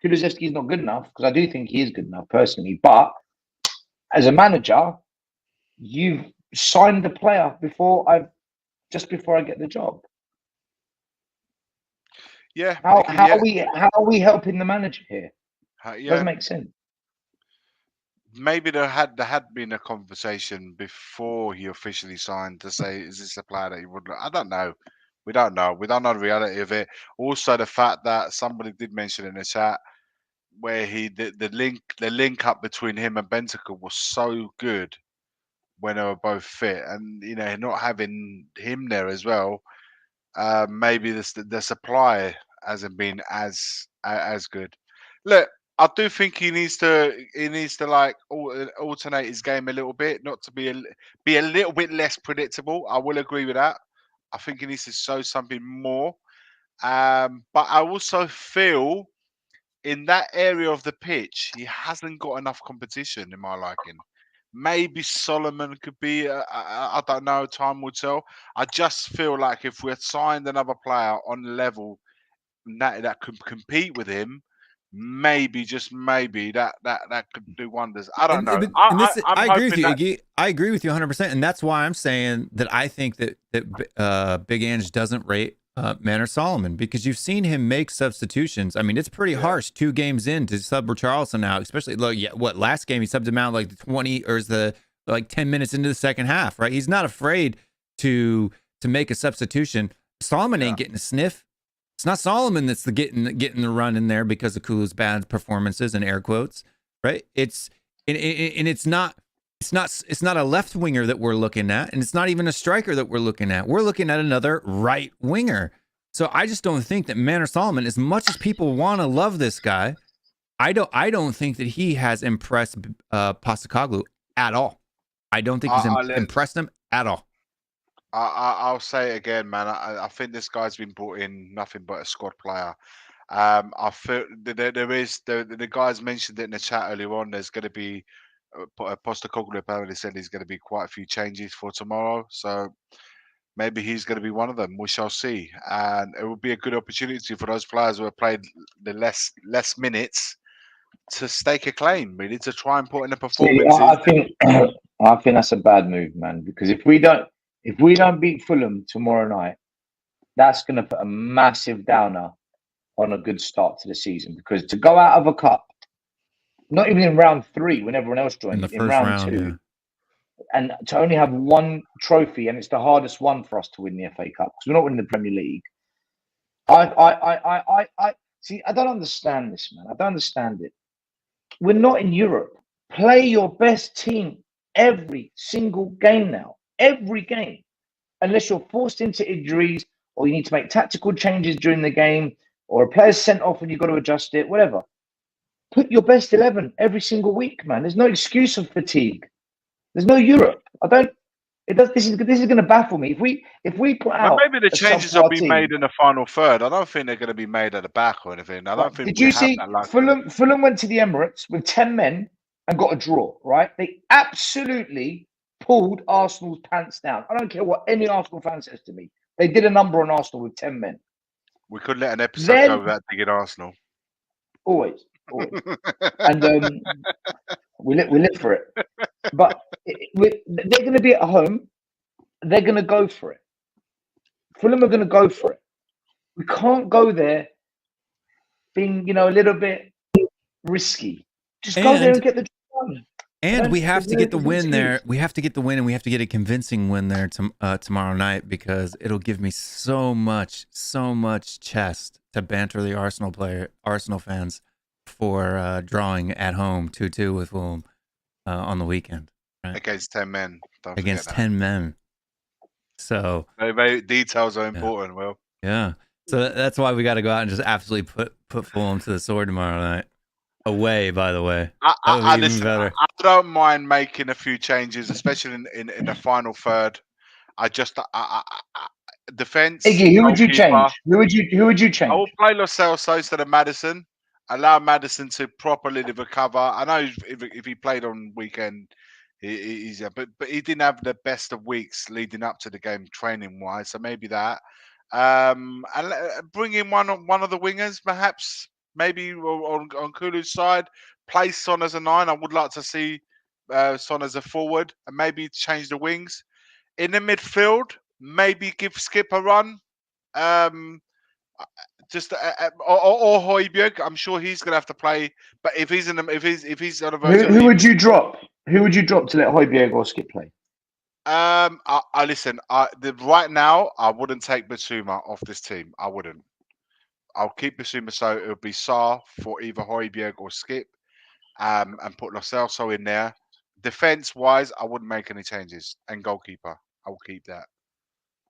Kulusevski is not good enough, because I do think he is good enough personally. But as a manager, you've signed the player before I get the job. Yeah. How are we helping the manager here? Doesn't make sense. Maybe there had been a conversation before he officially signed to say, is this a player that he would? I don't know. We don't know. We don't know the reality of it. Also, the fact that somebody did mention in the chat where the link up between him and Bentancur was so good when they were both fit, and not having him there as well. Maybe the supply hasn't been as good. Look, I do think he needs to like alternate his game a little bit, not to be a little bit less predictable. I will agree with that. I think he needs to show something more. But I also feel in that area of the pitch, he hasn't got enough competition in my liking. Maybe Solomon could be, I don't know, time will tell. I just feel like if we had signed another player on the level that could compete with him, maybe, just maybe, that could do wonders. I don't know. I agree with you, Iggy. I agree with you 100%. And that's why I'm saying that I think that Big Ange doesn't rate Manor Solomon, because you've seen him make substitutions. I mean, it's pretty harsh 2 games in to sub Richarlison out, especially last game he subbed him out like the 20 or is the 10 minutes into the second half, right? He's not afraid to make a substitution. Solomon ain't getting a sniff. It's not Solomon that's getting the run in there because of Kulu's bad performances and air quotes, right? It's not It's not a left winger that we're looking at, and it's not even a striker that we're looking at. We're looking at another right winger. So I just don't think that Manor Solomon, as much as people want to love this guy, I don't think that he has impressed Postecoglou at all. I don't think he's impressed him at all. I'll say it again, man. I think this guy's been brought in nothing but a squad player. I feel there is the guys mentioned it in the chat earlier on. There's going to be Postecoglou apparently said there's going to be quite a few changes for tomorrow, so maybe he's going to be one of them. We shall see, and it will be a good opportunity for those players who have played the less minutes to stake a claim, really, to try and put in a performance. I think that's a bad move, man. Because if we don't beat Fulham tomorrow night, that's going to put a massive downer on a good start to the season. Because to go out of a cup, not even in round 3 when everyone else joined, in round 2, yeah. And to only have one trophy, and it's the hardest one for us to win the FA Cup because we're not winning the Premier League. I see. I don't understand this, man. I don't understand it. We're not in Europe. Play your best team every single game now. Every game. Unless you're forced into injuries or you need to make tactical changes during the game or a player's sent off and you've got to adjust it, whatever. Put your best 11 every single week, man. There's no excuse of fatigue. There's no Europe. This is going to baffle me. If we put out, maybe the changes will be made in the final third. I don't think they're going to be made at the back or anything. I don't think. Did you see Fulham went to the Emirates with 10 men and got a draw? Right? They absolutely pulled Arsenal's pants down. I don't care what any Arsenal fan says to me. They did a number on Arsenal with 10 men. We could let an episode go without digging Arsenal. Always. And we live for it. But they're going to be at home. They're going to go for it. Fulham are going to go for it. We can't go there being, a little bit risky. Just go there and get the job done. And we have to get the win there. We have to get the win, and we have to get a convincing win there tomorrow night because it'll give me so much chest to banter the Arsenal fans for drawing at home 2-2 with Fulham on the weekend. Right? Against 10 men. Against 10 men. So very details are important, Will. Yeah. So that's why we got to go out and just absolutely put Fulham to the sword tomorrow night. Away, by the way. I don't mind making a few changes, especially in the final third. Defense. Iggy, who would you change? Who would you change? I will play Lo Celso instead of Maddison. Allow Maddison to properly recover. I know if he played on weekend, he's but he didn't have the best of weeks leading up to the game training wise. So maybe that. And bring in one of the wingers, perhaps. Maybe on Kulu's side, play Son as a 9. I would like to see Son as a forward, and maybe change the wings. In the midfield, maybe give Skip a run. Or Højbjerg. I'm sure he's going to have to play. But if he's on a version, who would you drop? Who would you drop to let Højbjerg or Skip play? Listen. Right now, I wouldn't take Basuma off this team. I wouldn't. I'll keep Basuma, so it would be Sarr for either Højbjerg or Skip, and put Lo Celso in there. Defense-wise, I wouldn't make any changes. And goalkeeper, I will keep that.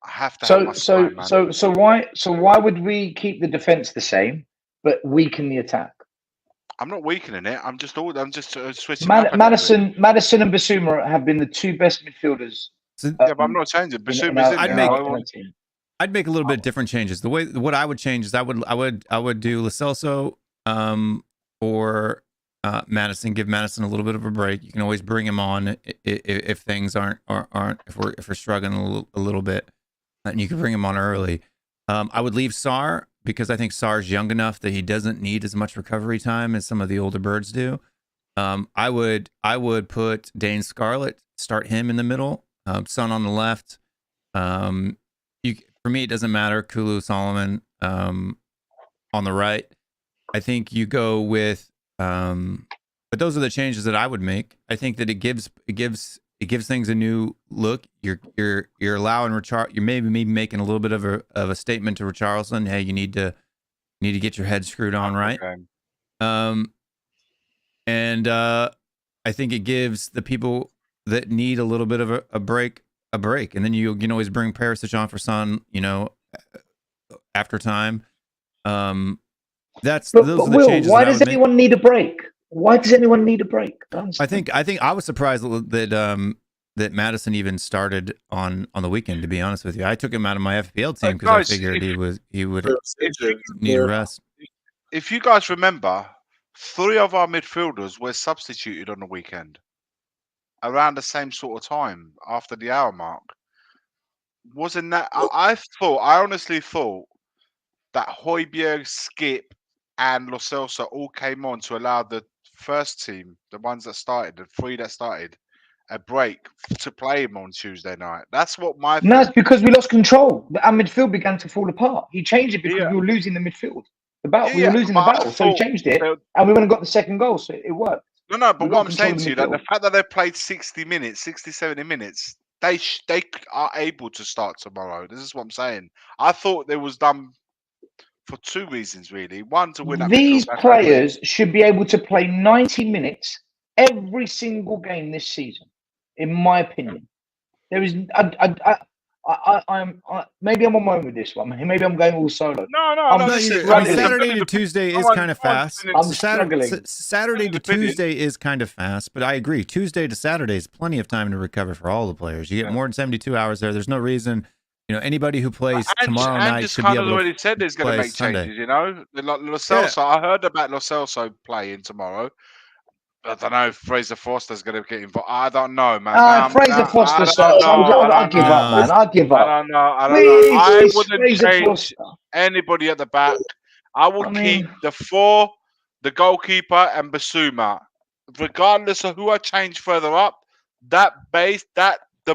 I have to. So why would we keep the defense the same but weaken the attack? I'm not weakening it. I'm just switching. Maddison and Basuma have been the 2 best midfielders. But I'm not changing. Basuma's in there. I'd make a little bit different changes. What I would change is I would do Lo Celso or Maddison. Give Maddison a little bit of a break. You can always bring him on if things aren't if we're struggling a little bit, and you can bring him on early. I would leave Sarr because I think Sarr's young enough that he doesn't need as much recovery time as some of the older birds do. I would put Dane Scarlett, start him in the middle, Son on the left. For me, it doesn't matter. Kulu, Solomon on the right. I think you go with, but those are the changes that I would make. I think that it gives things a new look. You're allowing you're maybe making a little bit of a statement to Richarlison. Hey, you need to get your head screwed on right. Okay. And I think it gives the people that need a little bit of a break, and then you can always bring Perisic on for Son, after time. Those are the Will, changes. why does anyone need a break? Why does anyone need a break? I think I was surprised that Maddison even started on the weekend. To be honest with you, I took him out of my FPL team because I figured he would need a rest. If you guys remember, 3 of our midfielders were substituted on the weekend around the same sort of time after the hour mark. Wasn't that? I honestly thought that Højbjerg, Skip, and Lo Celso all came on to allow the first team, the ones that started, the 3 that started, a break to play him on Tuesday night. That's what my. No, it's because we lost control. Our midfield began to fall apart. He changed it because we were losing the midfield. We were losing the battle, so he changed it, and we went and got the second goal, so it worked. No, but what I'm saying to you, that the fact that they played 60 minutes, 60, 70 minutes, they are able to start tomorrow. This is what I'm saying. I thought it was done for 2 reasons, really. One, to win. These players should be able to play 90 minutes every single game this season, in my opinion. There is, maybe I'm on my own with this one. Maybe I'm going all solo. No. Saturday to Tuesday is kind of fast. I'm struggling. Saturday to Tuesday is kind of fast, but I agree. Tuesday to Saturday is plenty of time to recover for all the players. You get more than 72 hours there. There's no reason, anybody who plays tomorrow night should be able to already said he's going to make changes. Like Lo Celso. I heard about Lo Celso playing tomorrow. I don't know if Fraser Forster's going to get involved. I don't know, man. Fraser Forster. I'll give up, man. I'll give up. I don't know. I wouldn't change anybody at the back. I would keep the 4, the goalkeeper, and Basuma. Regardless of who I change further up, the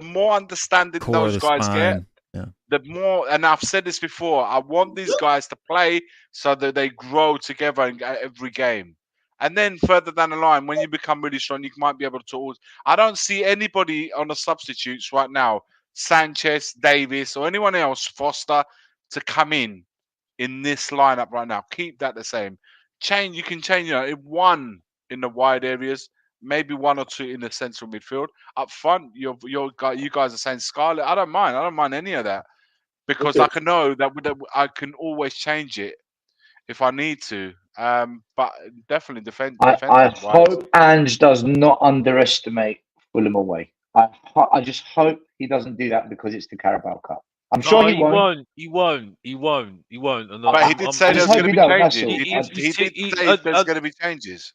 more understanding those guys get, the more. And I've said this before. I want these guys to play so that they grow together in every game. And then further down the line, when you become really strong, you might be able to. I don't see anybody on the substitutes right now, Sanchez, Davis, or anyone else, Foster, to come in this lineup right now. Keep that the same. Change. You can change. 1 in the wide areas, maybe 1 or 2 in the central midfield. Up front, you guys are saying Scarlett. I don't mind. I don't mind any of that because I can know that I can always change it if I need to. But definitely defend. I hope Ange does not underestimate Fulham away. I just hope he doesn't do that because it's the Carabao Cup. I'm sure he won't. He won't. But he did say there's going to be changes. He did say there's going to be changes.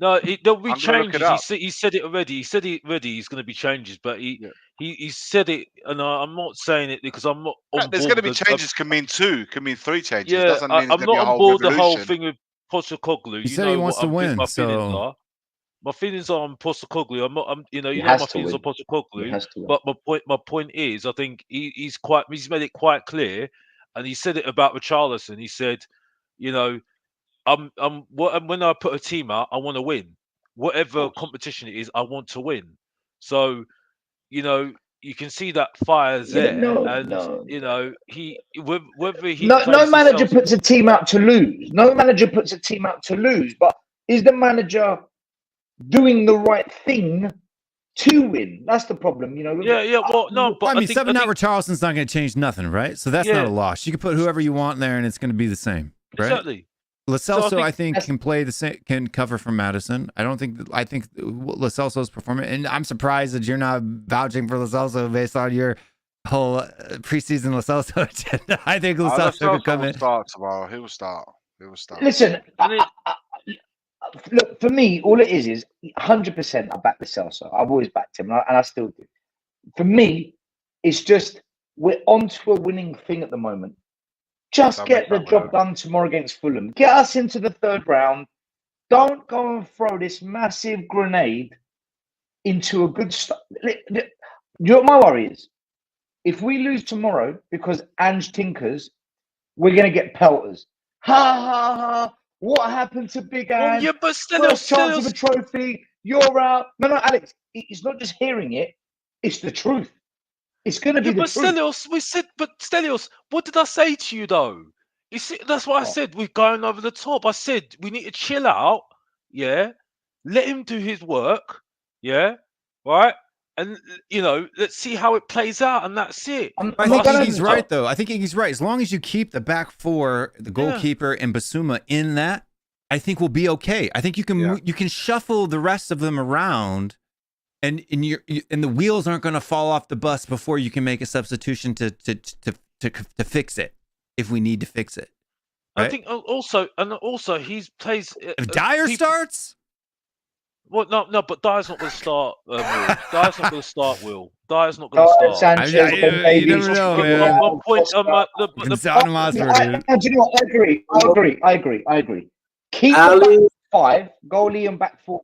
No, there'll be changes. He said it already. He said it already. He's going to be changes, but he said it, and I'm not saying it because I'm not. There's going to be changes. Can mean 2. Can mean 3 changes. Yeah, doesn't mean I'm not on board the whole thing with Postecoglou. He said he wants to win. My feelings are on Postecoglou. I'm not. My feelings on Postecoglou. But my point is, I think he's made it quite clear, and he said it about Richarlison. He said, when I put a team out, I want to win. Whatever competition it is, I want to win. So, you can see that fire's there. Whether he no manager puts a team out to lose. No manager puts a team out to lose. But is the manager doing the right thing to win? That's the problem, Yeah. Well, no, but I 7 out Richarlison's not going to change nothing, right? So that's not a loss. You can put whoever you want there, and it's going to be the same, right? Exactly. Lo Celso, I think can play the same, can cover for Maddison. I think Lo Celso's performance, and I'm surprised that you're not vouching for Lo Celso based on your whole preseason Lo Celso agenda. I think Lo Celso could come in. Start tomorrow. He will start. Listen, look, for me, all it is 100% I back Lo Celso. I've always backed him, and I still do. For me, it's just we're onto a winning thing at the moment. Just get the job done tomorrow against Fulham. Get us into the 3rd round. Don't go and throw this massive grenade into a good start. You know what my worry is? If we lose tomorrow because Ange tinkers, we're going to get pelters. Ha, ha, ha. What happened to Big Ange? Yeah, but First chance of a trophy. You're out. No, Alex. It's not just hearing it. It's the truth. It's going to be the truth. Stelios, what did I say to you though? That's what I said. We're going over the top. I said we need to chill out. Yeah, let him do his work. Yeah, right. and let's see how it plays out, and that's it. I think Iggy's right, though. I think Iggy's right. As long as you keep the back four, the goalkeeper and Basuma in that, I think we'll be okay. I think you can shuffle the rest of them around, and the wheels aren't going to fall off the bus before you can make a substitution to fix it if we need to fix it. Right? I think also he plays. If Dyer starts. Well, no, but Dyer's not going to start. Will. Dyer's not going to start. Will. Dyer's not going to start. Sanchez, you never know, man. One point, do you know what? I agree. Keep the back five, goalie and back four.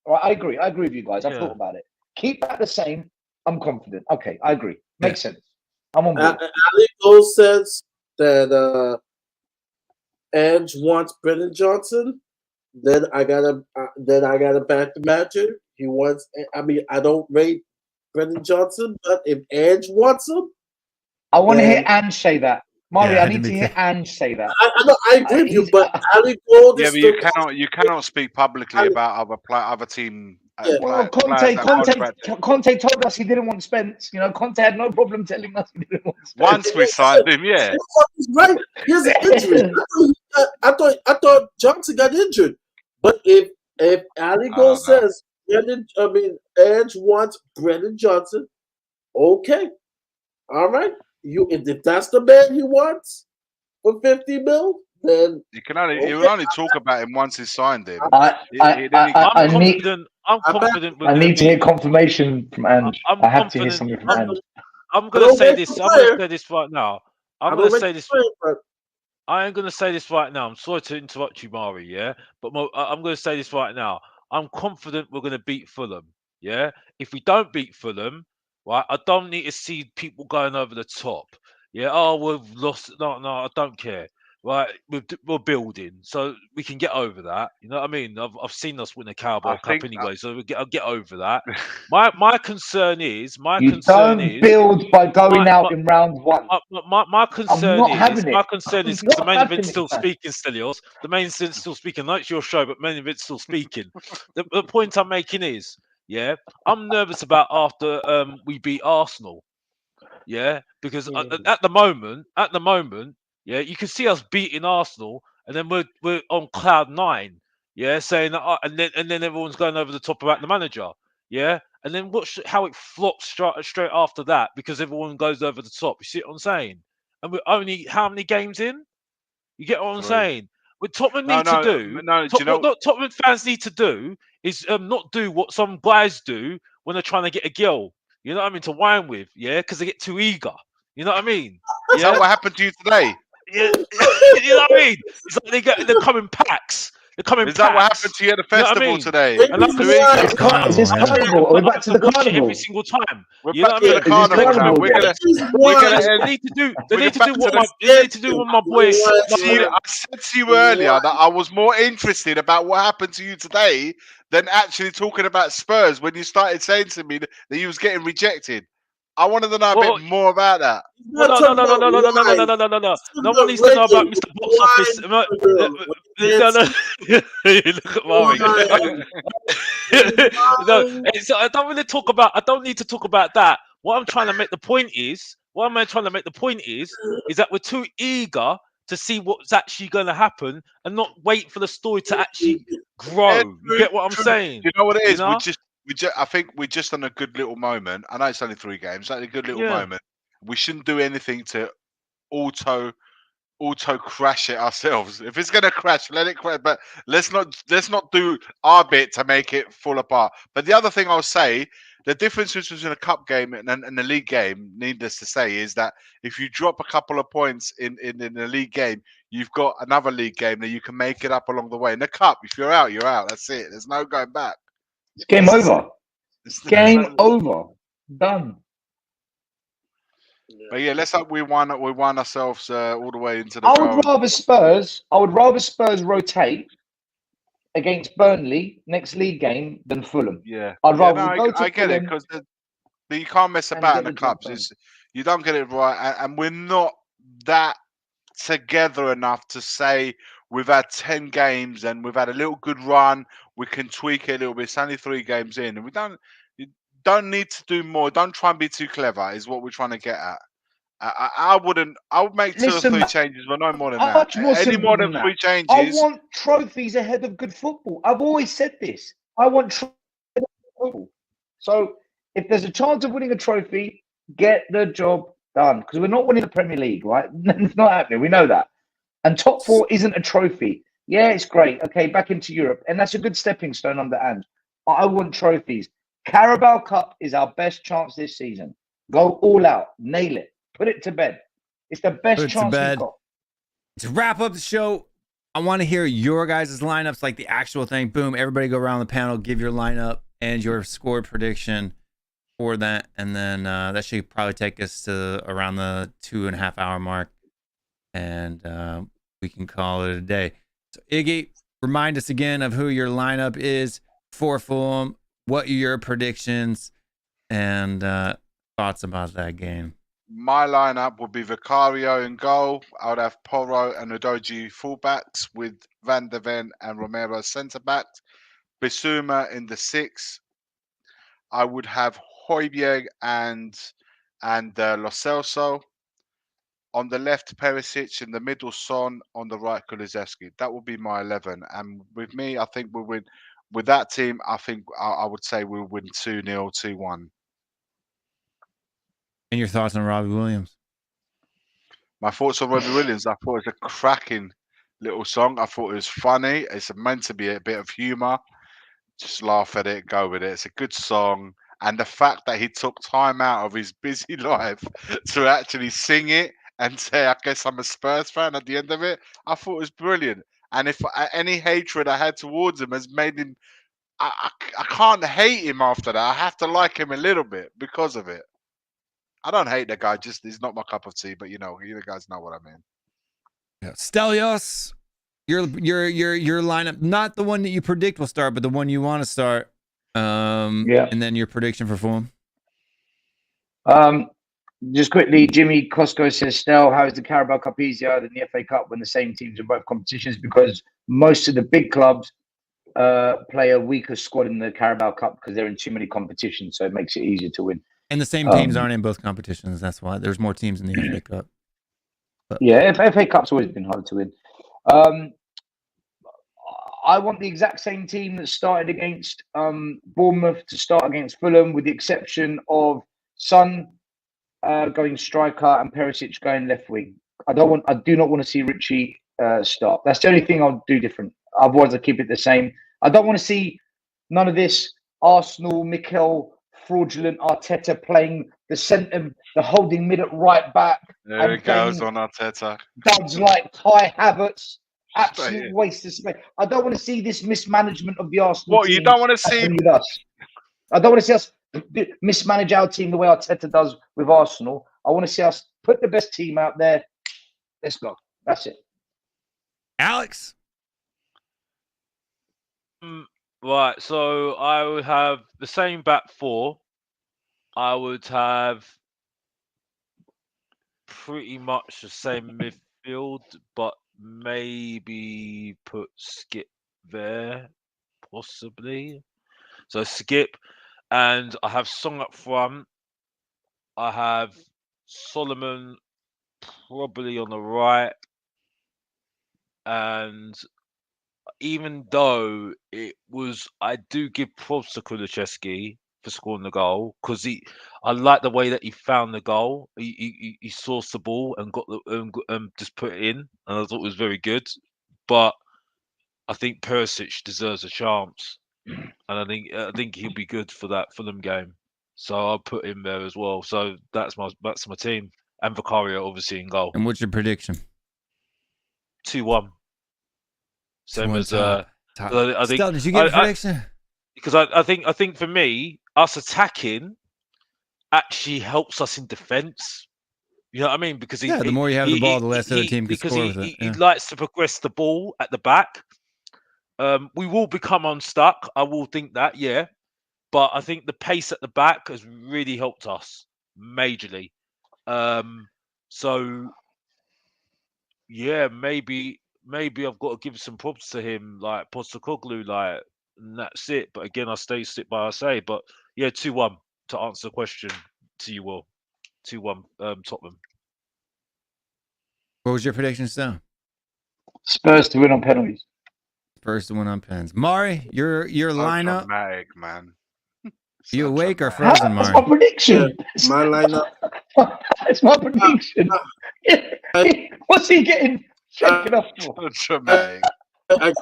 Right, I agree with you guys. I've thought about it. Keep that the same. I'm confident. Okay, I agree. Makes sense. I'm on board. Ali Gold says that Ange wants Brennan Johnson. Then I gotta back the manager. He wants. I mean, I don't rate Brennan Johnson, but if Ange wants him, I want to hear Ange say that. Mario, I need to hear Ange say that. I agree with you, but Ali Gold is but you cannot speak publicly about other team. Well, Conte told us he didn't want Spence. Conte had no problem telling us he didn't want Spence. Once we signed him, he's right. He has an injury. I thought Johnson got injured, but if Ali Gold says Ange wants Brennan Johnson, okay, all right. If that's the man he wants for 50 mil, then you will only talk about him once he's signed him. I'm confident. I need to hear confirmation from Ange. I have to hear something from Ange. I'm going to say this. I'm going to say this right now. I am going to say this right now. I'm sorry to interrupt you, Mari. Yeah, but I'm going to say this right now. I'm confident we're going to beat Fulham. Yeah, if we don't beat Fulham, right, I don't need to see people going over the top. Yeah, we've lost. No, I don't care. Right, we're building, so we can get over that. You know what I mean? I've seen us win the Carabao Cup anyway, so I'll get over that. My concern is build by going out in round one. My concern is because the main event's still speaking, Stelios. The main event's still speaking. I know it's your show, but main event's still speaking. The point I'm making is, I'm nervous about after we beat Arsenal. Yeah, because at the moment. Yeah, you can see us beating Arsenal, and then we're on cloud nine. Yeah, saying that, and then everyone's going over the top about the manager. Yeah, and then watch how it flops straight after that because everyone goes over the top. You see what I'm saying? And we're only how many games in? You get what I'm saying? What Tottenham what Tottenham fans need to do is not do what some guys do when they're trying to get a girl. You know what I mean? To whine with, because they get too eager. You know what I mean? Is that what happened to you today? Yeah, you know what I mean? It's like they come in packs. They're coming. Is that what happened to you at the festival today? And it's carnival. We're back to the carnival every single time. We're back to the carnival. They need to do what my boys. I said to you earlier that I was more interested about what happened to you today than actually talking about Spurs when you started saying to me that you was getting rejected. I wanted to know a bit more about that. No. No one needs to know about Mr. Box Office. No. Look at Mari. I don't need to talk about that. What I'm trying to make the point is that we're too eager to see what's actually going to happen and not wait for the story to actually grow. You get what I'm saying? You know what it is? I think we're just on a good little moment. I know it's only 3 games. It's a good little moment. We shouldn't do anything to auto crash it ourselves. If it's gonna crash, let it crash. But let's not do our bit to make it fall apart. But the other thing I'll say, the difference between a cup game and a league game, needless to say, is that if you drop a couple of points in a league game, you've got another league game that you can make it up along the way. In the cup, if you're out, you're out. That's it. There's no going back. It's game over. Game over. Done. But let's hope we won ourselves all the way into the I would rather Spurs rotate against Burnley next league game than Fulham. I'd rather go to I get it, because you can't mess about in the cups. You don't get it right, and we're not that together enough to say we've had 10 games and we've had a little good run. We can tweak it a little bit. It's only 3 games in, and we don't don't need to do more. Don't try and be too clever. Is what we're trying to get at. I wouldn't. I would make 2 or 3 changes, but no more than that. Much more Any simple more than than that. 3 I changes. want trophies ahead of good football. I've always said this. I want trophies ahead of good football. So if there's a chance of winning a trophy, get the job done. Because we're not winning the Premier League, right? It's not happening. We know that. And top 4 isn't a trophy. Yeah, it's great. Okay, back into Europe. And that's a good stepping stone underhand. But I want trophies. Carabao Cup is our best chance this season. Go all out. Nail it. Put it to bed. It's the best chance we've got. To wrap up the show, I want to hear your guys' lineups, like the actual thing. Boom, everybody go around the panel, give your lineup and your score prediction for that. And then that should probably take us to around the 2.5 hour mark. And we can call it a day. So, Iggy, remind us again of who your lineup is for Fulham. What are your predictions and thoughts about that game? My lineup would be Vicario in goal. I would have Porro and Udogie fullbacks with Van der Ven and Romero centre backs. Bissouma in the 6. I would have Højbjerg and Lo Celso. On the left, Perisic. In the middle, Son. On the right, Kulusevski. That would be my 11. And with me, I think we'll win. With that team, I think I would say we'll win 2-0, 2-1. And your thoughts on Robbie Williams? My thoughts on Robbie Williams, I thought it was a cracking little song. I thought it was funny. It's meant to be a bit of humour. Just laugh at it, go with it. It's a good song. And the fact that he took time out of his busy life to actually sing it and say, I guess I'm a Spurs fan at the end of it, I thought it was brilliant. And if any hatred I had towards him has made him, I can't hate him after that. I have to like him a little bit because of it. I don't hate the guy, just he's not my cup of tea, but you guys know what I mean. Yeah. Stelios, your lineup, not the one that you predict will start, but the one you want to start. And then your prediction for Fulham. Just quickly, Jimmy Costco says, Stel, how is the Carabao Cup easier than the FA Cup when the same teams in both competitions? Because most of the big clubs play a weaker squad in the Carabao Cup because they're in too many competitions, so it makes it easier to win. And the same teams aren't in both competitions. That's why there's more teams in the FA Cup. But. Yeah, FA Cup's always been hard to win. I want the exact same team that started against Bournemouth to start against Fulham, with the exception of Son going striker and Perisic going left wing. I do not want to see Richie start. That's the only thing I'll do different. Otherwise, I'll keep it the same. I don't want to see none of this Arsenal, Mikel, fraudulent Arteta playing the centre, the holding mid at right back. There it goes on Arteta. Duds like Kai Havertz. Absolute waste of space. I don't want to see this mismanagement of the Arsenal team. You don't want to see with us. I don't want to see us mismanage our team the way Arteta does with Arsenal. I want to see us put the best team out there. Let's go. That's it. Alex? Right, so I would have the same back 4. I would have pretty much the same midfield, but maybe put Skip there, possibly. So Skip, and I have Song up front. I have Solomon probably on the right. And even though I do give props to Kulusevski for scoring the goal, because I like the way that he found the goal. He sourced the ball and got just put it in, and I thought it was very good. But I think Perisic deserves a chance, and I think he'll be good for that Fulham game. So I'll put him there as well. So that's my team, and Vicario obviously in goal. And what's your prediction? 2-1. Same as top. I think. Stel, did you get a prediction? Because I think for me, us attacking actually helps us in defence. You know what I mean? Because the more you have the ball, the less other team can score with it. He likes to progress the ball at the back. We will become unstuck. I will think that, yeah. But I think the pace at the back has really helped us majorly. So yeah, maybe I've got to give some props to him, like Postecoglou, and that's it. But again, I stick by what I say. But yeah, 2-1. to answer the question to you, Will. 2-1 Tottenham. What was your prediction, Stone? Spurs to win on penalties. First one on pens. Mari, your lineup. Dramatic, man. You So awake or dramatic. frozen, That's Mari? my prediction. My lineup. That's my prediction. What's he getting shaken off for? So dramatic. I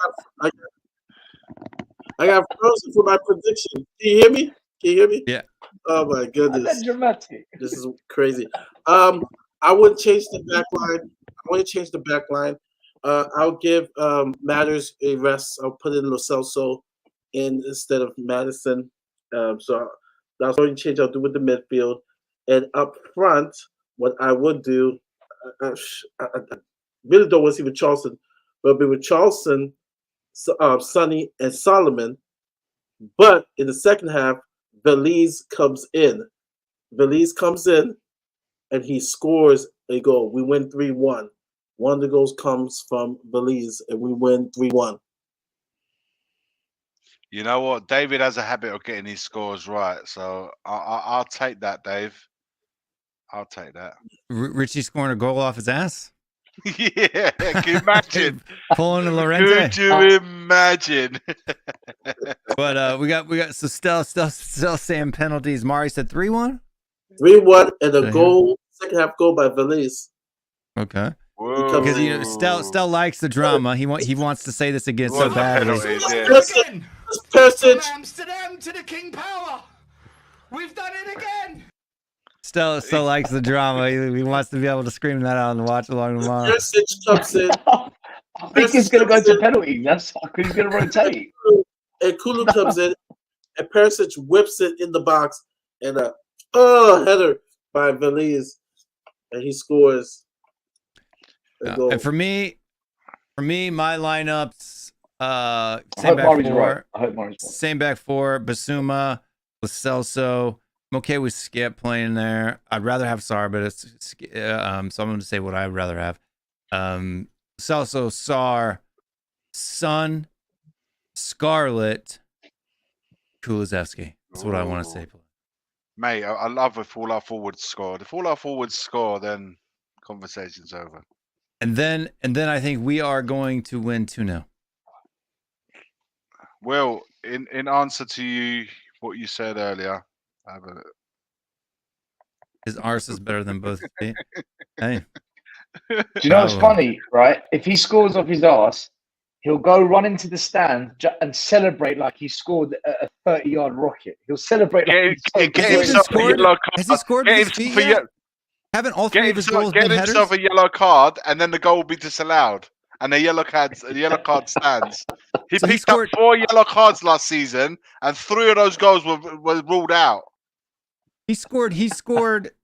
got frozen for my prediction. Can you hear me? Can you hear me? Yeah. Oh my goodness. That's dramatic. This is crazy. I would change the back line. I want to change the back line. I'll give Matters a rest. I'll put in Lo Celso in instead of Madison. So that's the only change I'll do with the midfield. And up front, what I would do, I really don't want to see with Charleston, but it'll be with Charleston, Sonny, and Solomon. But in the second half, Valise comes in. Valise comes in, and he scores a goal. We win 3-1. One of the goals comes from Valise, and we win 3-1. You know what? David has a habit of getting his scores right, so I'll take that, Dave. I'll take that. Richie scoring a goal off his ass? Yeah, can you imagine? Pulling a Lorente. Could you imagine? But we got so still saying penalties. Mari said 3-1? 3-1 and a goal, second half goal by Valise. Okay. Whoa. Because Stell likes the drama. He wants to say this again so badly. Person. From Amsterdam to the King Power. We've done it again. Stell likes the drama. He wants to be able to scream that out and watch along tomorrow. Perisic comes in. I think he's going to go to penalties. That's because he's going to rotate. And Kulu comes in, and Perisic whips it in the box, and header by Valise, and he scores. And for me, my lineups, same back four. I hope Mari's right. Same back four. Basuma, Lo Celso. I'm okay with Skip playing there. I'd rather have Sarr, but it's so I'm going to say what I'd rather have. Celso, Sarr, Son, Scarlett, Kulusevski. That's what I want to say. Mate, I love if all our forwards score. If all our forwards score, then conversation's over. And then I think we are going to win 2-0. Well, in answer to you, what you said earlier, his arse is better than both feet. Hey. Do you know what's funny, right? If he scores off his arse, he'll go run into the stand and celebrate like he scored a 30-yard rocket. He'll celebrate like Has he scored with his feet yet? Haven't all three of his goals been headers? Get himself a yellow card, and then the goal will be disallowed, and the yellow card stands. He picked up 4 yellow cards last season, and 3 of those goals were ruled out. He scored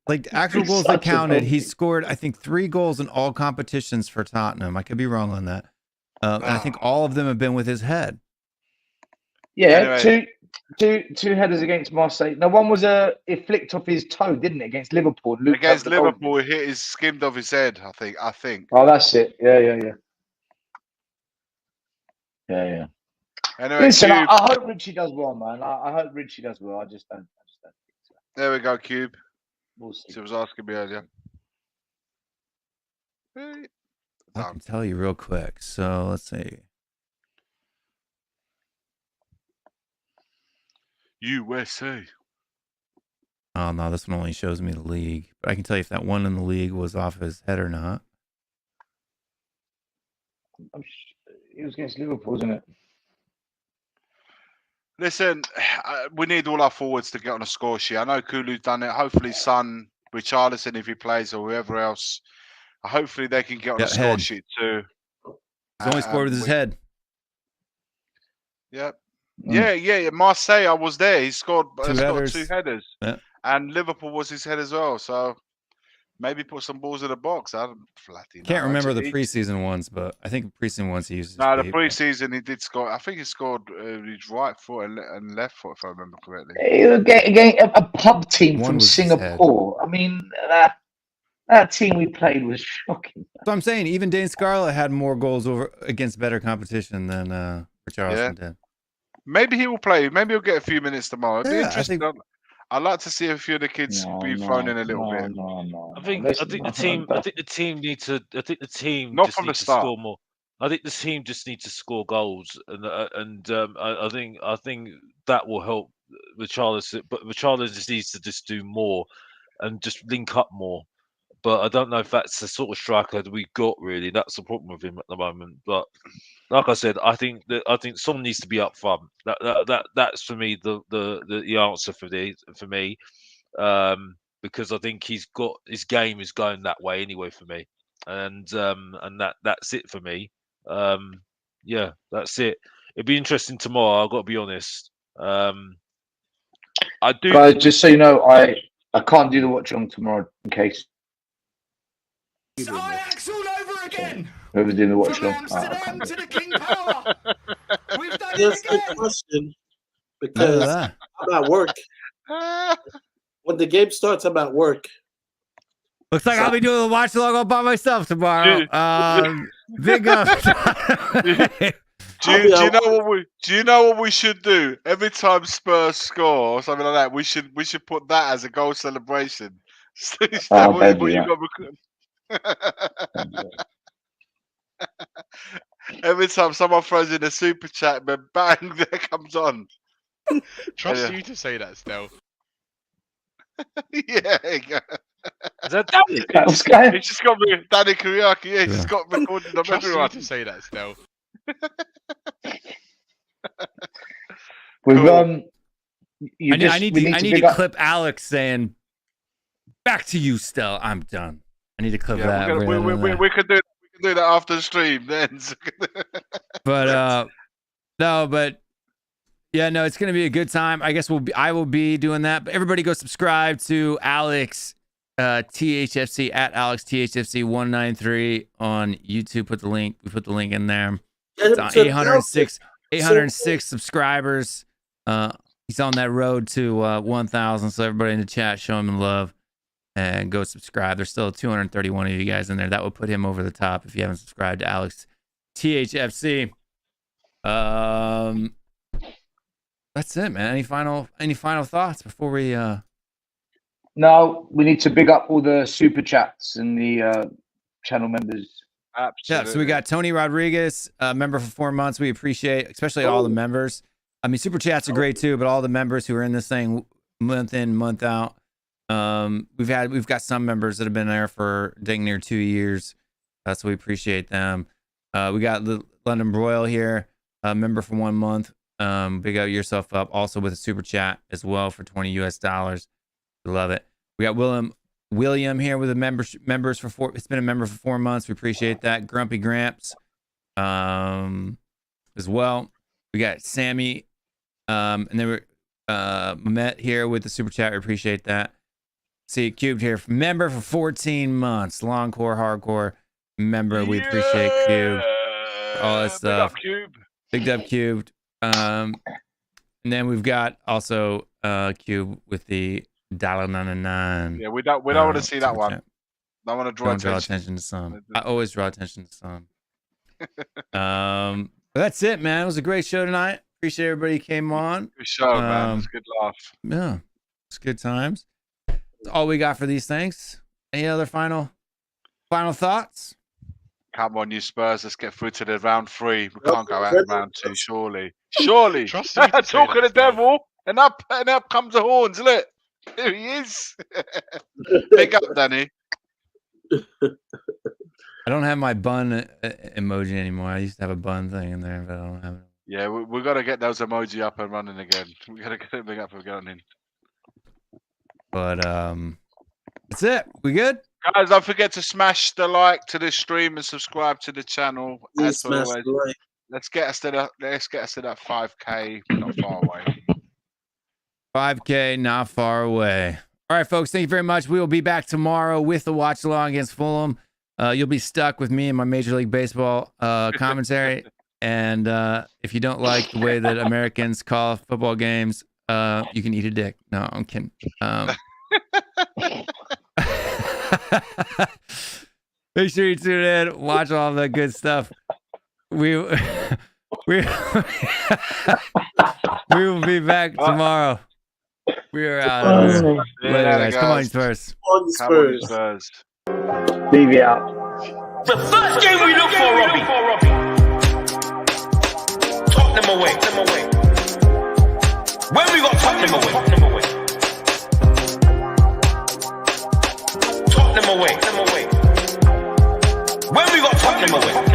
like actual goals that counted. He scored, I think, 3 goals in all competitions for Tottenham. I could be wrong on that. And I think all of them have been with his head. Yeah, anyway. Two headers against Marseille. No, one was it flicked off his toe, didn't it, against Liverpool? Against Liverpool, it skimmed off his head. I think. Oh, that's it. Yeah. Anyway, listen, I hope Richie does well, man. I hope Richie does well. I just don't think so. There we go, Cube. We'll see. She was asking me earlier. I can tell you real quick. So let's see. USA. Oh no, this one only shows me the league. But I can tell you if that one in the league was off his head or not. It was against Liverpool, wasn't it? Listen, we need all our forwards to get on a score sheet. I know Kulu's done it. Hopefully, Son, Richarlison, if he plays, or whoever else, hopefully they can get on a score sheet too. He's only scored with his head. Yep. Yeah. Marseille, I was there. He scored 2 headers. Yeah. And Liverpool was his head as well. So maybe put some balls in the box. I can't remember the preseason ones, but I think preseason ones he used. No, the preseason he did score. I think he scored his right foot and left foot, if I remember correctly. Against a pub team from Singapore. I mean, that team we played was shocking. So I'm saying even Dane Scarlett had more goals against better competition than Richarlison did. Maybe he will play. Maybe he'll get a few minutes tomorrow. It'll be interesting. I'd like to see a few of the kids be thrown in a little bit. No. I think the team need to. I think the team Not just from need the to start. score more. I think the team just need to score goals, and I think that will help Richarlison. But Richarlison just needs to just do more, and just link up more. But I don't know if that's the sort of striker that we got really. That's the problem with him at the moment. But like I said, I think someone needs to be up front. That's for me the answer for me. Because I think he's got his game is going that way anyway for me, and that's it for me. Yeah, that's it. It'd be interesting tomorrow. I've got to be honest. I do. Guys, just so you know, I can't do the watch along tomorrow in case Ajax all over again. whoever's doing the watch From along. Amsterdam to the King Power. We've done That's it the again. question. Look Because at that. I'm at work. When the game starts, I'm at work. Looks like I'll be doing the watch along all by myself tomorrow. Big up. Do you know what we should do? Every time Spurs score or something like that, we should put that as a goal celebration. Every time someone throws in a super chat, then bang, there comes on. Trust you to say that still. Yeah, there you go. Is that Danny? It's just got me, Danny Kuriaki. Yeah, he's just got recorded of Trust everyone. you to say that still. We've Cool. I need to clip Alex saying, "Back to you, Stell. I'm done." I need to clip that. We could do that after the stream then. But yeah, no, it's gonna be a good time. I guess I will be doing that. But everybody go subscribe to Alex THFC at Alex THFC 193 on YouTube. We put the link in there. It's on 806 subscribers. He's on that road to 1,000. So everybody in the chat, show him love and go subscribe. There's still 231 of you guys in there. That would put him over the top if you haven't subscribed to Alex THFC. That's it, man. Any final thoughts before we No, we need to big up all the super chats and the channel members. Absolutely. Yeah, so we got Tony Rodriguez, member for 4 months. We appreciate, especially all the members. I mean, super chats are great too, but all the members who are in this thing month in, month out. We've got some members that have been there for dang near 2 years. So we appreciate them. We got London Broil here, member for 1 month. Big up yourself up, also with a super chat as well for $20 US. We love it. We got William here with a members for 4. It's been a member for 4 months. We appreciate that. Grumpy Gramps, as well. We got Sammy, and then we're Mehmet here with the super chat. We appreciate that. See Cubed here, member for 14 months. Longcore, hardcore member. We appreciate Cube. All that stuff. Big up Cubed. And then we've got also Cube with the $1.99. Yeah, we don't want to see that one. Chat. Don't want to draw attention to some. I always draw attention to some. But that's it, man. It was a great show tonight. Appreciate everybody who came on. Good show, man. It was a good laugh. Yeah, it's good times. That's all we got for these things. Any other final thoughts? Come on, you Spurs. Let's get through to the round 3. We can't go out in round 2, surely. Surely. Trust you to say Talk of that the still. devil. And up comes the horns. Look. There he is. Big up, Danny. I don't have my bun emoji anymore. I used to have a bun thing in there, but I don't have it. Yeah, we got to get those emoji up and running again. We got to get it big up and running. But that's it. We good? Guys, don't forget to smash the like to this stream and subscribe to the channel. Please As smash always, the like. let's get us to that 5K. We're not far away. 5K, not far away. All right, folks. Thank you very much. We will be back tomorrow with the watch along against Fulham. You'll be stuck with me and my Major League Baseball commentary. And if you don't like the way that Americans call football games, you can eat a dick. No, I'm kidding. Make sure you tune in, watch all the good stuff. We will be back tomorrow. We are out of here. Later, Later, guys. Come on, guys. Spurs. On the Come on, Spurs. Spurs. Leave it out. The first game we look for, Robbie. Tottenham away. When we got Tottenham away. Tottenham away. When we got Tottenham away.